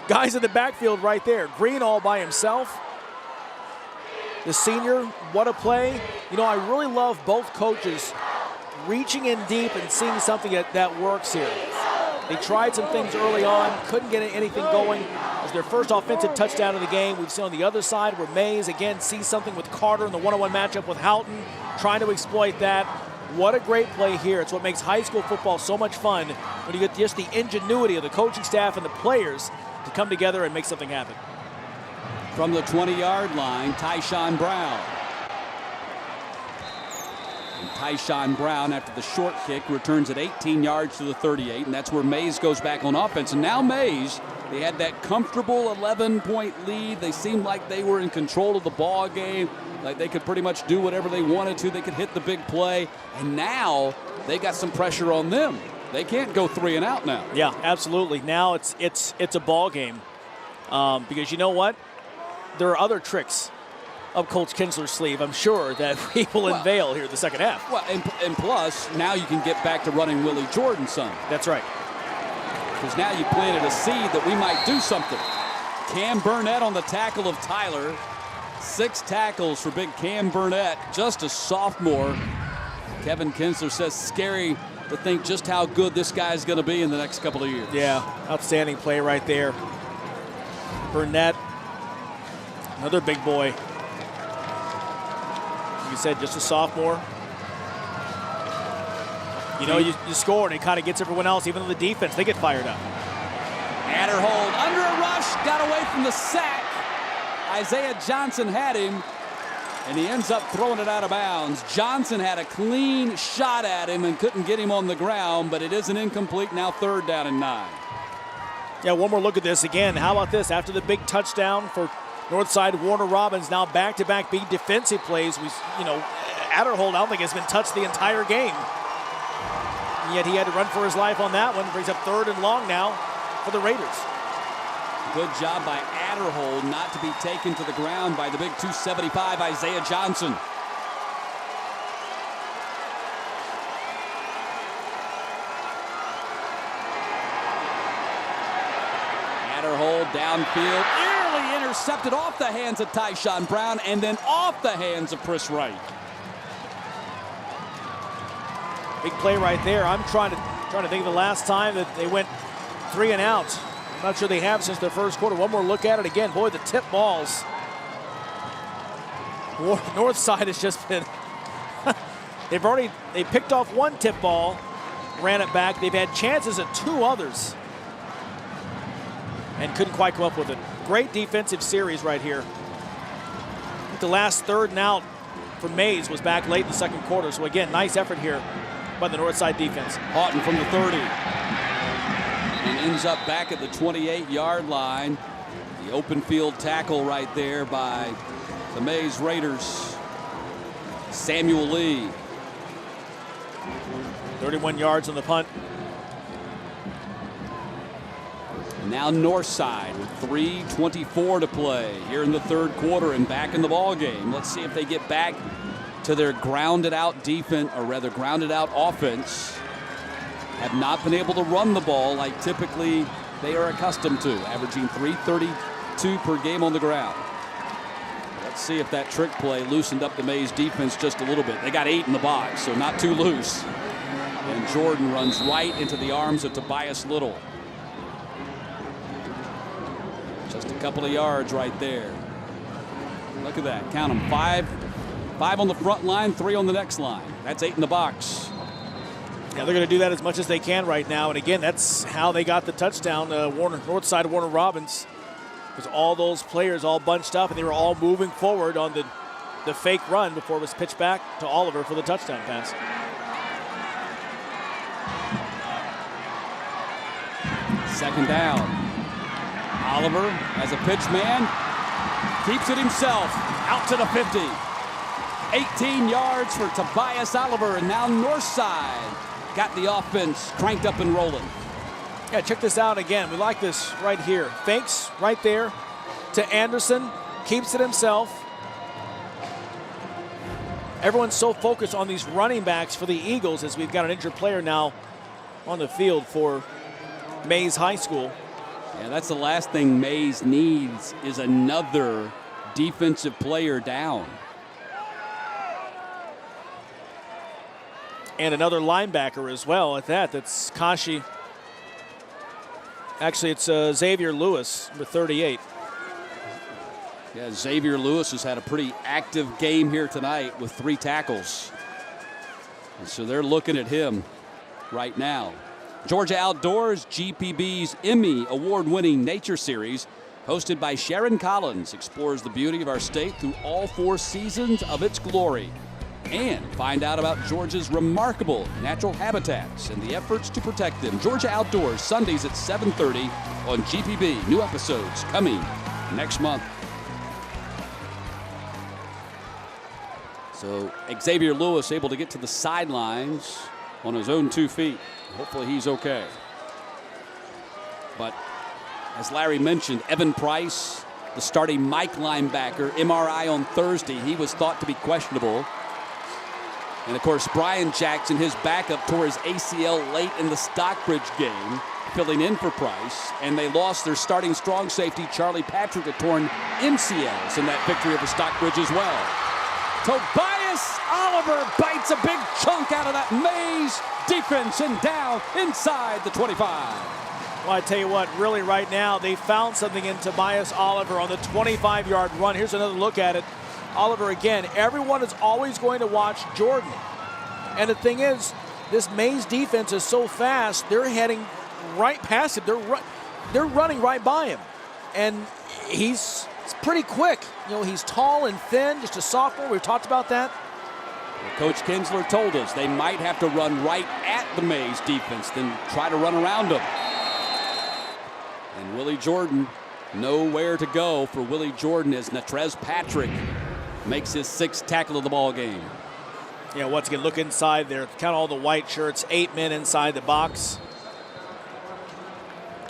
guys in the backfield right there. Green all by himself. The senior, what a play. You know, I really love both coaches reaching in deep and seeing something that works here. They tried some things early on, couldn't get anything going. It was their first offensive touchdown of the game. We've seen on the other side where Mays, again, sees something with Carter in the one-on-one matchup with Houghton, trying to exploit that. What a great play here. It's what makes high school football so much fun when you get just the ingenuity of the coaching staff and the players to come together and make something happen. From the 20-yard line, Tyshawn Brown. And Tyshawn Brown, after the short kick, returns it 18 yards to the 38, and that's where Mays goes back on offense. And now Mays, they had that comfortable 11-point lead. They seemed like they were in control of the ball game, like they could pretty much do whatever they wanted to. They could hit the big play, and now they got some pressure on them. They can't go 3 and out now. Yeah, absolutely. Now it's a ball game because you know what? There are other tricks up Coach Kinsler's sleeve, I'm sure, that he will unveil here in the second half. Well, and plus, now you can get back to running Willie Jordan's son. That's right. Because now you planted a seed that we might do something. Cam Burnett on the tackle of Tyler. 6 tackles for big Cam Burnett, just a sophomore. Kevin Kinsler says scary to think just how good this guy's going to be in the next couple of years. Yeah, outstanding play right there. Burnett, another big boy. Like you said, just a sophomore. You know, you score and it kind of gets everyone else, even though the defense, they get fired up. Adderhold under a rush, got away from the sack. Isaiah Johnson had him, and he ends up throwing it out of bounds. Johnson had a clean shot at him and couldn't get him on the ground, but it is an incomplete, now 3rd down and 9. Yeah, one more look at this again. How about this? After the big touchdown for Northside, Warner Robins, now back-to-back big defensive plays. Adderhold, I don't think has been touched the entire game. And yet he had to run for his life on that one. Brings up 3rd and long now for the Raiders. Good job by Adderhold not to be taken to the ground by the big 275 Isaiah Johnson. Adderhold downfield, nearly intercepted off the hands of Tyshawn Brown and then off the hands of Chris Wright. Big play right there. I'm trying to think of the last time that they went 3 and out. I'm not sure they have since their first quarter. One more look at it again. Boy, the tip balls. North side has just been they picked off 1 tip ball, ran it back. They've had chances at 2 others and couldn't quite come up with it. Great defensive series right here. The last 3rd and out for Mays was back late in the second quarter. So again, nice effort here by the Northside defense. Houghton from the 30. And ends up back at the 28-yard line. The open field tackle right there by the Mays Raiders. Samuel Lee. 31 yards on the punt. Now Northside with 3:24 to play here in the 3rd quarter and back in the ball game. Let's see if they get back to their grounded out defense, or rather grounded out offense. Have not been able to run the ball like typically they are accustomed to, averaging 332 per game on the ground. Let's see if that trick play loosened up the Mays defense just a little bit. They got 8 in the box, so not too loose. And Jordan runs right into the arms of Tobias Little. Just a couple of yards right there. Look at that, count them, 5 on the front line, 3 on the next line. That's 8 in the box. Yeah, they're going to do that as much as they can right now. And again, that's how they got the touchdown. Northside Warner Robins, because all those players all bunched up and they were all moving forward on the fake run before it was pitched back to Oliver for the touchdown pass. Second down. Oliver as a pitch man, keeps it himself out to the 50. 18 yards for Tobias Oliver, and now Northside got the offense cranked up and rolling. Yeah, check this out again. We like this right here. Fakes right there to Anderson, keeps it himself. Everyone's so focused on these running backs for the Eagles as we've got an injured player now on the field for Mays High School. Yeah, that's the last thing Mays needs is another defensive player down. And another linebacker as well at that. That's Kashi. Actually, it's Xavier Lewis with 38. Yeah, Xavier Lewis has had a pretty active game here tonight with 3 tackles. And so they're looking at him right now. Georgia Outdoors, GPB's Emmy award-winning nature series, hosted by Sharon Collins, explores the beauty of our state through all 4 seasons of its glory. And find out about Georgia's remarkable natural habitats and the efforts to protect them. Georgia Outdoors, Sundays at 7:30 on GPB. New episodes coming next month. So Xavier Lewis able to get to the sidelines on his own 2 feet. Hopefully he's okay. But as Larry mentioned, Evan Price, the starting Mike linebacker, MRI on Thursday. He was thought to be questionable. And of course, Brian Jackson, his backup, tore his ACL late in the Stockbridge game, filling in for Price. And they lost their starting strong safety, Charlie Patrick, to torn MCLs in that victory over Stockbridge as well. Tobias Oliver bites a big chunk out of that Mays defense and down inside the 25. Well, I tell you what, really right now, they found something in Tobias Oliver on the 25-yard run. Here's another look at it. Oliver again, everyone is always going to watch Jordan. And the thing is, this Mays defense is so fast, they're heading right past him. They're running right by him. And he's pretty quick. You know, he's tall and thin, just a sophomore. We've talked about that. Coach Kinsler told us they might have to run right at the Mays defense, then try to run around them. And Willie Jordan, nowhere to go for Willie Jordan as Natrez Patrick makes his 6th tackle of the ball game. Yeah, once again, look inside there. Count all the white shirts, 8 men inside the box.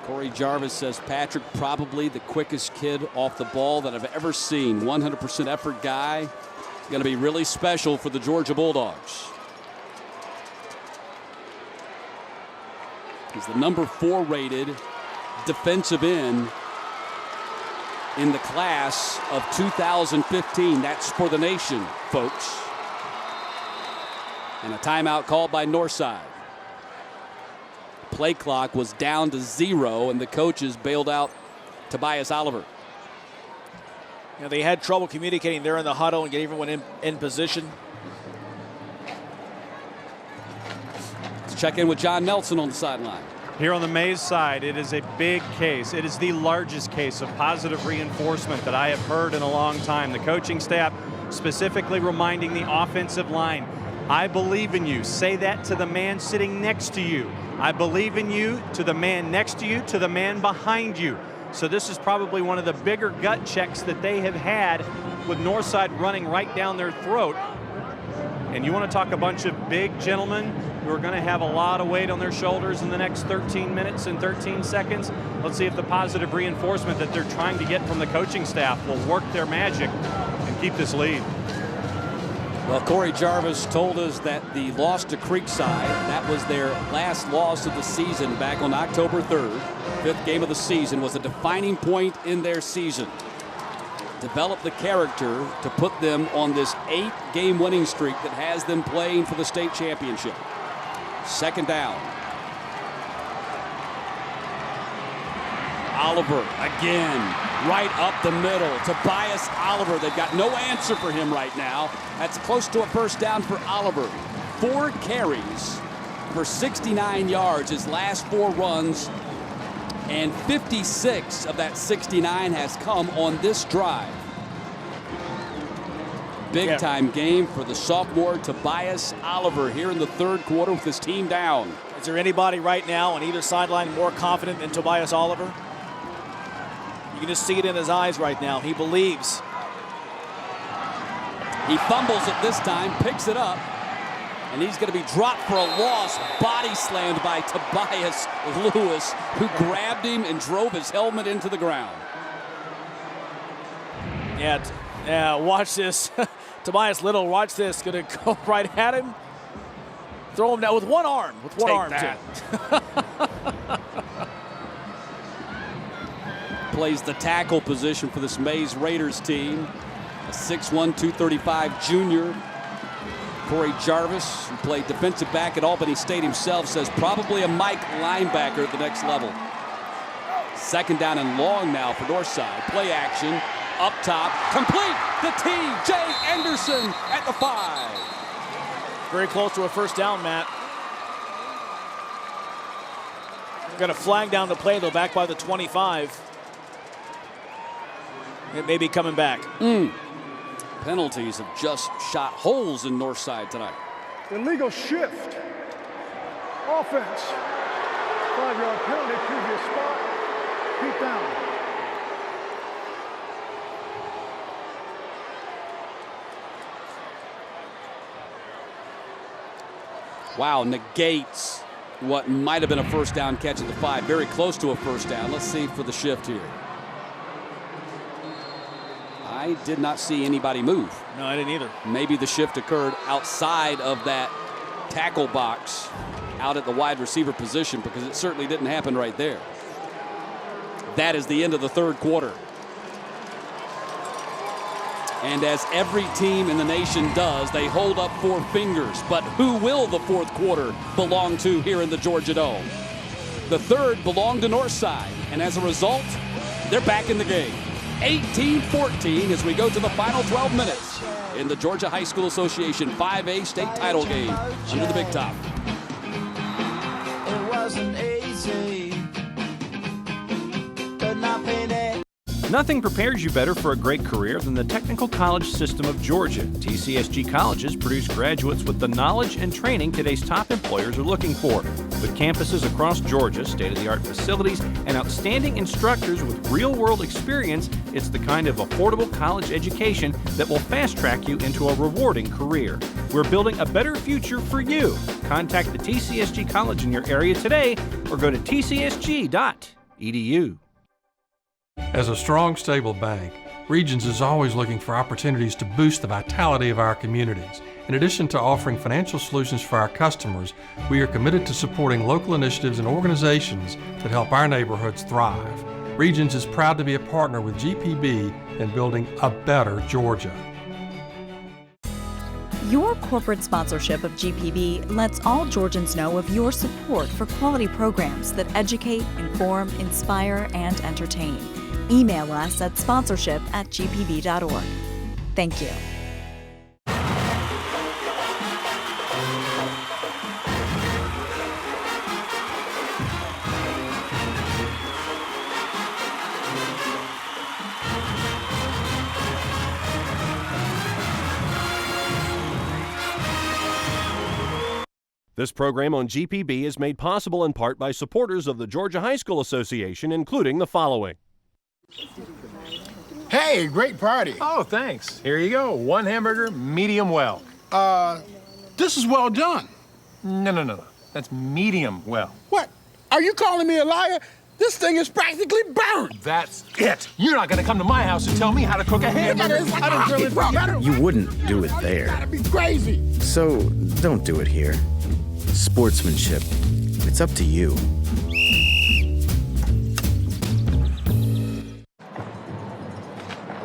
Corey Jarvis says Patrick probably the quickest kid off the ball that I've ever seen. 100% effort guy. Going to be really special for the Georgia Bulldogs. He's the number 4 rated defensive end in the class of 2015. That's for the nation, folks. And a timeout called by Northside. Play clock was down to 0, and the coaches bailed out Tobias Oliver. You know, they had trouble communicating there in the huddle and getting everyone in position. Let's check in with John Nelson on the sideline. Here on the Mays side, it is a big case. It is the largest case of positive reinforcement that I have heard in a long time. The coaching staff specifically reminding the offensive line, I believe in you. Say that to the man sitting next to you. I believe in you, to the man next to you, to the man behind you. So this is probably one of the bigger gut checks that they have had with Northside running right down their throat. And you want to talk a bunch of big gentlemen who are going to have a lot of weight on their shoulders in the next 13 minutes and 13 seconds. Let's see if the positive reinforcement that they're trying to get from the coaching staff will work their magic and keep this lead. Well, Corey Jarvis told us that the loss to Creekside, that was their last loss of the season back on October 3rd, 5th game of the season, was a defining point in their season. Develop the character to put them on this 8-game winning streak that has them playing for the state championship. 2nd down. Oliver again, right up the middle. Tobias Oliver, they've got no answer for him right now. That's close to a 1st down for Oliver. 4 carries for 69 yards, his last 4 runs, and 56 of that 69 has come on this drive. Big time game for the sophomore Tobias Oliver here in the 3rd quarter with his team down. Is there anybody right now on either sideline more confident than Tobias Oliver? You can just see it in his eyes right now. He believes. He fumbles it this time, picks it up, and he's going to be dropped for a loss. Body slammed by Tobias Lewis, who grabbed him and drove his helmet into the ground. Yeah, watch this. Tobias Little, watch this. Going to go right at him. Throw him down with one arm. With one arm, too. Plays the tackle position for this Mays Raiders team. A 6'1", 235 junior. Corey Jarvis, who played defensive back at Albany State himself, says probably a Mike linebacker at the next level. Second down and long now for Northside. Play action, up top, complete to T.J. Anderson at the 5. Very close to a first down, Matt. Got a flag down the play, though, back by the 25. It may be coming back. Penalties have just shot holes in Northside tonight. Illegal shift. Offense. 5-yard penalty, previous spot. Keep down. Wow, negates what might have been a first down catch at the 5. Very close to a first down. Let's see for the shift here. I did not see anybody move. No, I didn't either. Maybe the shift occurred outside of that tackle box out at the wide receiver position, because it certainly didn't happen right there. That is the end of the third quarter. And as every team in the nation does, they hold up 4 fingers. But who will the fourth quarter belong to here in the Georgia Dome? The third belonged to Northside, and as a result, they're back in the game. 18-14 as we go to the final 12 minutes in the Georgia High School Association 5A state title game under the big top. It wasn't easy, but nothing. Nothing prepares you better for a great career than the Technical College System of Georgia. TCSG colleges produce graduates with the knowledge and training today's top employers are looking for. With campuses across Georgia, state-of-the-art facilities, and outstanding instructors with real-world experience, it's the kind of affordable college education that will fast-track you into a rewarding career. We're building a better future for you. Contact the TCSG College in your area today or go to tcsg.edu. As a strong, stable bank, Regions is always looking for opportunities to boost the vitality of our communities. In addition to offering financial solutions for our customers, we are committed to supporting local initiatives and organizations that help our neighborhoods thrive. Regions is proud to be a partner with GPB in building a better Georgia. Your corporate sponsorship of GPB lets all Georgians know of your support for quality programs that educate, inform, inspire, and entertain. Email us at sponsorship@gpb.org. Thank you. This program on GPB is made possible in part by supporters of the Georgia High School Association, including the following. Hey, great party. Oh, thanks. Here you go. 1 hamburger, medium well. This is well done. No. That's medium well. What? Are you calling me a liar? This thing is practically burnt. That's it. You're not going to come to my house and tell me how to cook a hamburger. You wouldn't do it there. Gotta be crazy. So don't do it here. Sportsmanship. It's up to you.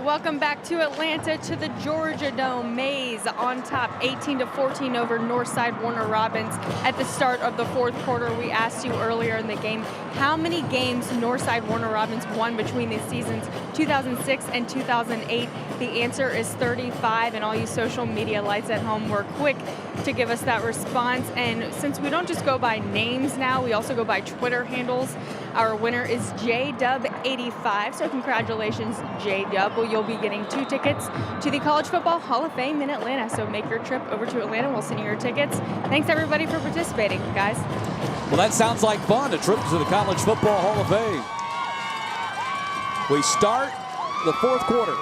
Welcome back to Atlanta to the Georgia Dome. Maize on top, 18-14 over Northside Warner Robins at the start of the fourth quarter. We asked you earlier in the game how many games Northside Warner Robins won between the seasons 2006 and 2008. The answer is 35, and all you social media lights at home were quick to give us that response. And since we don't just go by names now, we also go by Twitter handles. Our winner is JDub85, so congratulations, JDub. Well, you'll be getting 2 tickets to the College Football Hall of Fame in Atlanta, so make your trip over to Atlanta. We'll send you your tickets. Thanks, everybody, for participating, guys. Well, that sounds like fun, a trip to the College Football Hall of Fame. We start the fourth quarter.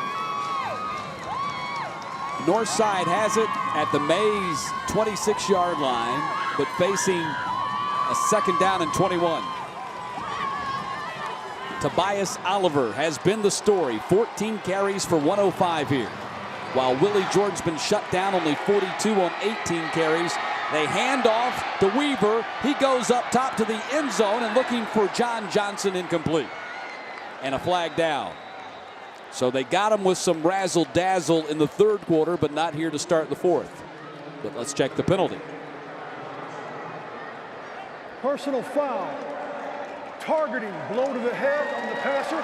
Northside has it at the Maize 26-yard line, but facing a second down and 21. Tobias Oliver has been the story. 14 carries for 105 here. While Willie Jordan's been shut down, only 42 on 18 carries. They hand off to Weaver. He goes up top to the end zone and looking for John Johnson, incomplete. And a flag down. So they got him with some razzle-dazzle in the third quarter, but not here to start the fourth. but let's check the penalty. Personal foul. Targeting, blow to the head on the passer.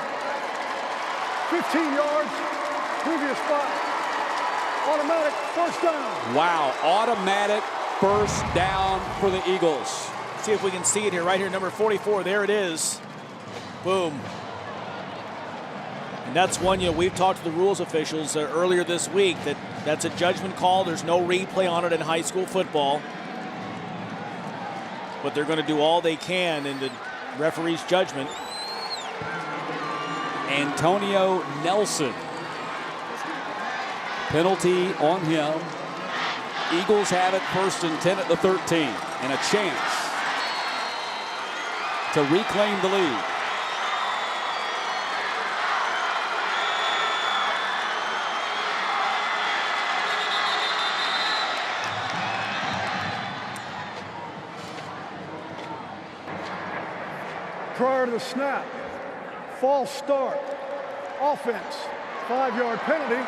15 yards, previous foul. Automatic first down. Wow, automatic first down for the Eagles. See if we can see it here, right here, number 44. There it is. Boom. And that's one, we've talked to the rules officials earlier this week that's a judgment call. There's no replay on it in high school football. But they're going to do all they can in the referee's judgment. Antonio Nelson. Penalty on him. Eagles have it 1st and 10 at the 13, and a chance to reclaim the lead. Prior to the snap, false start, offense, 5-yard penalty,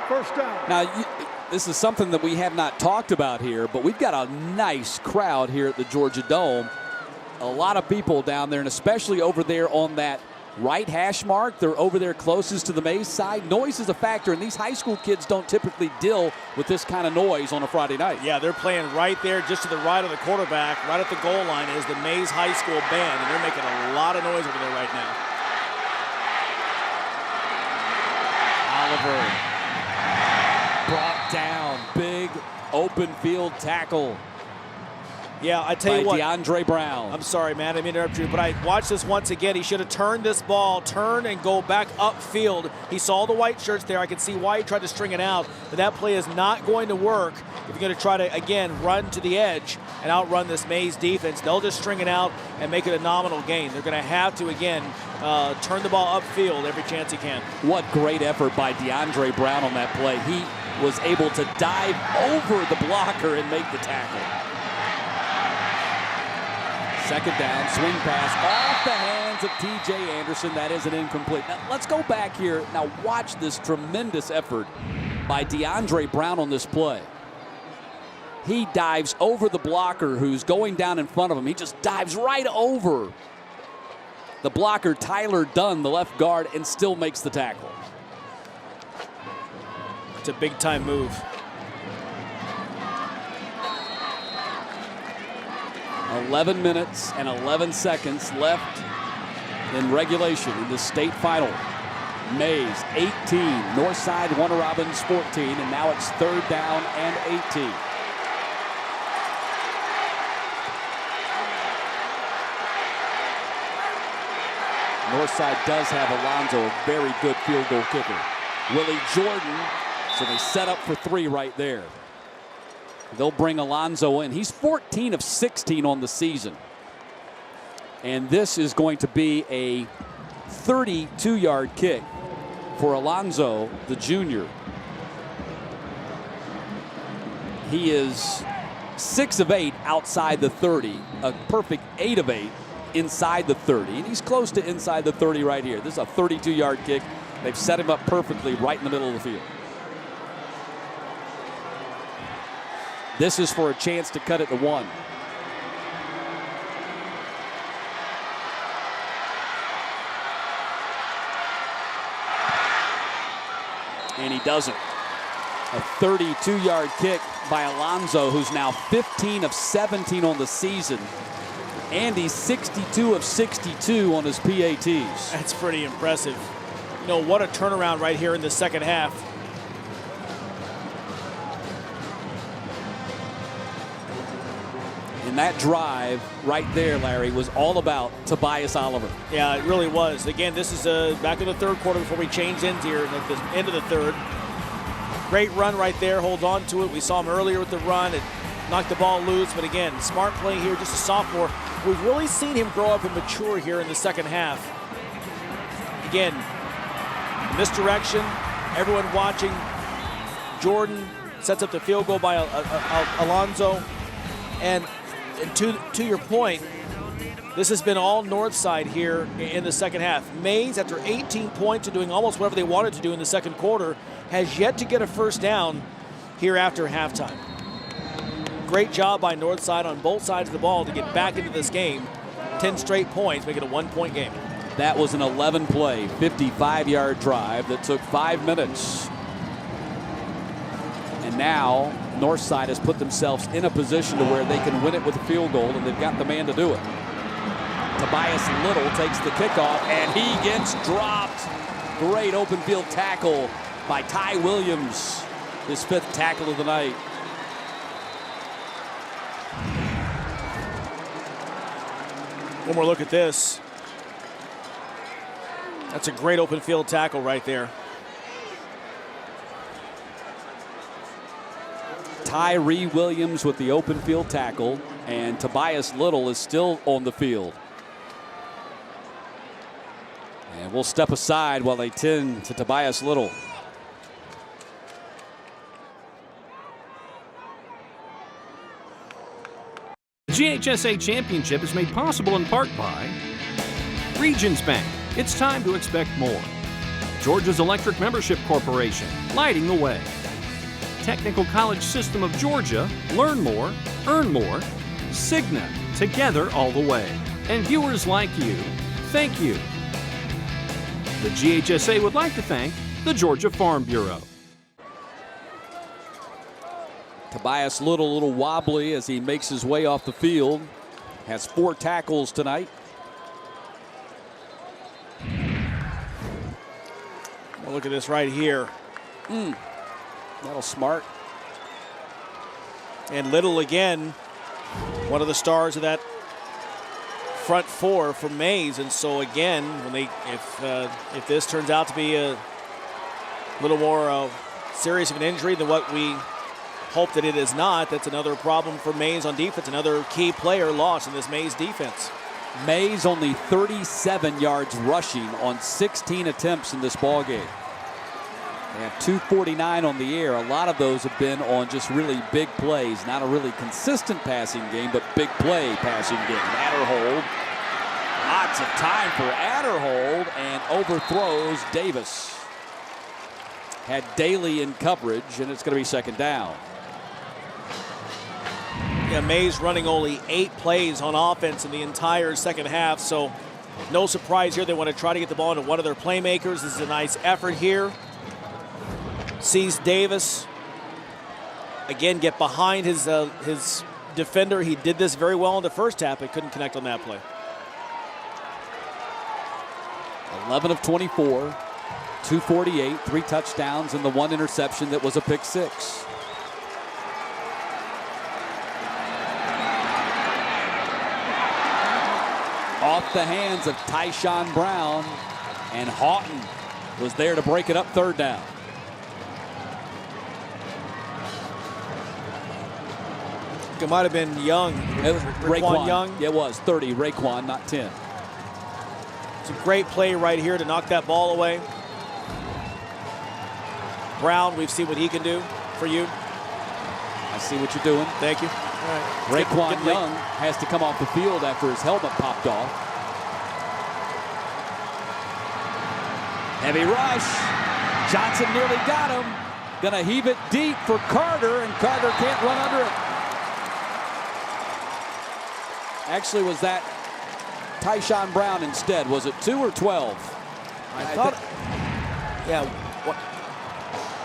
first down. Now, this is something that we have not talked about here, but we've got a nice crowd here at the Georgia Dome. A lot of people down there, and especially over there on that right hash mark. They're over there closest to the Mays side. Noise is a factor, and these high school kids don't typically deal with this kind of noise on a Friday night. Yeah, they're playing right there just to the right of the quarterback. Right at the goal line is the Mays High School band, and they're making a lot of noise over there right now. Oliver brought down. Big open field tackle. Yeah, I tell you what. DeAndre Brown. I'm sorry, man. I didn't interrupt you, but I watched this once again. He should have turned this ball, turn and go back upfield. He saw the white shirts there. I could see why he tried to string it out, but that play is not going to work if you're going to try to, again, run to the edge and outrun this Mays defense. They'll just string it out and make it a nominal gain. They're going to have to, again, turn the ball upfield every chance he can. What great effort by DeAndre Brown on that play. He was able to dive over the blocker and make the tackle. Second down, swing pass off the hands of T.J. Anderson. That is an incomplete. Now, let's go back here. Now, watch this tremendous effort by DeAndre Brown on this play. He dives over the blocker who's going down in front of him. He just dives right over the blocker, Tyler Dunn, the left guard, and still makes the tackle. It's a big-time move. 11 minutes and 11 seconds left in regulation in the state final. Mays 18, Northside Warner Robins 14, and now it's 3rd down and 18. Northside does have Alonzo, a very good field goal kicker. Willie Jordan, so they set up for 3 right there. They'll bring Alonzo in. He's 14 of 16 on the season. And this is going to be a 32-yard kick for Alonzo, the junior. He is 6 of 8 outside the 30, a perfect 8 of 8 inside the 30. And he's close to inside the 30 right here. This is a 32-yard kick. They've set him up perfectly right in the middle of the field. This is for a chance to cut it to 1. And he doesn't. A 32-yard kick by Alonzo, who's now 15 of 17 on the season. And he's 62 of 62 on his PATs. That's pretty impressive. You know, what a turnaround right here in the second half. And that drive right there, Larry, was all about Tobias Oliver. Yeah, it really was. Again, this is back in the third quarter before we change ends here at the end of the third. Great run right there, holds on to it. We saw him earlier with the run. It knocked the ball loose, but again, smart play here, just a sophomore. We've really seen him grow up and mature here in the second half. Again, misdirection, everyone watching. Jordan sets up the field goal by Alonzo. And to your point, this has been all north side here in the second half. Mays, after 18 points and doing almost whatever they wanted to do in the second quarter, has yet to get a first down here after halftime. great job by Northside on both sides of the ball to get back into this game. 10 straight points, make it a 1-point game. That was an 11-play, 55-yard drive that took 5 minutes. And now Northside has put themselves in a position to where they can win it with a field goal, and they've got the man to do it. Tobias Little takes the kickoff, and he gets dropped. Great open field tackle by Ty Williams, his 5th tackle of the night. One more look at this. That's a great open field tackle right there. Tyree Williams with the open field tackle, and Tobias Little is still on the field. And we'll step aside while they tend to Tobias Little. The GHSA Championship is made possible in part by Regions Bank. It's time to expect more. Georgia's Electric Membership Corporation, lighting the way. Technical College System of Georgia, learn more, earn more. Cigna, together all the way. And viewers like you, thank you. The GHSA would like to thank the Georgia Farm Bureau. Tobias Little a little wobbly as he makes his way off the field. Has 4 tackles tonight. Well, look at this right here. That'll smart. And Little again, one of the stars of that front 4 for Mays. And so again, when they if this turns out to be a little more serious of an injury than what we hope that it is not, that's another problem for Mays on defense. Another key player lost in this Mays defense. Mays only 37 yards rushing on 16 attempts in this ball game. They have 249 on the air. A lot of those have been on just really big plays. Not a really consistent passing game, but big play passing game. Adderhold. Lots of time for Adderhold, and overthrows Davis. Had Daly in coverage, and it's going to be 2nd down. Yeah, Mays running only 8 plays on offense in the entire second half, so no surprise here. They want to try to get the ball into one of their playmakers. This is a nice effort here. Sees Davis again get behind his defender. He did this very well in the first half, but couldn't connect on that play. 11 of 24, 248, 3 touchdowns, and the 1 interception that was a pick 6. Off the hands of Tyshawn Brown, and Houghton was there to break it up 3rd down. It might have been Young. It was Raekwon Young. It was 30, Raekwon, not 10. It's a great play right here to knock that ball away. Brown, we've seen what he can do for you. I see what you're doing. Thank you. All right. Raekwon Young has to come off the field after his helmet popped off. Heavy rush. Johnson nearly got him. Gonna heave it deep for Carter, and Carter can't run under it. Actually, was that Tyshawn Brown instead? Was it 2 or 12? I thought. Yeah.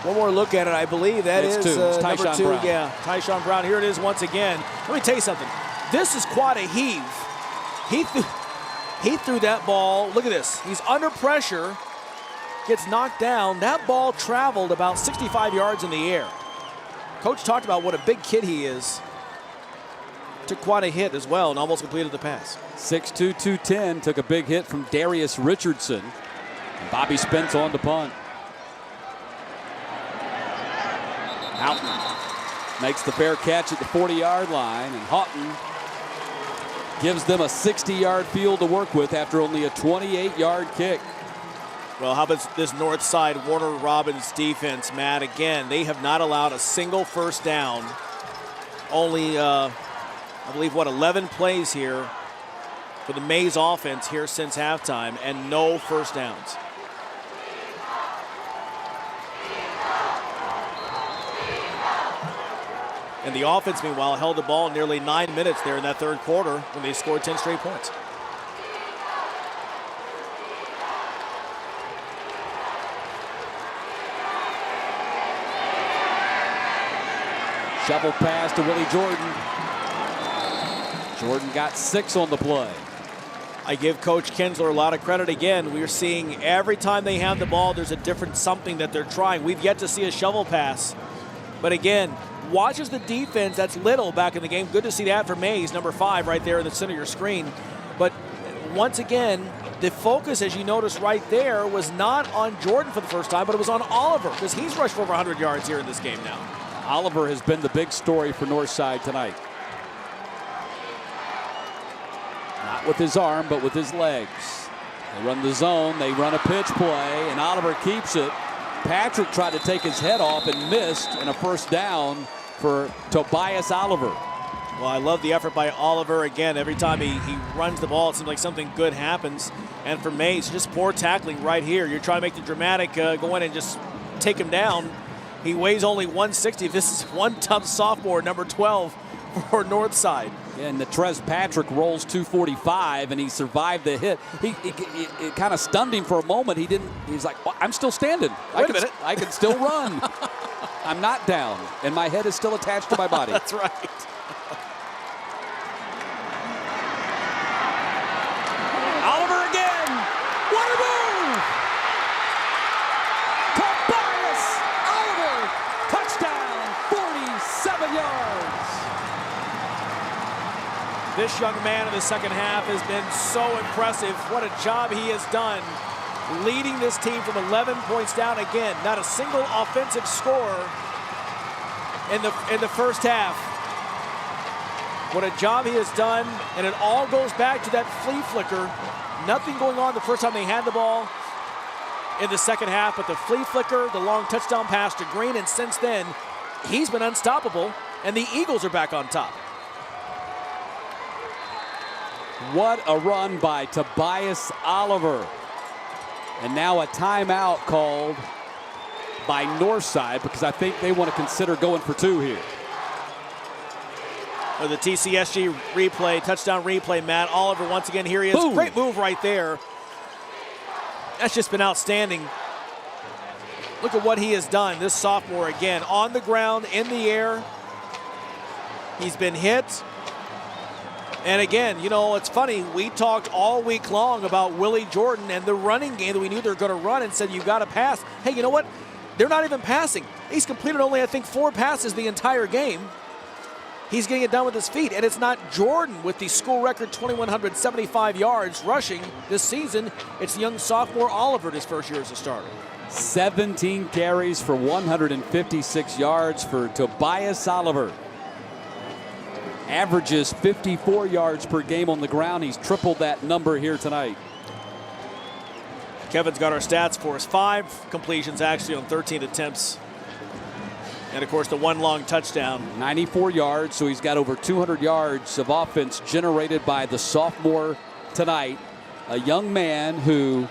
One more look at it. I believe that is 2. number 2. Brown. Yeah, Tyshawn Brown. Here it is once again. Let me tell you something. This is quite a heave. He threw that ball. Look at this. He's under pressure. Gets knocked down. That ball traveled about 65 yards in the air. Coach talked about what a big kid he is. Took quite a hit as well and almost completed the pass. 6'2", 210, took a big hit from Darius Richardson. And Bobby Spence on to punt. Houghton makes the fair catch at the 40-yard line, and Houghton gives them a 60-yard field to work with after only a 28-yard kick. Well, how about this north side Warner Robins defense, Matt? Again, they have not allowed a single first down. Only, I believe, 11 plays here for the Mays offense here since halftime, and no first downs. And the offense, meanwhile, held the ball nearly 9 minutes there in that third quarter when they scored 10 straight points. Shovel pass to Willie Jordan. Jordan got 6 on the play. I give Coach Kinsler a lot of credit again. We're seeing every time they have the ball, there's a different something that they're trying. We've yet to see a shovel pass. But again, watches the defense. That's Little back in the game. Good to see that for Mays, number 5 right there in the center of your screen. But once again, the focus, as you notice right there, was not on Jordan for the first time, but it was on Oliver because he's rushed for over 100 yards here in this game now. Oliver has been the big story for Northside tonight. Not with his arm, but with his legs. They run the zone, they run a pitch play, and Oliver keeps it. Patrick tried to take his head off and missed, and a first down for Tobias Oliver. Well, I love the effort by Oliver. Again, every time he runs the ball, it seems like something good happens. And for Mays, just poor tackling right here. You're trying to make the dramatic go in and just take him down. He weighs only 160. This is one tough sophomore, number 12 for Northside. Yeah, and Natrez Patrick rolls 245, and he survived the hit. It kind of stunned him for a moment. He's like, well, I'm still standing. Wait a minute. I can still run. I'm not down, and my head is still attached to my body. That's right. Oliver again. What a move! Tobias Oliver, touchdown, 47 yards. This young man in the second half has been so impressive. What a job he has done leading this team from 11 points down. Again, not a single offensive score in the first half. What a job he has done, and it all goes back to that flea flicker. Nothing going on the first time they had the ball in the second half, but the flea flicker, the long touchdown pass to Green, and since then, he's been unstoppable, and the Eagles are back on top. What a run by Tobias Oliver. And now a timeout called by Northside because I think they want to consider going for 2 here. The TCSG replay, touchdown replay, Matt. Oliver once again, here he is. Boom. Great move right there. That's just been outstanding. Look at what he has done, this sophomore again. On the ground, in the air. He's been hit. And again, you know, it's funny. We talked all week long about Willie Jordan and the running game that we knew they were going to run and said, you got to pass. Hey, you know what? They're not even passing. He's completed only, I think, 4 passes the entire game. He's getting it done with his feet. And it's not Jordan with the school record 2,175 yards rushing this season. It's the young sophomore Oliver in his first year as a starter. 17 carries for 156 yards for Tobias Oliver. Averages 54 yards per game on the ground. He's tripled that number here tonight. Kevin's got our stats for us. 5 completions actually on 13 attempts. And of course the 1 long touchdown. 94 yards, so he's got over 200 yards of offense generated by the sophomore tonight. A young man who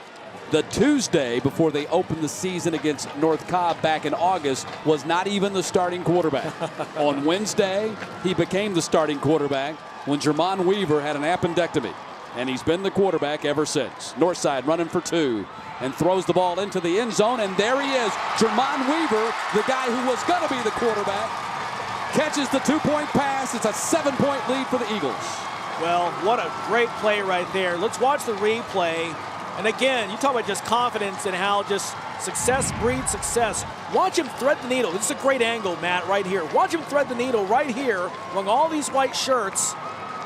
the Tuesday before they opened the season against North Cobb back in August was not even the starting quarterback. On Wednesday, he became the starting quarterback when Jermon Weaver had an appendectomy. And he's been the quarterback ever since. Northside running for 2 and throws the ball into the end zone. And there he is, Jermon Weaver, the guy who was going to be the quarterback, catches the 2-point pass. It's a 7-point lead for the Eagles. Well, what a great play right there. Let's watch the replay. And again, you talk about just confidence and how just success breeds success. Watch him thread the needle. This is a great angle, Matt, right here. Watch him thread the needle right here among all these white shirts.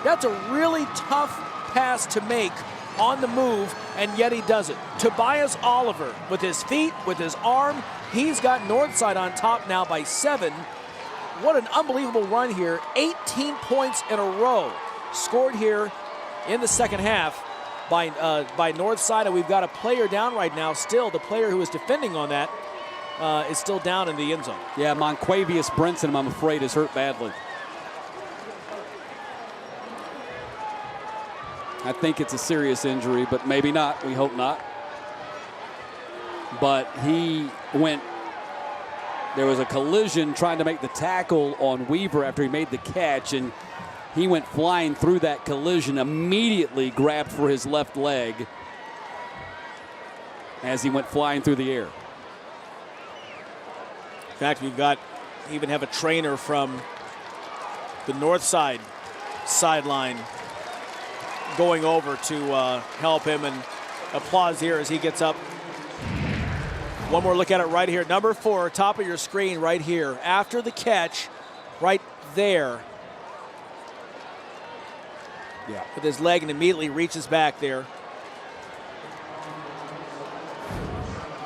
That's a really tough pass to make on the move, and yet he does it. Tobias Oliver, with his feet, with his arm, he's got Northside on top now by 7. What an unbelievable run here. 18 points in a row scored here in the second half by Northside, and we've got a player down right now still. The player who is defending on that is still down in the end zone. Yeah, Monquavius Brinson, I'm afraid, is hurt badly. I think it's a serious injury, but maybe not. We hope not. But he went There was a collision trying to make the tackle on Weaver after he made the catch, and he went flying through that collision, immediately grabbed for his left leg as he went flying through the air. In fact, we've got even have a trainer from the north side sideline going over to help him, and applause here as he gets up. One more look at it right here. Number 4, top of your screen right here. After the catch, right there. Yeah. With his leg and immediately reaches back there.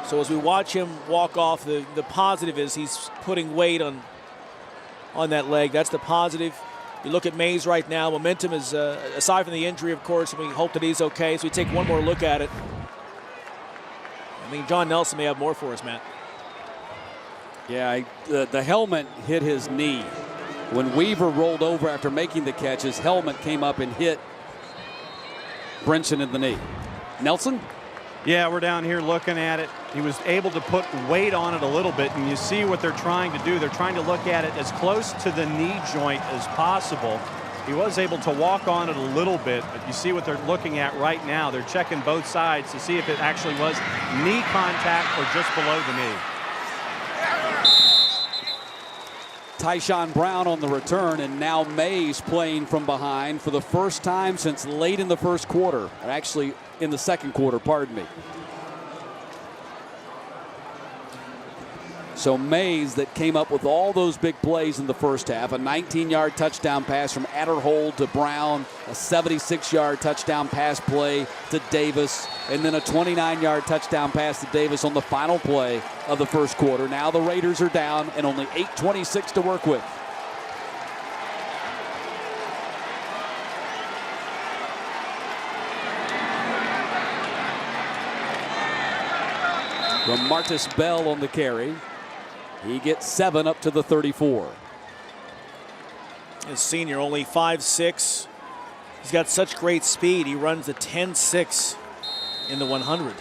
So as we watch him walk off, the positive is he's putting weight on that leg. That's the positive. You look at Mays right now. Momentum is, aside from the injury, of course, and we hope that he's okay. So we take one more look at it. I mean, John Nelson may have more for us, Matt. Yeah, the helmet hit his knee. When Weaver rolled over after making the catch, his helmet came up and hit Brinson in the knee. Nelson? Yeah, we're down here looking at it. He was able to put weight on it a little bit, and you see what they're trying to do. They're trying to look at it as close to the knee joint as possible. He was able to walk on it a little bit, but you see what they're looking at right now. They're checking both sides to see if it actually was knee contact or just below the knee. Tyshawn Brown on the return, and now Mays playing from behind for the first time since late in the first quarter. Or actually, in the second quarter, pardon me. So Mays, that came up with all those big plays in the first half, a 19-yard touchdown pass from Adderhold to Brown, a 76-yard touchdown pass play to Davis, and then a 29-yard touchdown pass to Davis on the final play of the first quarter. Now the Raiders are down and only 8:26 to work with. From Martis Bell on the carry. He gets 7 up to the 34. His senior, only 5'6". He's got such great speed. He runs a 10.6 in the 100.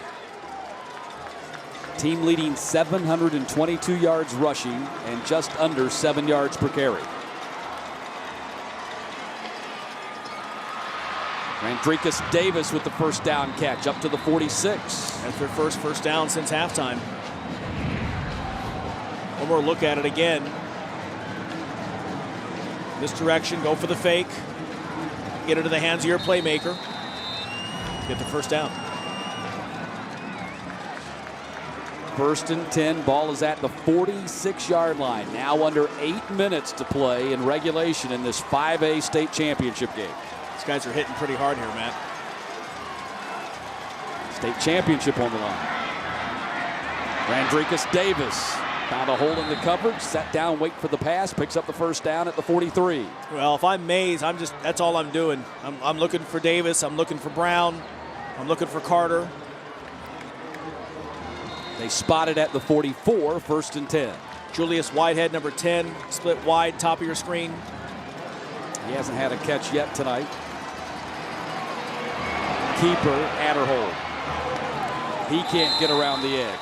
Team leading 722 yards rushing and just under 7 yards per carry. Randricus Davis with the first down catch up to the 46. That's their first down since halftime. One more look at it again. Misdirection, go for the fake. Get it to the hands of your playmaker. Get the first down. 1st and 10, ball is at the 46-yard line. Now under 8 minutes to play in regulation in this 5A state championship game. These guys are hitting pretty hard here, Matt. State championship on the line. Randricus Davis found a hole in the coverage, sat down, wait for the pass, picks up the first down at the 43. Well, if I'm Mays, that's all I'm doing. I'm looking for Davis, I'm looking for Brown, I'm looking for Carter. They spotted at the 44, 1st and 10. Julius Whitehead, number 10, split wide, top of your screen. He hasn't had a catch yet tonight. Keeper, Adderhold. He can't get around the edge.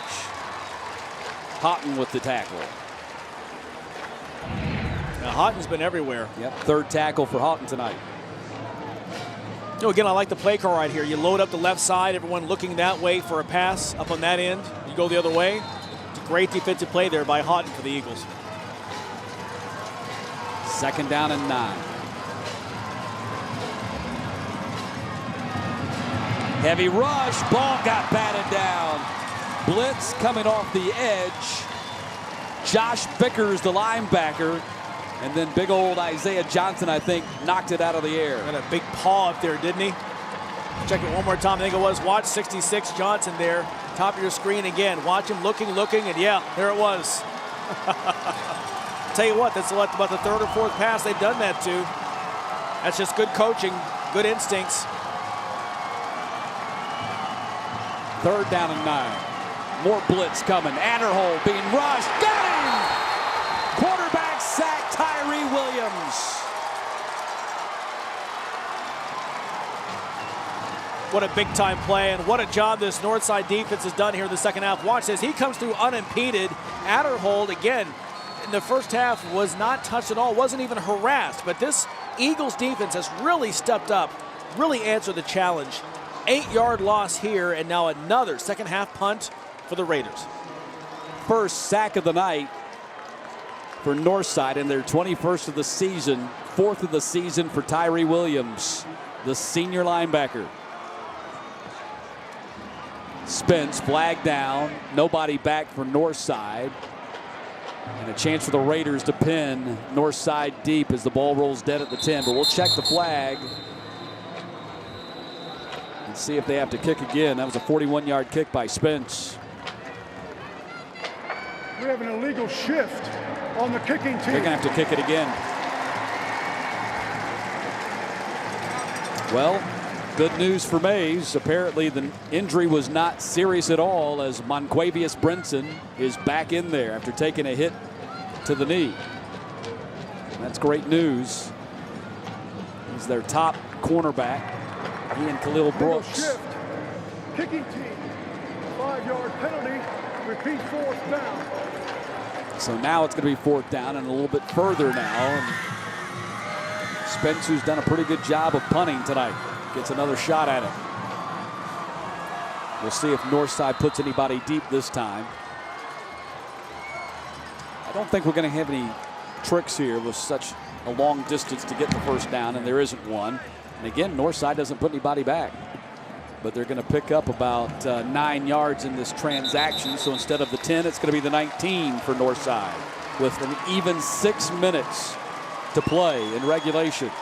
Houghton with the tackle. Now, Houghton's been everywhere. Yep, 3rd tackle for Houghton tonight. You know, again, I like the play call right here. You load up the left side, everyone looking that way for a pass up on that end. You go the other way. It's a great defensive play there by Houghton for the Eagles. 2nd down and 9. Heavy rush, ball got batted down. Blitz coming off the edge. Josh Vickers, the linebacker, and then big old Isaiah Johnson, I think, knocked it out of the air. Got a big paw up there, didn't he? Check it one more time. I think it was. Watch 66 Johnson there. Top of your screen again. Watch him looking, and yeah, there it was. Tell you what, that's about the 3rd or 4th pass they've done that to. That's just good coaching, good instincts. 3rd down and 9. More blitz coming. Adderhold being rushed. Got him! Quarterback sack, Tyree Williams. What a big-time play, and what a job this Northside defense has done here in the second half. Watch this. He comes through unimpeded. Adderhold, again, in the first half was not touched at all, wasn't even harassed. But this Eagles defense has really stepped up, really answered the challenge. 8-yard loss here, and now another second-half punt for the Raiders. First sack of the night for Northside in their 21st of the season, 4th of the season for Tyree Williams, the senior linebacker. Spence flag down, nobody back for Northside. And a chance for the Raiders to pin Northside deep as the ball rolls dead at the 10. But we'll check the flag and see if they have to kick again. That was a 41-yard kick by Spence. We have an illegal shift on the kicking team. They're going to have to kick it again. Well, good news for Mays. Apparently the injury was not serious at all, as Monquavius Brinson is back in there after taking a hit to the knee. And that's great news. He's their top cornerback. He and Khalil Brooks. Shift. Kicking team. 5-yard penalty. Repeat 4th down. So now it's going to be 4th down and a little bit further now. And Spence, who's done a pretty good job of punting tonight, gets another shot at it. We'll see if Northside puts anybody deep this time. I don't think we're going to have any tricks here with such a long distance to get the first down, and there isn't one. And again, Northside doesn't put anybody back. But they're going to pick up about 9 yards in this transaction. So instead of the 10, it's going to be the 19 for Northside with an even 6 minutes to play in regulation.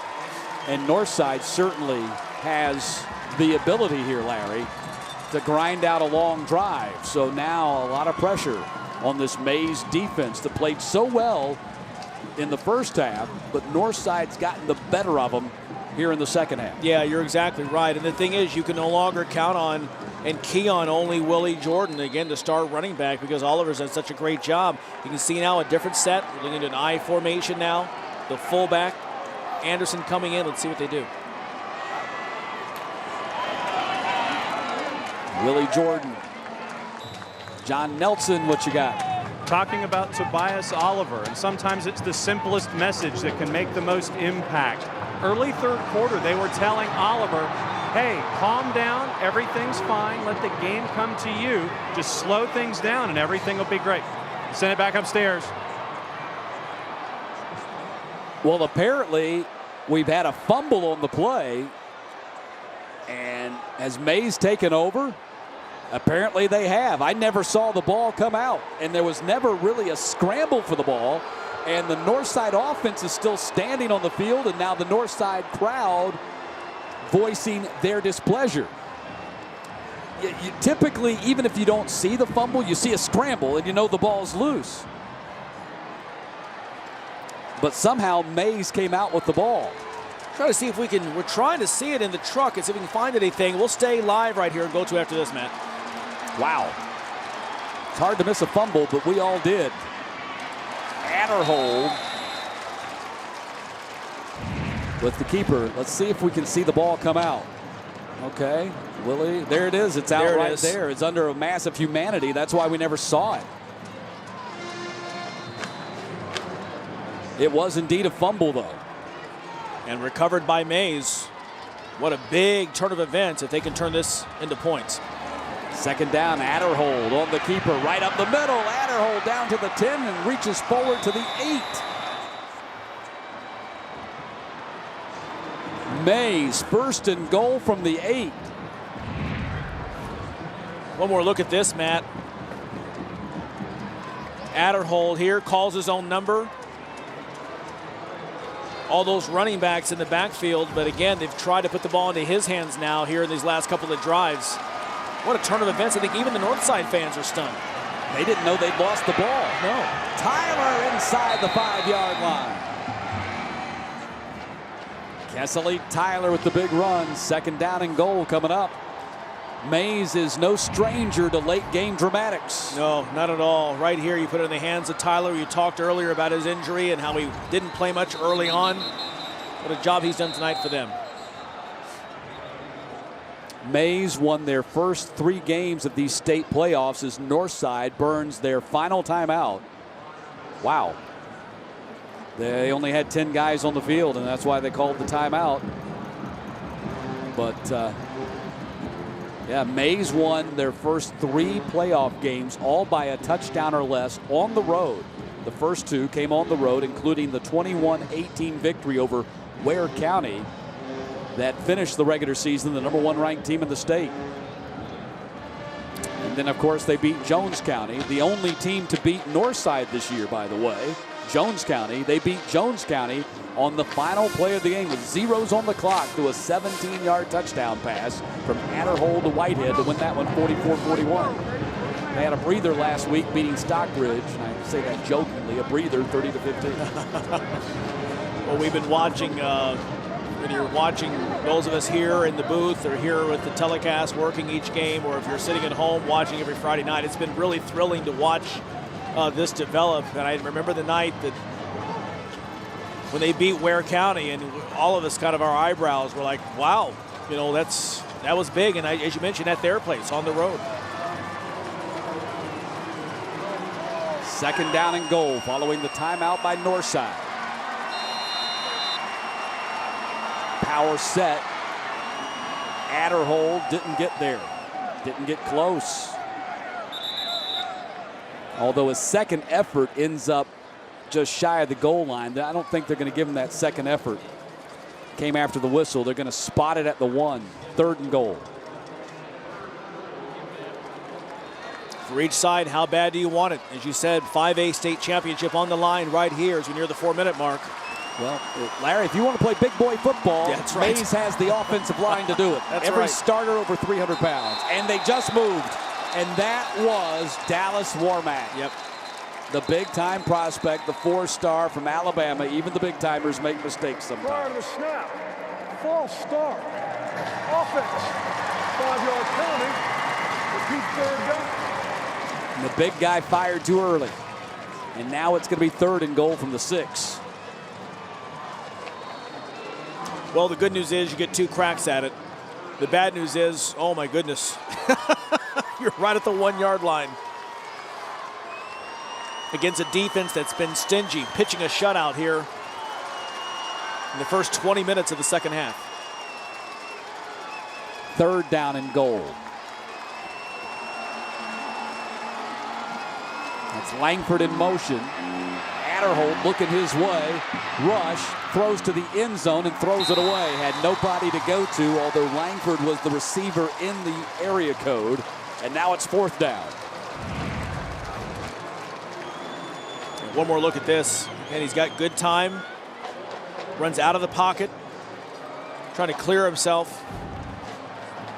And Northside certainly has the ability here, Larry, to grind out a long drive. So now a lot of pressure on this Mays defense that played so well in the first half, but Northside's gotten the better of them here in the second half. Yeah, you're exactly right. And the thing is, you can no longer count on and key on only Willie Jordan, again, to start running back, because Oliver's done such a great job. You can see now a different set. We're looking at an I formation now. The fullback, Anderson coming in. Let's see what they do. Willie Jordan. John Nelson, what you got? Talking about Tobias Oliver, and sometimes it's the simplest message that can make the most impact. Early third quarter, they were telling Oliver, hey, calm down, everything's fine, let the game come to you, just slow things down and everything will be great. Send it back upstairs. Well, apparently we've had a fumble on the play, and has Mays taken over? Apparently they have. I never saw the ball come out, and there was never really a scramble for the ball. And the Northside offense is still standing on the field, and now the Northside crowd voicing their displeasure. You typically, even if you don't see the fumble, you see a scramble and you know the ball's loose. But somehow Mays came out with the ball. Trying to see if we can, we're trying to see it in the truck and see if we can find anything. We'll stay live right here and go to after this, Matt. Wow. It's hard to miss a fumble, but we all did. Adderhold with the keeper. Let's see if we can see the ball come out. Okay, Willie, there it is. It's out there right there. It's under a mass of humanity. That's why we never saw it. It was indeed a fumble, though. And recovered by Mays. What a big turn of events if they can turn this into points. Second down, Adderhold on the keeper, right up the middle. Adderhold down to the 10 and reaches forward to the 8. Mays, first and goal from the 8. One more look at this, Matt. Adderhold here calls his own number. All those running backs in the backfield, but again, they've tried to put the ball into his hands now here in these last couple of drives. What a turn of events. I think even the Northside fans are stunned. They didn't know they'd lost the ball. No. Tyler inside the 5-yard line. Kesseley Tyler with the big run. Second down and goal coming up. Mays is no stranger to late game dramatics. No, not at all. Right here, you put it in the hands of Tyler. You talked earlier about his injury and how he didn't play much early on. What a job he's done tonight for them. Mays won their first 3 games of these state playoffs as Northside burns their final timeout. Wow. They only had 10 guys on the field, and that's why they called the timeout. But, yeah, Mays won their first 3 playoff games, all by a touchdown or less on the road. The first 2 came on the road, including the 21-18 victory over Ware County that finished the regular season the #1 ranked team in the state. And then, of course, they beat Jones County, the only team to beat Northside this year, by the way. Jones County. They beat Jones County on the final play of the game with zeros on the clock through a 17-yard touchdown pass from Adderhold to Whitehead to win that one 44-41. They had a breather last week beating Stockbridge, and I say that jokingly, a breather 30-15. Well, we've been watching, when you're watching those of us here in the booth or here with the telecast working each game, or if you're sitting at home watching every Friday night, it's been really thrilling to watch this develop. And I remember the night that when they beat Ware County, and all of us kind of our eyebrows were like, wow, you know, that was big. And as you mentioned, at their place on the road. 2nd down and goal following the timeout by Northside. Power set. Adderhold didn't get there. Didn't get close. Although his second effort ends up just shy of the goal line. I don't think they're going to give him that second effort. Came after the whistle. They're going to spot it at the 1. 3rd and goal. For each side, how bad do you want it? As you said, 5A state championship on the line right here as we near the 4-minute mark. Well, Larry, if you want to play big boy football, that's right. Mays has the offensive line to do it. Every starter over 300 pounds. And they just moved. And that was Dallas Warmack. Yep. The big-time prospect, the 4-star from Alabama. Even the big-timers make mistakes sometimes. Prior to the snap, false start. Offense, 5-yard penalty. Repeat 3rd down. And the big guy fired too early. And now it's going to be 3rd and goal from the 6. Well, the good news is you get 2 cracks at it. The bad news is, oh my goodness, you're right at the 1-yard line. Against a defense that's been stingy, pitching a shutout here in the first 20 minutes of the second half. 3rd down and goal. That's Langford in motion. Adderhold looking his way. Rush throws to the end zone and throws it away. Had nobody to go to, although Langford was the receiver in the area code. And now it's 4th down. And one more look at this. And he's got good time. Runs out of the pocket. Trying to clear himself.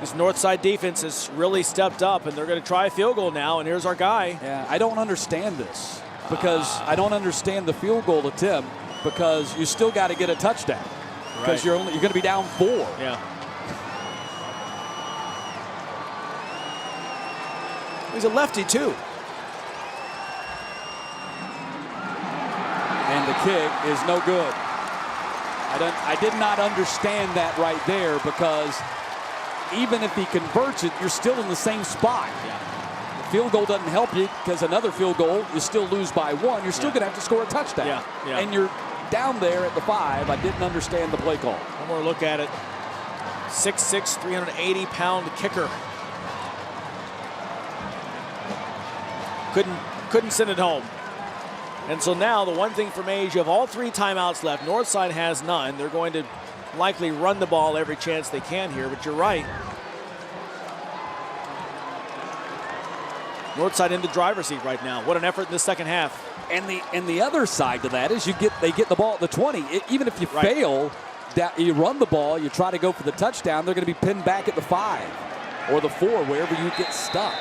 This Northside defense has really stepped up, and they're going to try a field goal now, and here's our guy. Yeah, I don't understand this. Because I don't understand the field goal attempt, because you still got to get a touchdown. Because you're going to be down 4. Yeah. He's a lefty too. And the kick is no good. I did not understand that right there, because even if he converts it, you're still in the same spot. Yeah. Field goal doesn't help you, because another field goal, you still lose by 1. You're still going to have to score a touchdown. Yeah. And you're down there at the 5. I didn't understand the play call. One more look at it. 6'6", 380-pound kicker. Couldn't send it home. And so now the one thing for Mays, you have all 3 timeouts left. Northside has none. They're going to likely run the ball every chance they can here, but you're right. Northside in the driver's seat right now. What an effort in the second half. And the other side to that is they get the ball at the 20. Even if you fail, you run the ball, you try to go for the touchdown, they're going to be pinned back at the 5 or the 4, wherever you get stuck.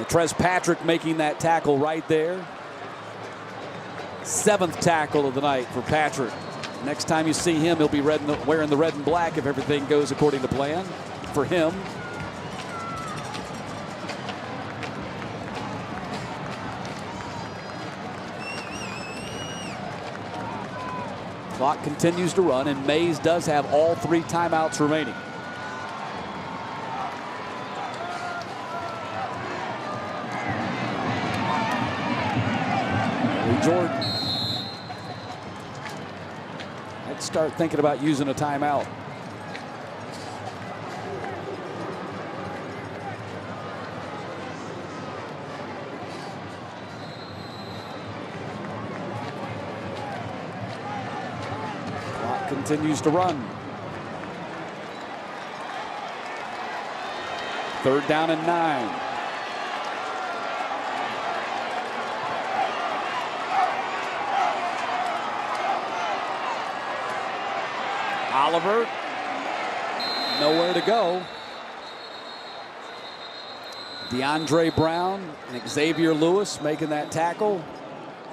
Trez Patrick making that tackle right there. 7th tackle of the night for Patrick. Next time you see him, he'll be wearing the red and black if everything goes according to plan for him. Clock continues to run, and Mays does have all 3 timeouts remaining. Jordan. I'd start thinking about using a timeout. Clock continues to run. 3rd down and 9. Oliver, nowhere to go. DeAndre Brown and Xavier Lewis making that tackle.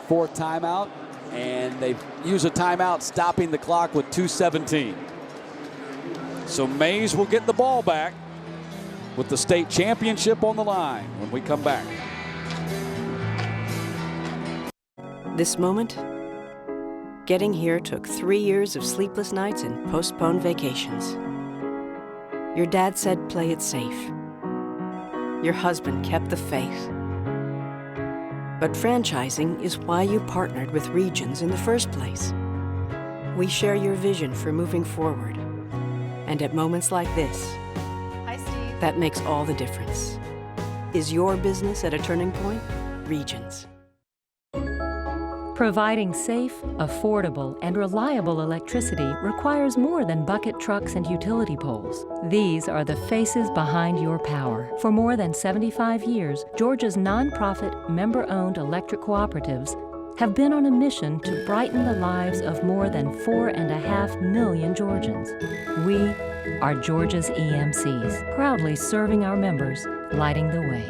4th timeout, and they use a timeout stopping the clock with 2:17. So Mays will get the ball back with the state championship on the line when we come back. This moment, getting here took 3 years of sleepless nights and postponed vacations. Your dad said play it safe. Your husband kept the faith. But franchising is why you partnered with Regions in the first place. We share your vision for moving forward. And at moments like this, Hi, Steve. that makes all the difference. Is your business at a turning point? Regions. Providing safe, affordable, and reliable electricity requires more than bucket trucks and utility poles. These are the faces behind your power. For more than 75 years, Georgia's nonprofit, member-owned electric cooperatives have been on a mission to brighten the lives of more than 4.5 million Georgians. We are Georgia's EMCs, proudly serving our members, lighting the way.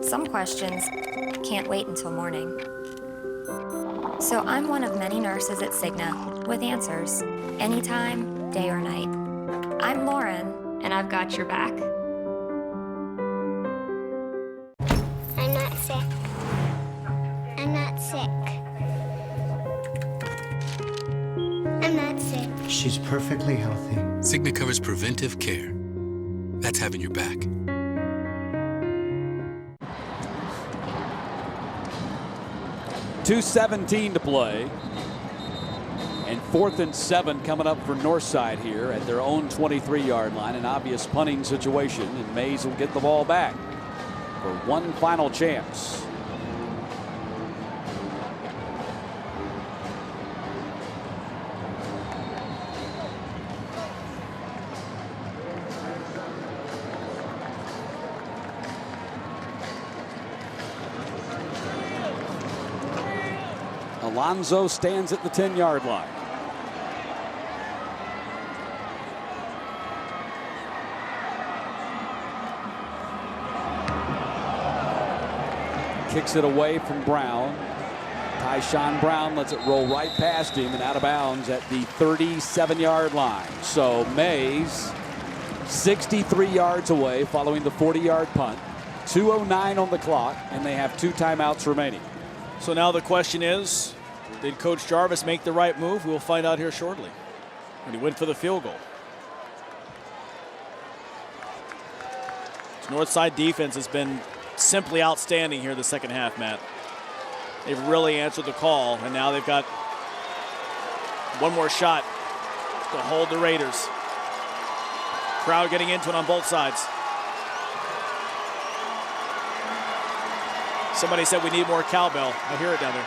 Some questions can't wait until morning. So I'm one of many nurses at Cigna with answers, anytime, day or night. I'm Lauren, and I've got your back. I'm not sick. I'm not sick. I'm not sick. She's perfectly healthy. Cigna covers preventive care. That's having your back. .217 to play. And 4th and 7 coming up for Northside here at their own 23-yard line. An obvious punting situation, and Mays will get the ball back for one final chance. Alonzo stands at the 10-yard line. Kicks it away from Brown. Tyshawn Brown lets it roll right past him and out of bounds at the 37-yard line. So Mays 63 yards away following the 40-yard punt. 2:09 on the clock, and they have 2 timeouts remaining. So now the question is, did Coach Jarvis make the right move? We'll find out here shortly when he went for the field goal. This Northside defense has been simply outstanding here the second half, Matt. They've really answered the call, and now they've got one more shot to hold the Raiders. Crowd getting into it on both sides. Somebody said we need more cowbell. I hear it down there.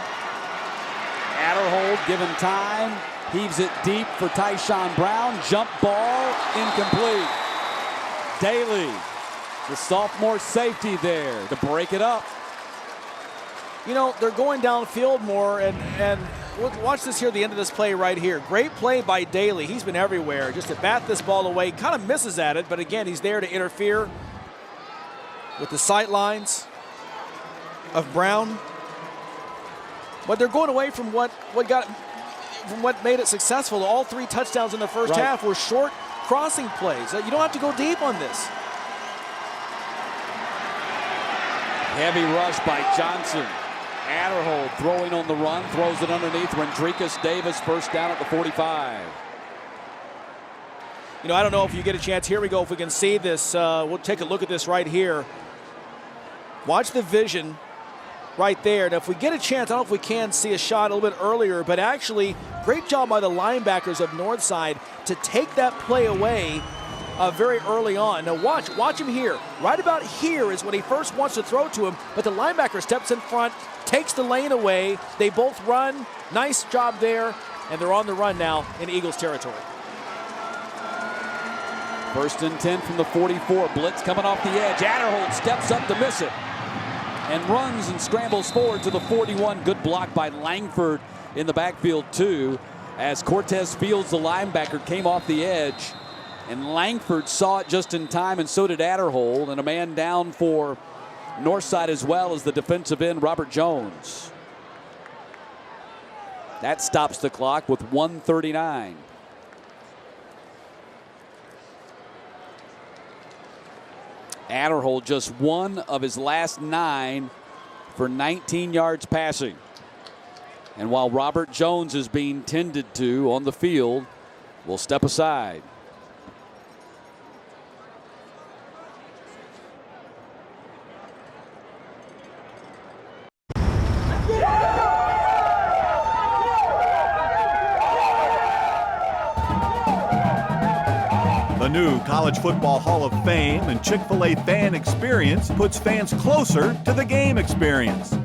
Adderhold given time, heaves it deep for Tyshawn Brown. Jump ball, incomplete. Daly, the sophomore safety there to break it up. you know, they're going downfield more, and watch this here at the end of this play right here. Great play by Daly. He's been everywhere just to bat this ball away. Kind of misses at it, but again, he's there to interfere with the sight lines of Brown. But they're going away from what made it successful. All 3 touchdowns in the first half were short crossing plays. You don't have to go deep on this. Heavy rush by Johnson. Adderhold throwing on the run, throws it underneath. Rendricus Davis, first down at the 45. You know, I don't know if you get a chance. Here we go. If we can see this, we'll take a look at this right here. Watch the vision right there. And if we get a chance, I don't know if we can see a shot a little bit earlier, but actually, great job by the linebackers of Northside to take that play away very early on. Now watch him here. Right about here is when he first wants to throw to him, but the linebacker steps in front, takes the lane away. They both run. Nice job there, and they're on the run now in Eagles territory. 1st and 10 from the 44. Blitz coming off the edge. Adderhold steps up to miss it and runs and scrambles forward to the 41. Good block by Langford in the backfield too, as Cortez Fields, the linebacker, came off the edge. And Langford saw it just in time, and so did Adderhold. And a man down for Northside as well as the defensive end, Robert Jones. That stops the clock with 1:39. Adderhold just 1 of his last 9 for 19 yards passing. And while Robert Jones is being tended to on the field, we'll step aside. The new College Football Hall of Fame and Chick-fil-A Fan Experience puts fans closer to the game experience.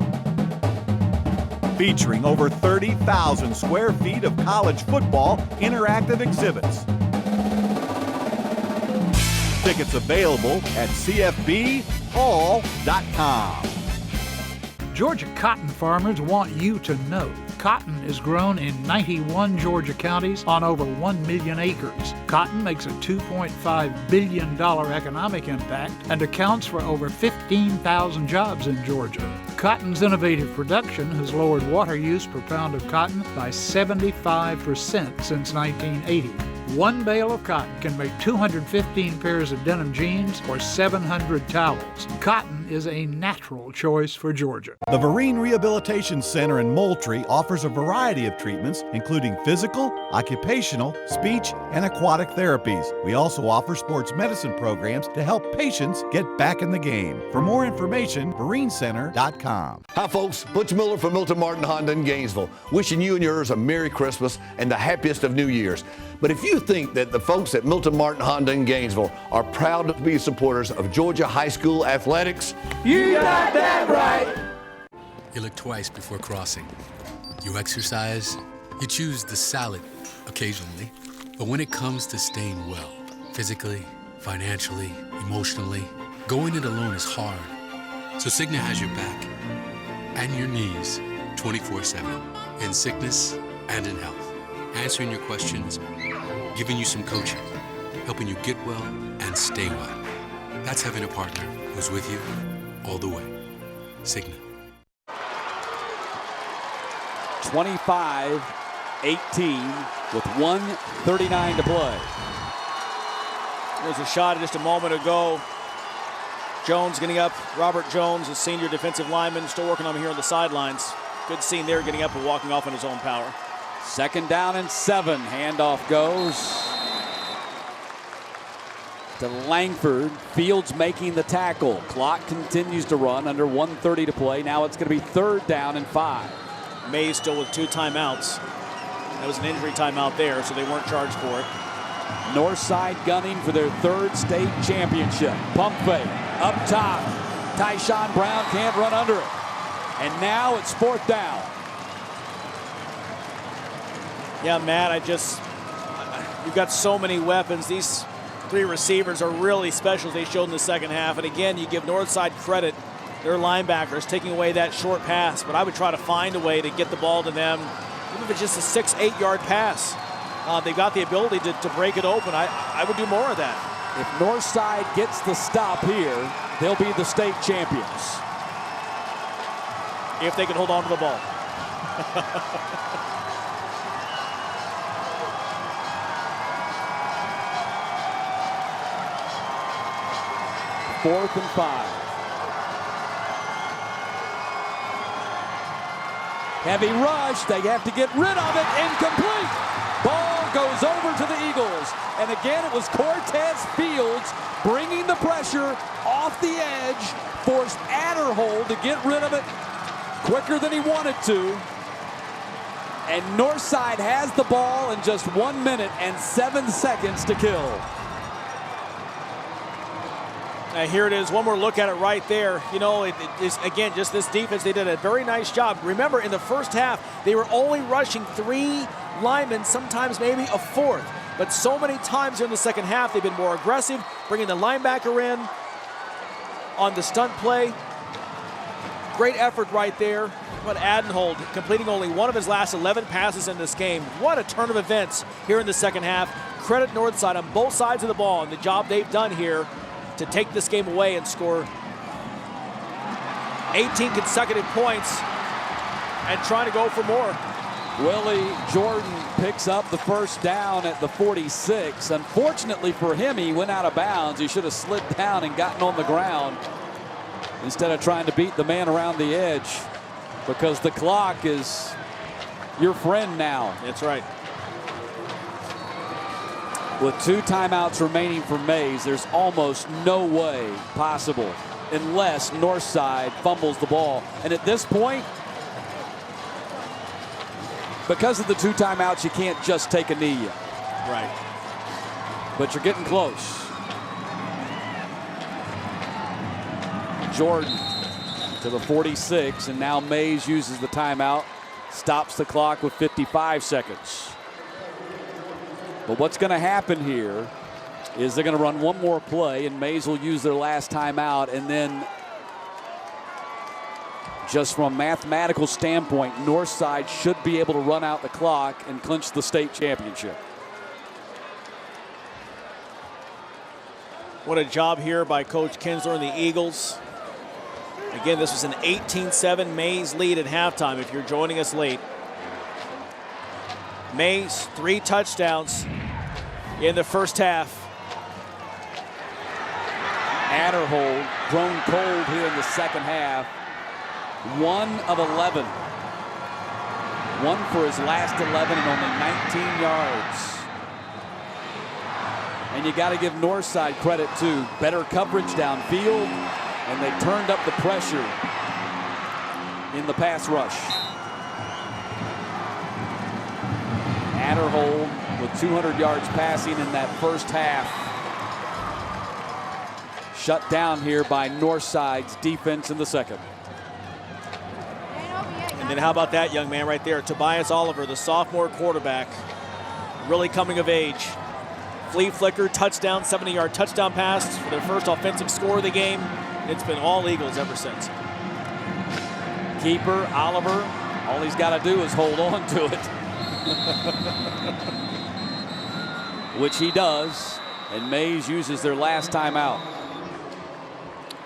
Featuring over 30,000 square feet of college football interactive exhibits. Tickets available at cfbhall.com. Georgia cotton farmers want you to know cotton is grown in 91 Georgia counties on over 1 million acres. Cotton makes a $2.5 billion economic impact and accounts for over 15,000 jobs in Georgia. Cotton's innovative production has lowered water use per pound of cotton by 75% since 1980. One bale of cotton can make 215 pairs of denim jeans or 700 towels. Cotton is a natural choice for Georgia. The Vereen Rehabilitation Center in Moultrie offers a variety of treatments, including physical, occupational, speech, and aquatic therapies. We also offer sports medicine programs to help patients get back in the game. For more information, VereenCenter.com. Hi, folks. Butch Miller from Milton Martin Honda in Gainesville. Wishing you and yours a Merry Christmas and the happiest of New Years. But if you think that the folks at Milton Martin Honda in Gainesville are proud to be supporters of Georgia high school athletics, you got that right. You look twice before crossing. You exercise. You choose the salad occasionally. But when it comes to staying well, physically, financially, emotionally, going it alone is hard. So Cigna has your back and your knees 24/7, in sickness and in health, answering your questions, giving you some coaching, helping you get well and stay well. That's having a partner who's with you all the way. Cigna. 25-18 with 1:39 to play. There's a shot just a moment ago. Jones getting up. Robert Jones, a senior defensive lineman, still working on him here on the sidelines. Good scene there, getting up and walking off on his own power. 2nd down and 7. Handoff goes to Langford. Fields making the tackle. Clock continues to run under 1:30 to play. Now it's going to be 3rd down and 5. Mays still with 2 timeouts. That was an injury timeout there, so they weren't charged for it. Northside gunning for their 3rd state championship. Pump fake up top. Tyshawn Brown can't run under it. And now it's 4th down. Yeah, Matt, you've got so many weapons. These 3 receivers are really special as they showed in the second half. And again, you give Northside credit their linebackers taking away that short pass, but I would try to find a way to get the ball to them, even if it's just a 6-8 yard pass. They've got the ability to break it open. I would do more of that. If Northside gets the stop here, they'll be the state champions. If they can hold on to the ball. Fourth and 5. Heavy rush. They have to get rid of it. Incomplete. Ball goes over to the Eagles. And again, it was Cortez Fields bringing the pressure off the edge. Forced Adderhold to get rid of it quicker than he wanted to. And Northside has the ball in just 1 minute and 7 seconds to kill. Now here it is, one more look at it right there. You know, it is, again, just this defense, they did a very nice job. Remember, in the first half, they were only rushing 3 linemen, sometimes maybe a 4th. But so many times in the second half, they've been more aggressive, bringing the linebacker in on the stunt play. Great effort right there. But Adderhold completing only one of his last 11 passes in this game. What a turn of events here in the second half. Credit Northside on both sides of the ball and the job they've done here to take this game away and score 18 consecutive points and trying to go for more. Willie Jordan picks up the first down at the 46. Unfortunately for him, he went out of bounds. He should have slid down and gotten on the ground instead of trying to beat the man around the edge, because the clock is your friend now. That's right. With 2 timeouts remaining for Mays, there's almost no way possible unless Northside fumbles the ball. And at this point, because of the 2 timeouts, you can't just take a knee yet. Right. But you're getting close. Jordan to the 46, and now Mays uses the timeout, stops the clock with 55 seconds. But what's going to happen here is they're going to run one more play, and Mays will use their last timeout, and then just from a mathematical standpoint, Northside should be able to run out the clock and clinch the state championship. What a job here by Coach Kinsler and the Eagles. Again, this was an 18-7 Mays lead at halftime if you're joining us late. Mays, 3 touchdowns in the first half. Adderhold grown cold here in the second half. 1 of 11. 1 for his last 11 and only 19 yards. And you got to give Northside credit too. Better coverage downfield, and they turned up the pressure in the pass rush. Adderhold with 200 yards passing in that first half. Shut down here by Northside's defense in the second. And then how about that young man right there, Tobias Oliver, the sophomore quarterback, really coming of age. Flea flicker, touchdown, 70-yard touchdown pass for their first offensive score of the game. It's been all Eagles ever since. Keeper, Oliver, all he's got to do is hold on to it. Which he does, and Mays uses their last timeout.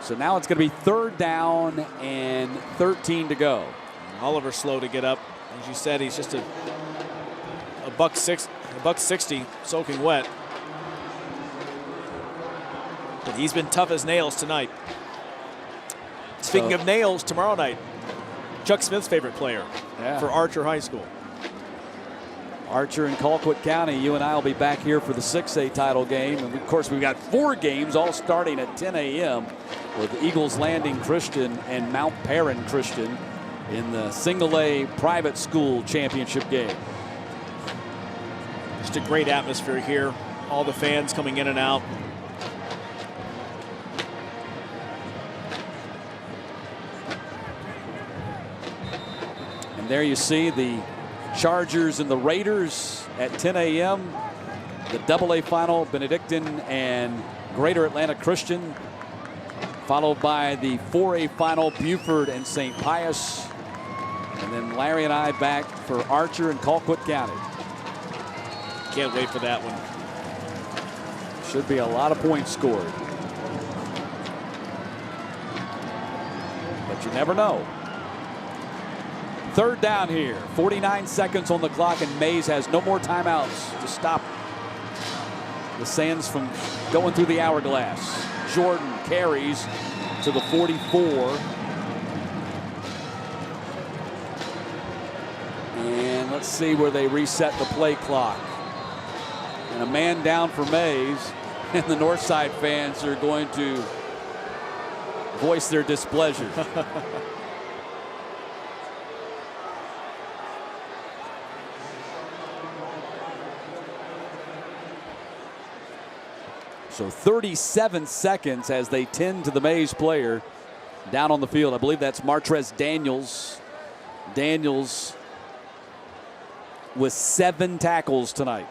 So now it's going to be 3rd down and 13 to go. Oliver slow to get up. As you said, he's just a buck 60 soaking wet. But he's been tough as nails tonight. Speaking of nails, tomorrow night, Chuck Smith's favorite player for Archer High School. Archer and Colquitt County, you and I will be back here for the 6A title game. And of course, we've got 4 games all starting at 10 a.m. with Eagles Landing Christian and Mount Perrin Christian in the single A private school championship game. Just a great atmosphere here. All the fans coming in and out. And there you see the Chargers and the Raiders at 10 a.m. The AA final, Benedictine and Greater Atlanta Christian followed by the 4A final, Buford and St. Pius. And then Larry and I back for Archer and Colquitt County. Can't wait for that one. Should be a lot of points scored. But you never know. Third down here, 49 seconds on the clock, and Mays has no more timeouts to stop the Sands from going through the hourglass. Jordan carries to the 44. And let's see where they reset the play clock. And a man down for Mays, and the Northside fans are going to voice their displeasure. So 37 seconds as they tend to the Mays player down on the field. I believe that's Martrez Daniels. Daniels with 7 tackles tonight.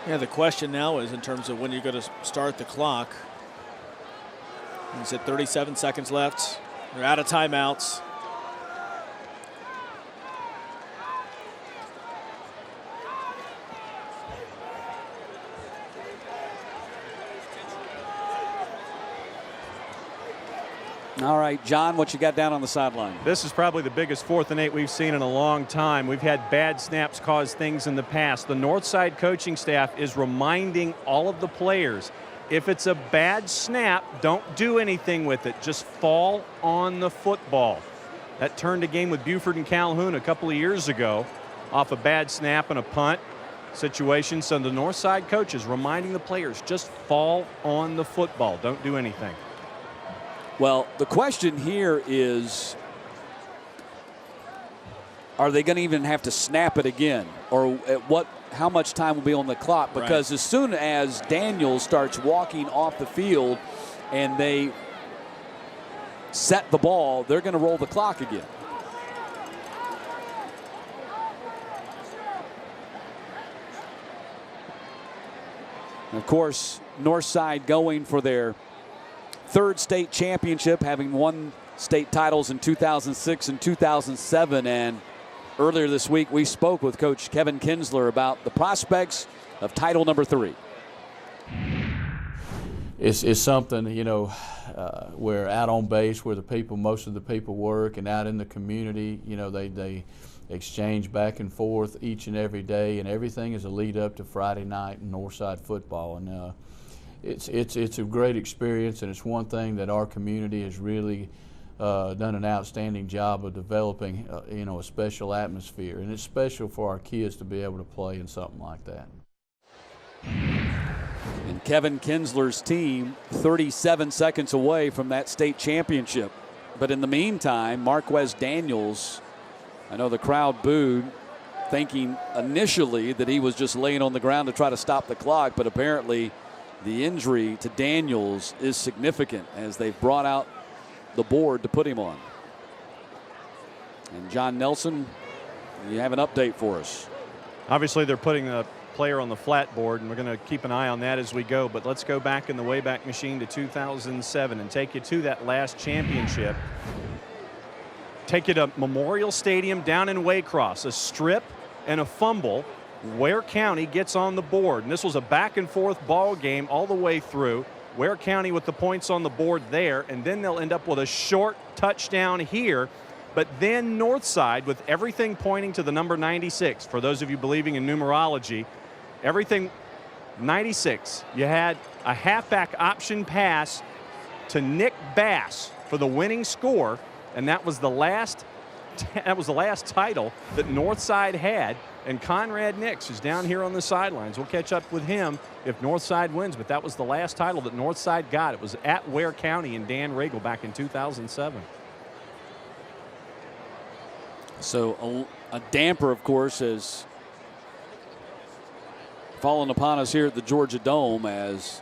Yeah, the question now is in terms of when you're going to start the clock. He's at 37 seconds left. They're out of timeouts. All right, John, what you got down on the sideline? This is probably the biggest 4th and 8 we've seen in a long time. We've had bad snaps cause things in the past. The Northside coaching staff is reminding all of the players, if it's a bad snap, don't do anything with it. Just fall on the football. That turned a game with Buford and Calhoun a couple of years ago off a bad snap and a punt situation. So the Northside coaches reminding the players, just fall on the football. Don't do anything. Well, the question here is, are they going to even have to snap it again? Or at how much time will be on the clock? Because as soon as Daniels starts walking off the field and they set the ball, they're going to roll the clock again. And of course, Northside going for their 3rd state championship, having won state titles in 2006 and 2007. And earlier this week, we spoke with Coach Kevin Kinsler about the prospects of title number 3. It's something, you know, where out on base where most of the people work, and out in the community, you know, they exchange back and forth each and every day, and everything is a lead up to Friday night in Northside football. And it's a great experience, and it's one thing that our community has really done an outstanding job of developing, you know, a special atmosphere, and it's special for our kids to be able to play in something like that. And Kevin Kinsler's team 37 seconds away from that state championship. But in the meantime, Marquez Daniels, I know the crowd booed, thinking initially that he was just laying on the ground to try to stop the clock, but apparently the injury to Daniels is significant as they've brought out the board to put him on. And John Nelson, you have an update for us. Obviously, they're putting a player on the flat board, and we're going to keep an eye on that as we go. But let's go back in the Wayback Machine to 2007 and take you to that last championship. Take you to Memorial Stadium down in Waycross, a strip and a fumble. Ware County gets on the board, and this was a back and forth ball game all the way through. Ware County with the points on the board there, and then they'll end up with a short touchdown here. But then Northside, with everything pointing to the number 96, for those of you believing in numerology, everything 96. You had a halfback option pass to Nick Bass for the winning score, and that was the last title that Northside had. And Conrad Nix is down here on the sidelines. We'll catch up with him if Northside wins, but that was the last title that Northside got. It was at Ware County and Dan Regal back in 2007. So a damper, of course, has fallen upon us here at the Georgia Dome as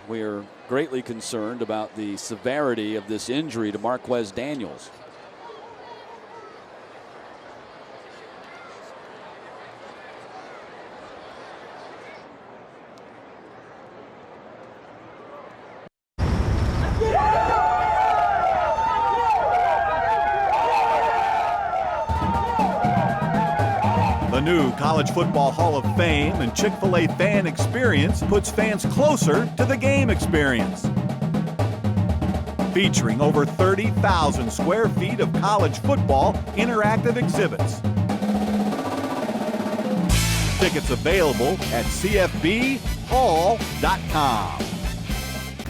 we're greatly concerned about the severity of this injury to Marquez Daniels. The new College Football Hall of Fame and Chick-fil-A fan experience puts fans closer to the game experience. Featuring over 30,000 square feet of college football interactive exhibits. Tickets available at cfbhall.com.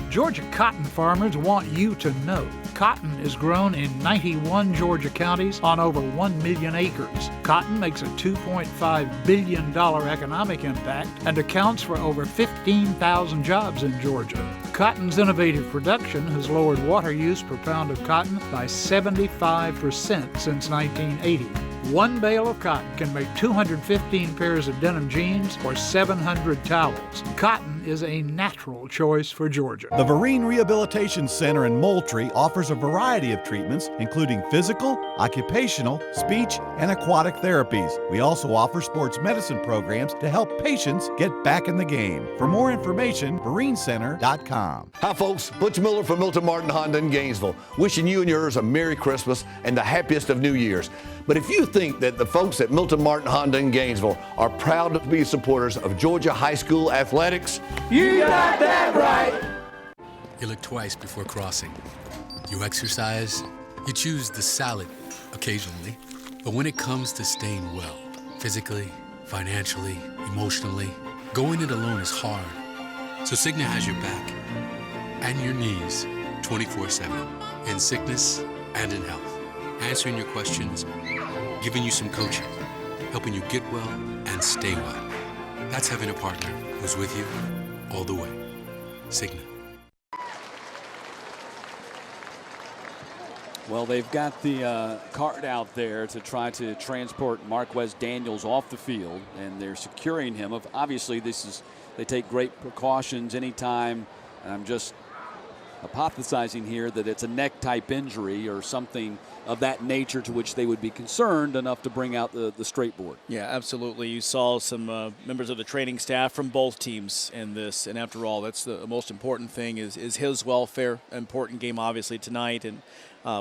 Georgia cotton farmers want you to know cotton is grown in 91 Georgia counties on over 1 million acres. Cotton makes a $2.5 billion economic impact and accounts for over 15,000 jobs in Georgia. Cotton's innovative production has lowered water use per pound of cotton by 75% since 1980. One bale of cotton can make 215 pairs of denim jeans or 700 towels. Cotton is a natural choice for Georgia. The Vereen Rehabilitation Center in Moultrie offers a variety of treatments, including physical, occupational, speech, and aquatic therapies. We also offer sports medicine programs to help patients get back in the game. For more information, vereencenter.com. Hi, folks. Butch Miller from Milton Martin Honda in Gainesville, wishing you and yours a Merry Christmas and the happiest of New Years. But if you think that the folks at Milton Martin Honda in Gainesville are proud to be supporters of Georgia high school athletics, You got that right. You look twice before crossing. You exercise. You choose the salad occasionally. But when it comes to staying well, physically, financially, emotionally, going it alone is hard. So Cigna has your back and your knees 24/7, in sickness and in health, answering your questions, giving you some coaching, helping you get well and stay well. That's having a partner who's with you all the way. Cigna. Well, they've got the cart out there to try to transport Marquez Daniels off the field, and they're securing him. Obviously, they take great precautions anytime. And I'm just hypothesizing here that it's a neck-type injury or something of that nature to which they would be concerned enough to bring out the straight board. Yeah, absolutely. You saw some members of the training staff from both teams in this, and after all, that's the most important thing is his welfare. Important game, obviously, tonight, and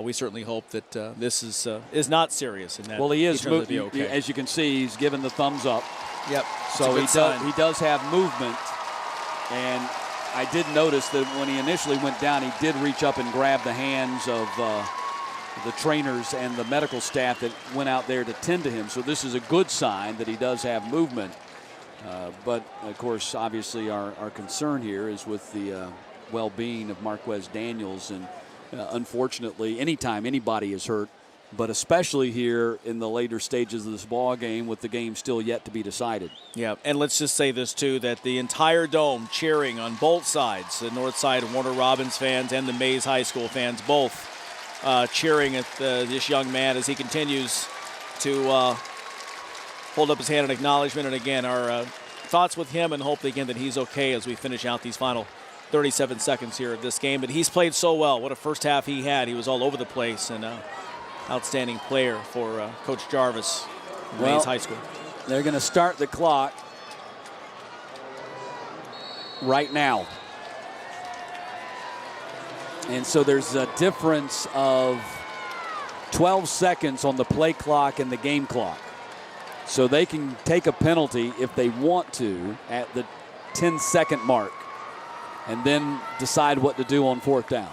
we certainly hope that this is not serious. And that well, he is. turns out to be okay. As you can see, he's given the thumbs up. Yep. So he does have movement, and I did notice that when he initially went down, he did reach up and grab the hands of the trainers and the medical staff that went out there to tend to him. So this is a good sign that he does have movement. But, of course, obviously our concern here is with the well-being of Marquez Daniels. And unfortunately, anytime anybody is hurt, but especially here in the later stages of this ball game with the game still yet to be decided. Yeah, and let's just say this, too, that the entire dome cheering on both sides, the North Side Warner Robins fans and the Mays High School fans, both cheering at this young man as he continues to hold up his hand in acknowledgement. And, again, our thoughts with him and hope, again, that he's okay as we finish out these final 37 seconds here of this game. But he's played so well. What a first half he had. He was all over the place, and outstanding player for Coach Jarvis, Mays High School. They're going to start the clock right now. And so there's a difference of 12 seconds on the play clock and the game clock. So they can take a penalty if they want to at the 10-second mark and then decide what to do on fourth down.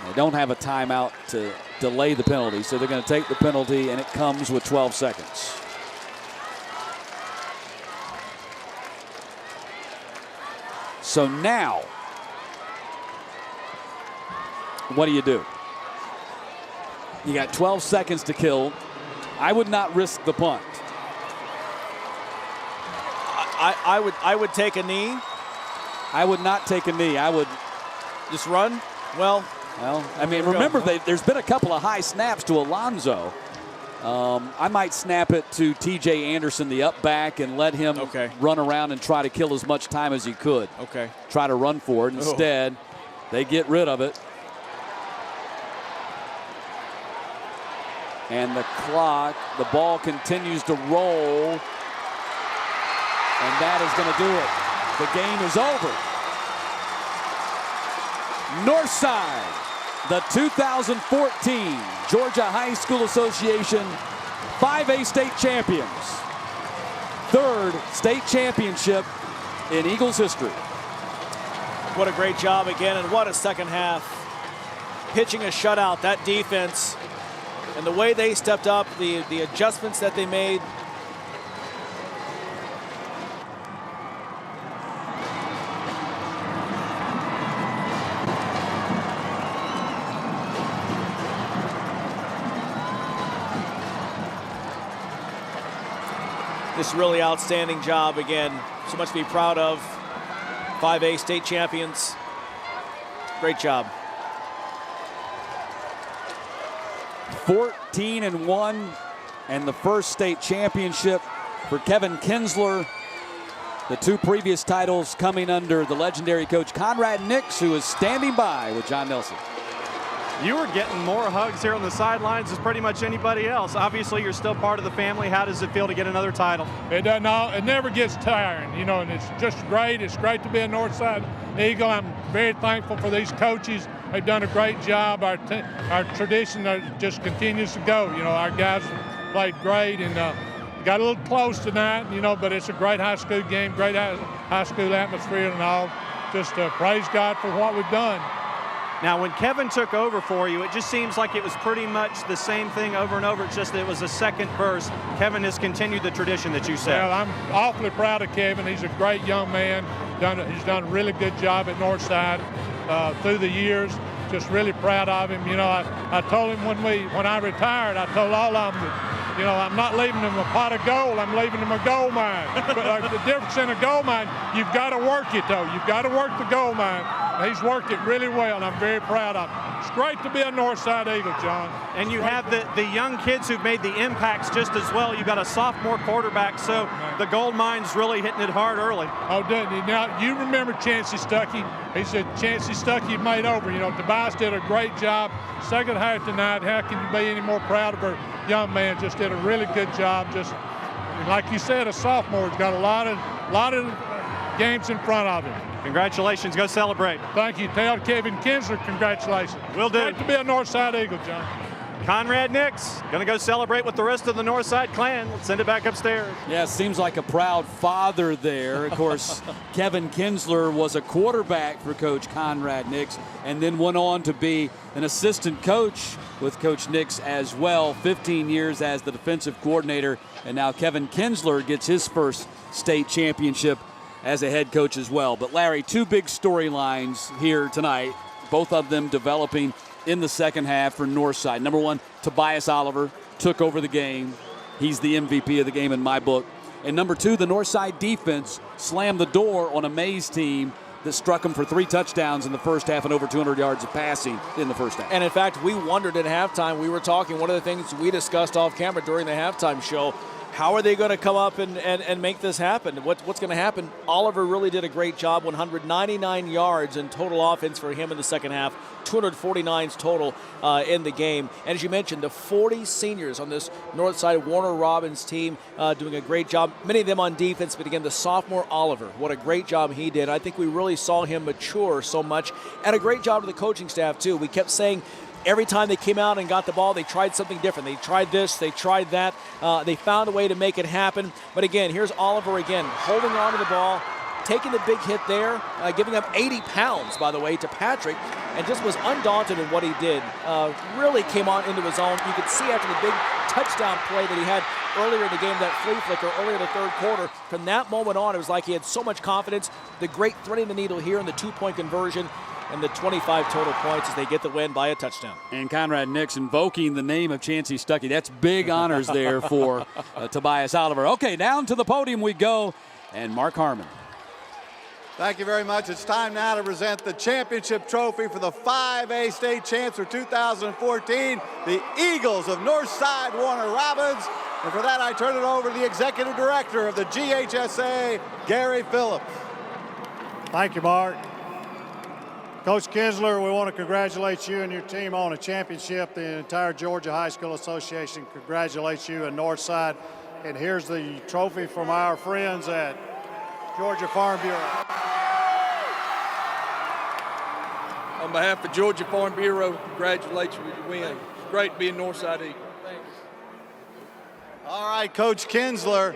They don't have a timeout to delay the penalty, so they're going to take the penalty, and it comes with 12 seconds. So now, what do? You got 12 seconds to kill. I would not risk the punt. I would take a knee. I would not take a knee. I would just run. Well, I mean, remember, there's been a couple of high snaps to Alonzo I might snap it to T.J. Anderson, the up back, and let him run around and try to kill as much time as he could. Okay. Try to run for it. Instead, they get rid of it. And the clock, the ball continues to roll. And that is going to do it. The game is over. Northside, the 2014 Georgia High School Association 5A state champions. Third state championship in Eagles history. What a great job again, and what a second half. Pitching a shutout, that defense, and the way they stepped up, the adjustments that they made. This really outstanding job again. So much to be proud of. 5A state champions. Great job. 14-1 and the first state championship for Kevin Kinsler. The two previous titles coming under the legendary coach Conrad Nix, who is standing by with John Nelson. You were getting more hugs here on the sidelines as pretty much anybody else. Obviously, you're still part of the family. How does it feel to get another title? It never gets tiring, and it's just great. It's great to be a Northside Eagle. I'm very thankful for these coaches. They've done a great job. Our tradition just continues to go. Our guys played great and got a little close tonight, but it's a great high school game, great high school atmosphere and all. Just praise God for what we've done. Now, when Kevin took over for you, it just seems like it was pretty much the same thing over and over. It's just that it was a second burst. Kevin has continued the tradition that you said. Well, I'm awfully proud of Kevin. He's a great young man. He's done a really good job at Northside through the years. Just really proud of him. I told him when I retired, I told all of them that, I'm not leaving them a pot of gold. I'm leaving them a gold mine. But the difference in a gold mine, you've got to work it, though. You've got to work the gold mine. He's worked it really well, and I'm very proud of him. It's great to be a Northside Eagle, John. And you have the young kids who've made the impacts just as well. You've got a sophomore quarterback, so the gold mine's really hitting it hard early. Oh, doesn't he? Now, you remember Chancey Stuckey. He said Chancey Stuckey made over. Tobias did a great job. Second half tonight, how can you be any more proud of her young man? Just did a really good job. Just like you said, a sophomore. He's got a lot of games in front of him. Congratulations. Go celebrate. Thank you. Tell Kevin Kinsler congratulations. Will do. Great to be a Northside Eagle, John. Conrad Nix going to go celebrate with the rest of the Northside clan. Let's send it back upstairs. Yeah, it seems like a proud father there. Of course, Kevin Kinsler was a quarterback for Coach Conrad Nix and then went on to be an assistant coach with Coach Nix as well. 15 years as the defensive coordinator, and now Kevin Kinsler gets his first state championship as a head coach as well. But Larry, two big storylines here tonight, both of them developing in the second half for Northside. Number one, Tobias Oliver took over the game. He's the MVP of the game in my book. And number two, the Northside defense slammed the door on a Mays team that struck him for 3 touchdowns in the first half and over 200 yards of passing in the first half. And in fact, we wondered at halftime, we were talking, one of the things we discussed off camera during the halftime show, how are they going to come up and make this happen? What's going to happen? Oliver really did a great job, 199 yards in total offense for him in the second half, 249 total in the game. And as you mentioned, the 40 seniors on this Northside Warner Robins team doing a great job, many of them on defense, but again, the sophomore Oliver, what a great job he did. I think we really saw him mature so much, and a great job to the coaching staff too. We kept saying, every time they came out and got the ball, they tried something different. They tried this, they tried that. They found a way to make it happen. But again, here's Oliver again, holding on to the ball, taking the big hit there, giving up 80 pounds, by the way, to Patrick, and just was undaunted in what he did. Really came on into his own. You could see after the big touchdown play that he had earlier in the game, that flea flicker earlier in the third quarter, from that moment on, it was like he had so much confidence. The great threading the needle here in the 2-point conversion, and the 25 total points as they get the win by a touchdown. And Conrad Nix invoking the name of Chancey Stuckey. That's big honors there for Tobias Oliver. Okay, down to the podium we go, and Mark Harmon. Thank you very much. It's time now to present the championship trophy for the 5A state champs for 2014, the Eagles of Northside Warner Robins. And for that, I turn it over to the executive director of the GHSA, Gary Phillips. Thank you, Mark. Coach Kinsler, we want to congratulate you and your team on a championship. The entire Georgia High School Association congratulates you and Northside. And here's the trophy from our friends at Georgia Farm Bureau. On behalf of Georgia Farm Bureau, congratulations with your win. It's great to be in Northside Eagle. Thanks. All right, Coach Kinsler,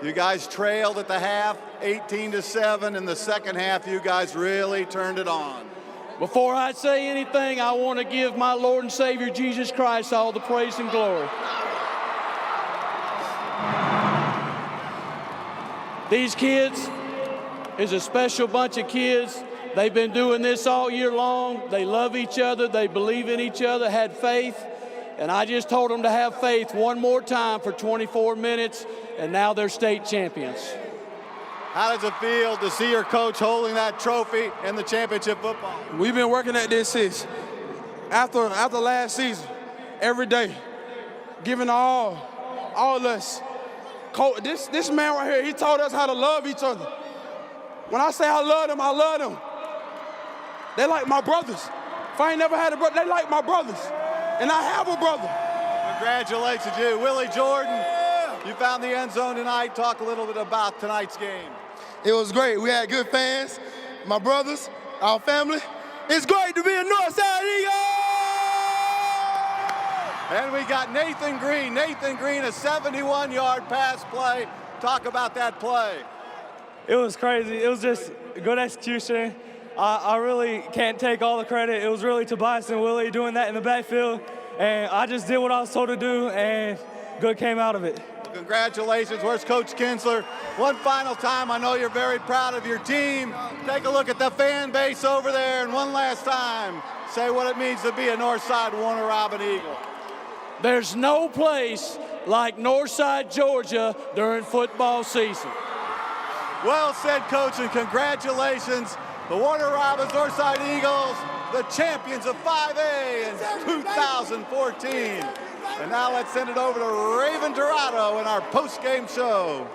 you guys trailed at the half, 18-7. In the second half, you guys really turned it on. Before I say anything, I want to give my Lord and Savior Jesus Christ all the praise and glory. These kids is a special bunch of kids. They've been doing this all year long. They love each other. They believe in each other, had faith. And I just told them to have faith one more time for 24 minutes, and now they're state champions. How does it feel to see your coach holding that trophy in the championship football? We've been working at this since after last season, every day, giving all of us. This man right here, he taught us how to love each other. When I say I love them. They like my brothers. If I ain't never had a brother, they like my brothers. And I have a brother. Congratulations, you. Willie Jordan, you found the end zone tonight. Talk a little bit about tonight's game. It was great. We had good fans, my brothers, our family. It's great to be a Northside Eagle! And we got Nathan Green. Nathan Green, a 71-yard pass play. Talk about that play. It was crazy. It was just good execution. I really can't take all the credit. It was really Tobias and Willie doing that in the backfield. And I just did what I was told to do, and good came out of it. Well, congratulations. Where's Coach Kinsler? One final time, I know you're very proud of your team. Take a look at the fan base over there, and one last time, say what it means to be a Northside Warner Robin Eagle. There's no place like Northside, Georgia during football season. Well said, Coach, and congratulations. The Warner Robins Northside Eagles, the champions of 5A in 2014. And now let's send it over to Raven Dorado in our post-game show.